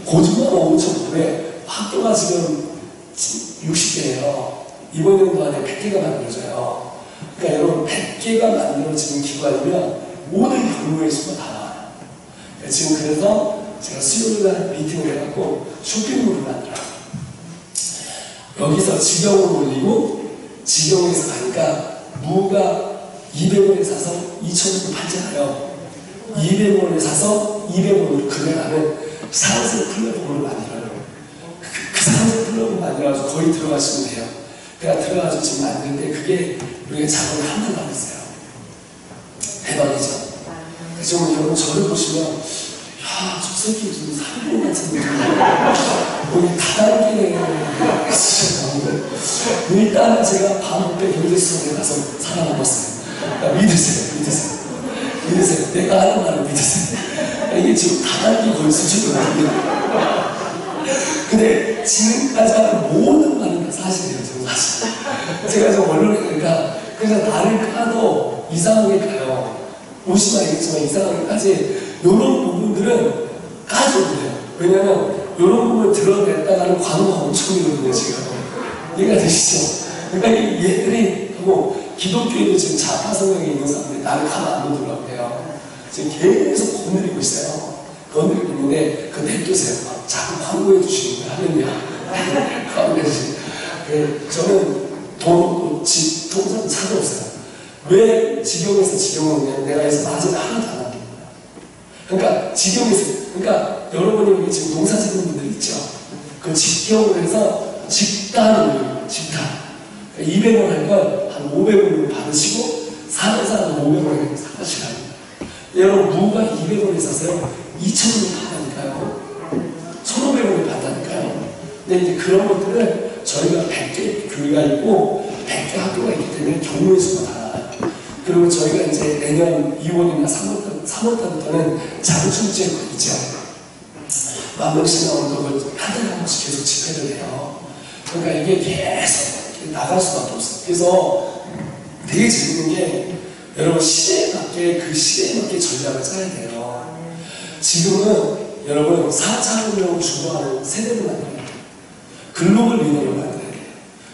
고구마만 5,000평에 학교가 지금 60개예요. 이번 연도 안에 100개가 만들어져요. 그러니까 여러분 100개가 만들어지는 기관이면 모든 경우의 수가 다 나와요. 지금 그래서 제가 수요일날 미팅을 해갖고 쇼핑몰을 만들어요. 여기서 직영을 올리고 직영에서 가니까 무가 200원에 사서 2,000원에 팔잖아요. 200원에 사서 200원으로 거래하는 상세 플랫폼을 만들어요. 그 상세 플랫폼을 만들어가지고 거의 들어가시면 돼요. 내가 들어가서 지금 만드는데 그게 우리가 작업을 한 달 받았어요. 대박이죠. 그래서 여러분 저를 보시면 야, 저 새끼 무슨 사람 같은 거 우리 다단계네. 일단은 제가 밤에 경제수업에 가서 살아남았어요. 믿으세요. 내가 하는 말을 믿으세요. 이게 지금 다단계 거의 수준이거든요. 근데 지금까지 하는 모든 말은 다 사실이에요. 지금 사실. 제가 좀 원론이니까 그래서 나를 까도 이상하게 가요. 보시면 알겠지만 이상하게까지 이런 부분들은 까줘도 돼요. 왜냐면 이런 부분을 드러냈다가는 관우가 엄청이거든요. 지금 이해가 되시죠? 그러니까 얘들이 뭐 기독교에도 지금 좌파 성향이 있는 사람들이 나를 가만 안 놓으려고 해요. 지금 계속 건드리고 있어요. 건드리고 있는데 그 냅두세요. 자꾸 광고해 주시는 거예요. 하느냐. 광고해 주시는 거예요. 저는 돈, 집, 통장 차도 없어요. 왜 직영에서 직영을 오냐면 내가 해서 낮에 하나도 안 합니다. 그러니까 직영에서, 그러니까 여러분이 지금 농사 짓는 분들 있죠. 그 직경을 해서 직단을 직단. 그러니까 200원 할 걸 한 500원을 받으시고 사는 사람은 500원을 사가시라 합니다. 여러분 무가 200원에 사서요 2,000원을 받다니까요. 1,500원을 받다니까요. 근데 이제 그런 것들을 저희가 100개 교회가 있고 100개 학교가 있기 때문에 경우의 수가 달라요. 그리고 저희가 이제 내년 2월이나 3월달부터는 장충제가 있죠. 만 명씩 나오는 걸 한 달에 한 번씩 계속 집회를 해요. 그러니까 이게 계속 나갈 수밖에 없어요. 그래서 되게 재밌는 게 여러분 시대에 맞게 그 시대에 맞게 전략을 짜야 돼요. 지금은 여러분 4차 운명을 주도하는 세대를 만들어야 돼요. 글로벌 리더를 만들어야 돼요.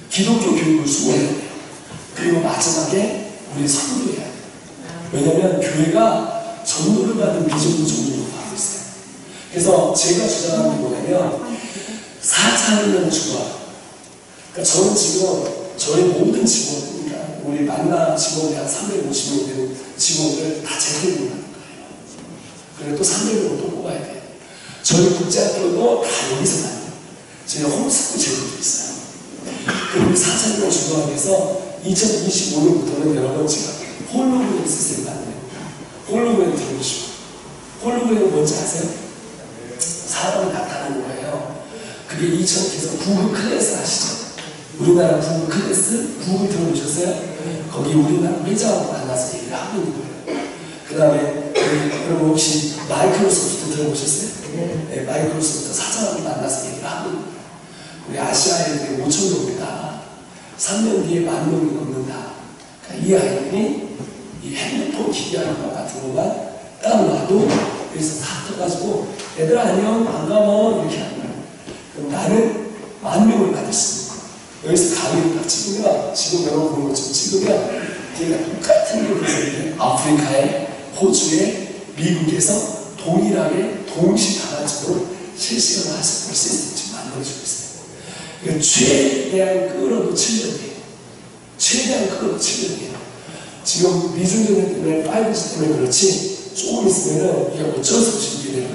기독교 교육을 수호해야 돼요. 그리고 마지막에 우리 선도해야 돼요. 왜냐하면 교회가 전도를 받은 비전도 전도를 받고 있어요. 그래서 제가 주장하는 게 뭐냐면 4차 운명을 주도하고 그러니까 저는 지금 저희 모든 직원, 그러니까 우리 만나 직원이 한 350명 되는 직원들 다 재택으로 하는 거예요. 그리고 또 300명을 또 뽑아야 돼요. 저희 국제학교도 다 여기서 나요. 저희 홈스쿨 제도도 있어요. 그리고 4차원을 주도하기 위해서 2025년부터는 여러분 제가 홀로그램 시스템을 만들어요. 홀로그램 들어보시고. 홀로그램은 뭔지 아세요? 사람이 나타나는 거예요. 그게 2000에서 구글 클래스 아시죠? 우리나라 구글 클래스? 구글 들어보셨어요? 거기 우리나라 회장하고 만나서 얘기를 하고 있는 거예요. 그 다음에 여러분 혹시 마이크로소프트 들어보셨어요? 네, 마이크로소프트 사장하고 만나서 얘기를 하고 있는 거예요. 우리 아시아 애들이 5,000명이다. 3년 뒤에 10,000명이 넘는다. 그러니까 이 아이들이 이 핸드폰 기기하는 것 같은 것만 딱 놔도 여기서 다 떠가지고 얘들아 안녕 반가워 이렇게 하는 거예요. 그럼 나는 10,000명을 받았습니다. 여기서 가위를 딱 찍으면 지금 여러분 보는 것처럼 찍으면 뒤가 똑같은 게 아프리카에 호주에 미국에서 동일하게 동시다발적으로 실시간으로 할 수 있는 시스템을 지금 만들어주고 있어요. 그러니까 최대한 끌어놓치려고 해요. 최대한 끌어놓치려고 해요. 지금 미중전쟁 때문에 5G 때문에 그렇지 조금 있으면은 이게 어쩔 수 없이 이게 돼요.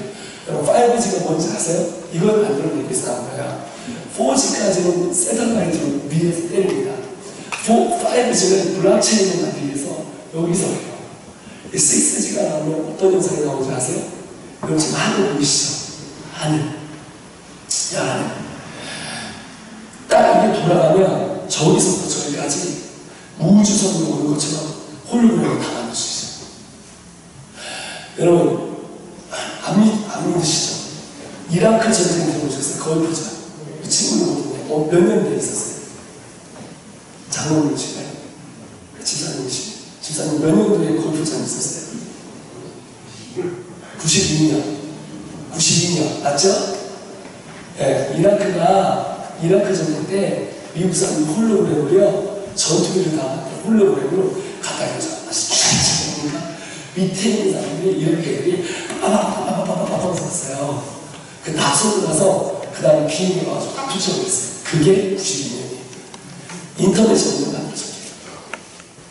여러분 5G가 뭔지 아세요? 이걸 만들어내기 위해서 나온 거야. 4G까지는 세달라이트로 위에서 때립니다. 5G는 블록체인을 만들기 위해서 여기서 해요. 6G가 나오면 어떤 영상이 나오는지 아세요? 여러분 지금 하늘 보이시죠? 하늘. 야, 하늘. 딱 이게 돌아가면 저기서부터 저기까지 우주선으로 오는 것처럼 홀로그램을 다 만들 수 있어요. 여러분 안 믿으시죠? 이라크 전쟁 들어오셨어요? 거의 보죠. 그 친구는 몇 년대에 있었어요? 장로님이시가요? 집사님 몇 년도에 골프장 있었어요? 92년 맞죠? 예, 이라크 전쟁 때 미국 사람이 홀로그램으로요 전투기를 다 홀로그램으로 갖다 해줘. 그러니까 밑에 있는 사람들이 이렇게 애들이 빠바바바바바바바 썼어요. 그 다 쏘고 나서 그 다음에 비행기가 와서 딱 쫓아오겠어요. 그게 92년이에요. 인터넷이 없는 거 아니죠?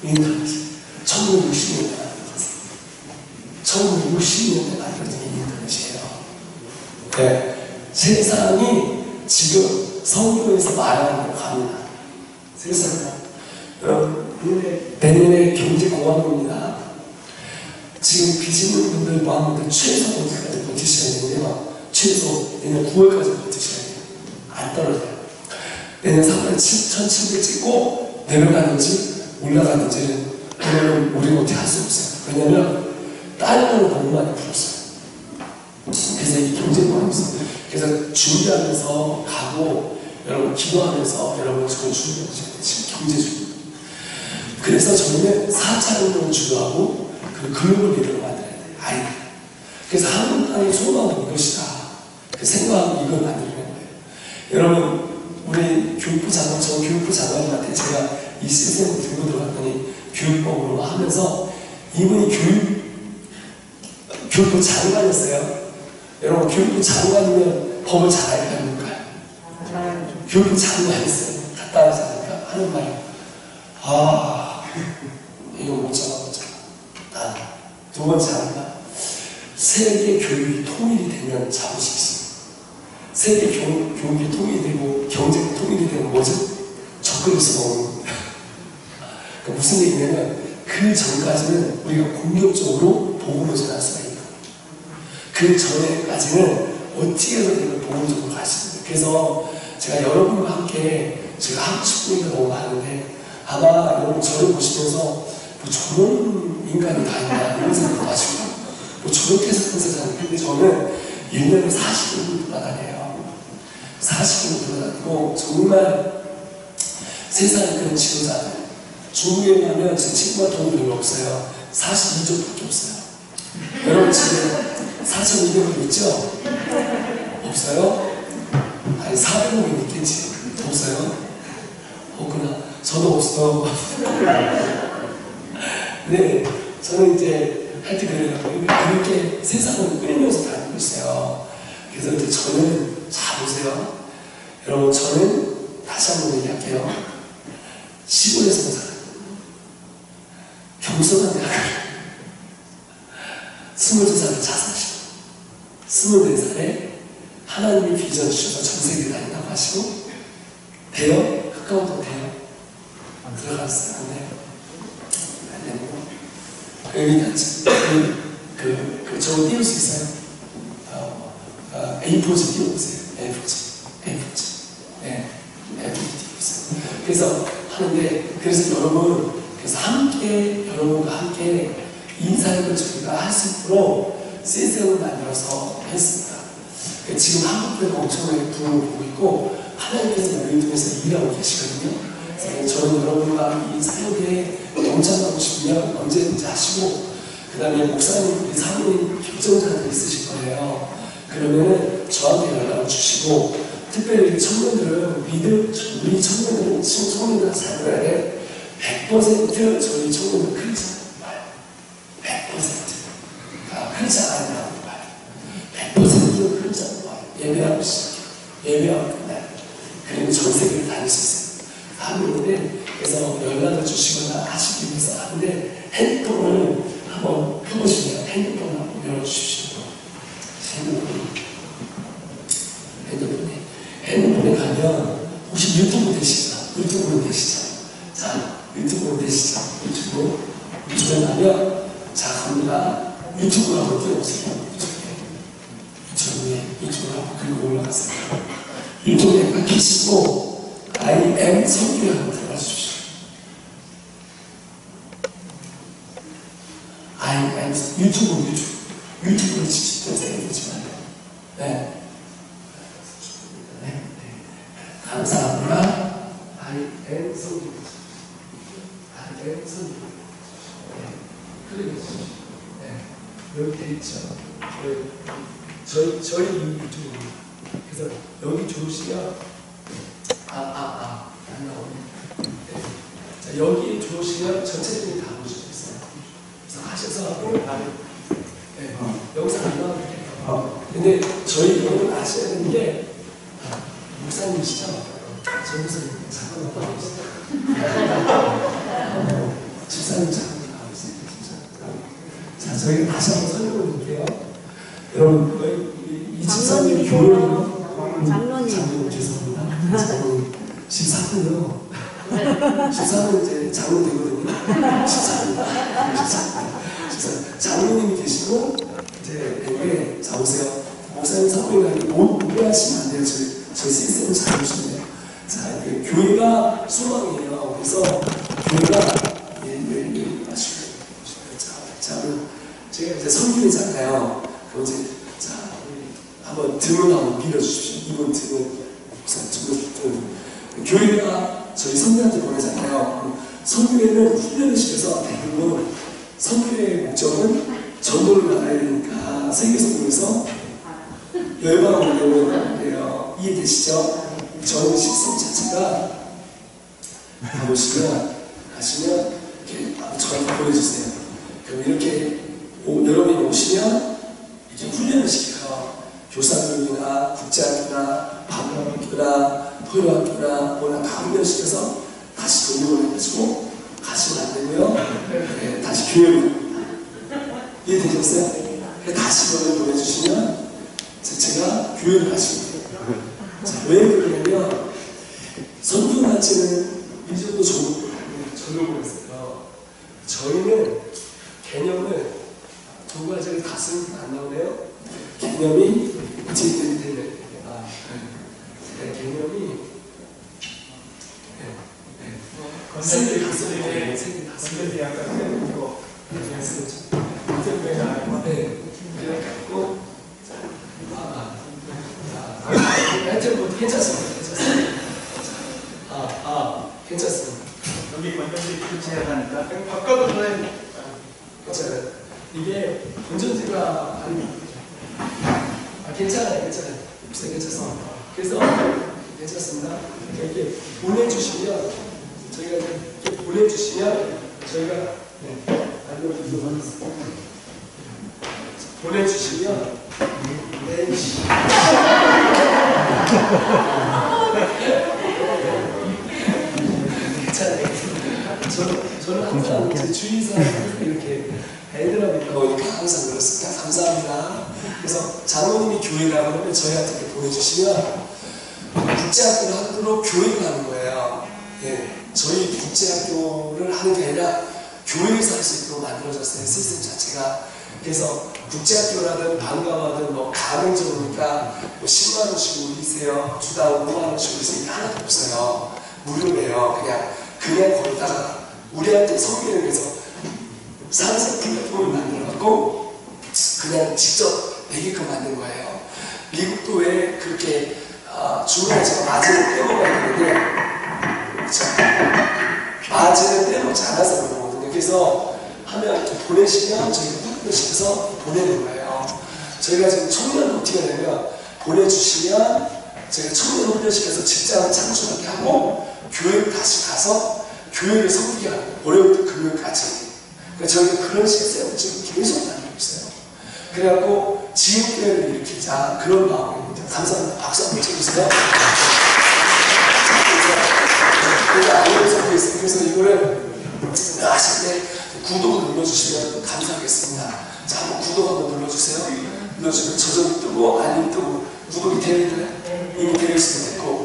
인터넷이 1960년대 만들어졌어요. 1960년대 만들어진 인터넷이에요. 네. 세상이 지금 성경에서 말하는 대로 갑니다. 세상. 내년에 경제공화국입니다. 지금 빚 있는 분들, 마음분들 최소 언제까지 버티셔야 되는데요. 최소 내년 9월까지 버티셔야 돼요. 안 떨어져요. 내년 3월에 1700 찍고 내려가는지 올라가는지는 우리는 어떻게 할 수 없어요. 왜냐면 다른 거는 너무 많이 풀었어요. 그래서 이 경제공화국에서 그래서 준비하면서 가고 여러분 기도하면서 여러분 지금 준비하셔야 돼요. 지금 경제주의. 그래서 저희는 4차 운동을 주도하고 그 글로벌 리더를 만들어야 돼요. 아이들. 그래서 한국 땅의 소망은 이것이다. 그 생각하고 이걸 만들어내는 거예요. 여러분 우리 교육부 장관, 저 교육부 장관님한테 제가 이 시스템을 들고 들어갔더니 교육법으로 하면서 이분이 교육부 장관이었어요. 여러분 교육부 장관이면 법을 잘 알게 합니까? 교육부 장관이었어요. 갔다 하지 않을까? 하는 말이 이거 못 잡아. 난 두 번째 하나 세계 교육이 통일이 되면 잡을 수 있어요. 세계 교육이 통일이 되고 경제가 통일이 되면 뭐죠? 접근해서 먹는 겁니다. 그러니까 무슨 얘기냐면 그 전까지는 우리가 공격적으로 복음을 전할 수가 있다. 그 전에까지는 어떻게 해서든 복음적으로 갈 수 있습니다. 그래서 제가 여러분과 함께 제가 하고 싶은 얘기가 너무 많은데 아마 여러분 저를 보시면서 뭐 저런 인간이 다 있나 이런 생각도 하시고 뭐 저렇게 살면서 근데 저는 1년에 40km 돌아다녀요. 40km 돌아다니고 정말 세상에 그런 지도자들 중국에 가면 제 친구가 돈이 별로 없어요. 42조밖에 없어요. 여러분 지금 4,200원 있죠? 없어요? 아니 400원이 있겠지. 없어요? 없구나. 저도 없어. 네, 저는 이제 하여튼 그래요. 그렇게 세상을 끌면서 다니고 있어요. 그래서 이제 저는 자 보세요. 여러분 저는 다시 한번 얘기할게요. 시골에서 살아요. 겸손한 대학을 22살에 자살하시고 24살에 하나님이 비전 주셔서 전 세계에 다닌다고 하시고 돼요? 가까워도 돼요? 들어갔어요. 안 되고 여기 같이 저거 띄울 수 있어요? A4지 띄워보세요. A4지. 네, A4지 띄워보세요. 그래서 하는데 그래서 여러분 그래서 함께 여러분과 함께 인사를 저희가 할 수 있도록 시스템을 만들어서 했습니다. 지금 한국에서 엄청나게 부흥을 보고 있고 하나님께서 우리를 통해서 일하고 계시거든요. 저는 여러분과 이 사역에 동참하고 싶으면 언제든지 하시고 그 다음에 목사님, 우리 사모님 결정자들 있으실 거예요. 그러면은 저한테 연락을 주시고 특별히 우리 청년들은 우리 청년들은 지금 청년들 잘 들어야 돼. 100% 저희 청년들 크리스찬 말 100%가 크리스찬 아니라고 말 100% 크리스찬 말 예배하고 시작해요. 예배하고 끝나요. 그리고 전 세계를 다닐 수 있어요. 하는데 그래서 연락을 주시거나 하시기 위해서 하는데 핸드폰을 한번 펴보시면 핸드폰을 한번 열어주십시오. 핸드폰에 가면 혹시 유튜브 되시죠? 유튜브로 되시죠? 자, 유튜브로 되시죠? 유튜브에 가면 자 갑니다. 유튜브로 한번 띄워보세요. 유튜브로 한번 그리고 올라가세요. 유튜브에 딱 키시고 I am 성규에 한번 들어가 주십시오. I am 유튜브로 직접 생각하지 마요. 네. 다른 사람보다 I am 성경. I am 성경. 그러겠죠. 여기 돼 있죠. 저희 이쪽. 그래서 여기 좋으시면 안 나오네. 자, 여기 좋으시면 전체적인 다 보실 수 있어요. 그래서 하셔서 영상 안 나와도 돼요. 근데 저희 여러분 아셔야 되는 게 목사님이시죠? 전무사님 잠깐 나와 계시죠? 집사님 잠깐 나와 계세요. 자, 저희가 다시 한번 설명을 드릴게요. 여러분, 이 집사님 교회는 장로님 죄송합니다. 저는 14분이요. 14분 이제 장로 되거든요. 14분. 장로님이 계시고 이제 여기 자 오세요. 목사님 사모님이 오해하시면 안 돼요. 저희 시스템을 잘 보시면 돼요. 자, 교회가 소망이에요. 그래서 교회가 마시고 자, 제가 이제 선교회잖아요. 그럼 이제 자 한번 등을 한번 밀어주십시오. 이번 등은 교회가 저희 선교한테 보내잖아요. 선교회는 훈련을 시켜서 대부분 선교회의 목적은 전도를 나가야 되니까 세계 선교에서 열방을 되면 돼요. 이해되시죠? 저희 시스템 자체가 가시면 이렇게 저한테 보내주세요. 그럼 이렇게 여러분이 오시면 이렇게 훈련을 시켜요. 교사교육이나 국제학교나 방학교나 토요학교나 뭐나 다 훈련시켜서 다시 돌려보내 가지고 가시면 안 되고요. 다시 교육을 합니다. 이해되셨어요? 다시 그걸 보내주시면 제가 교육을 가시면 돼요. 자, 왜 그러냐면 선교단체는 이 정도 적용을 했어요. 저희는 개념을 두 가지를 다 쓰는 게 안 나오네요. 개념이 개념이 세개 다 쓰는 거예요. 세개 다 쓰는 거예요. 약간 그거 그래갖고 하여튼 뭐 괜찮습니다. 괜찮습니다. 여기 건전지 교체해야 하니까 바꿔도 돼. 괜찮아요. 이게 건전지가 괜찮아요. 괜찮습니다. 그래서 괜찮습니다. 이렇게 보내주시면 저희가 이렇게 보내주시면 저희가 알려드리도록 하겠습니다. 보내주시면 괜찮아요. 저는 항상 제 주위에서 이렇게 애들하고 보니까 항상 그렇습니다. 감사합니다. 그래서 장로님이 교회가 그러면 저희한테 이렇게 보내주시면 국제학교를 하도록 교회가 하는 거예요. 저희 국제학교를 하는 게 아니라 교회에서 할 수 있도록 만들어졌어요. 시스템 자체가. 그래서 국제학교라든 방과하든 뭐 가맹적으로니까 뭐 10만원씩 올리세요. 주당 5만원씩 올리세요. 하나도 없어요. 무료래요. 그냥 거기다가 우리한테 성경을 위해서 상세 플랫폼을 만들어갖고 그냥 직접 내게끔 만든 거예요. 미국도 왜 그렇게 중간에 제가 마진을 떼먹어야 되는데 그렇죠? 마진을 떼먹지 않아서 그런 거거든요. 그래서 하면 이렇게 보내시면 저희가 후원을 시켜서 보내는 거예요. 저희가 지금 청년 어떻게 하냐면 보내주시면 저희가 청년 훈련시켜서 직장을 창출하게 하고 교회를 다시 가서 교회를 섬기게 하고 월요일부터 금요일까지. 그러니까 저희가 그런 시스템을 지금 계속 만들고 있어요. 그래갖고 지역교회를 일으키자 그런 마음입니다. 감사합니다. 박수 한번 쳐주세요. 그래서 이거를 하실 때 구독을 눌러주시면 감사하겠습니다. 자, 한번 구독 한번 눌러주세요. 눌러주시면 저절로 뜨고 알림이 뜨고 구독이 되어 있나요? 이미 되어 있을 수도 있고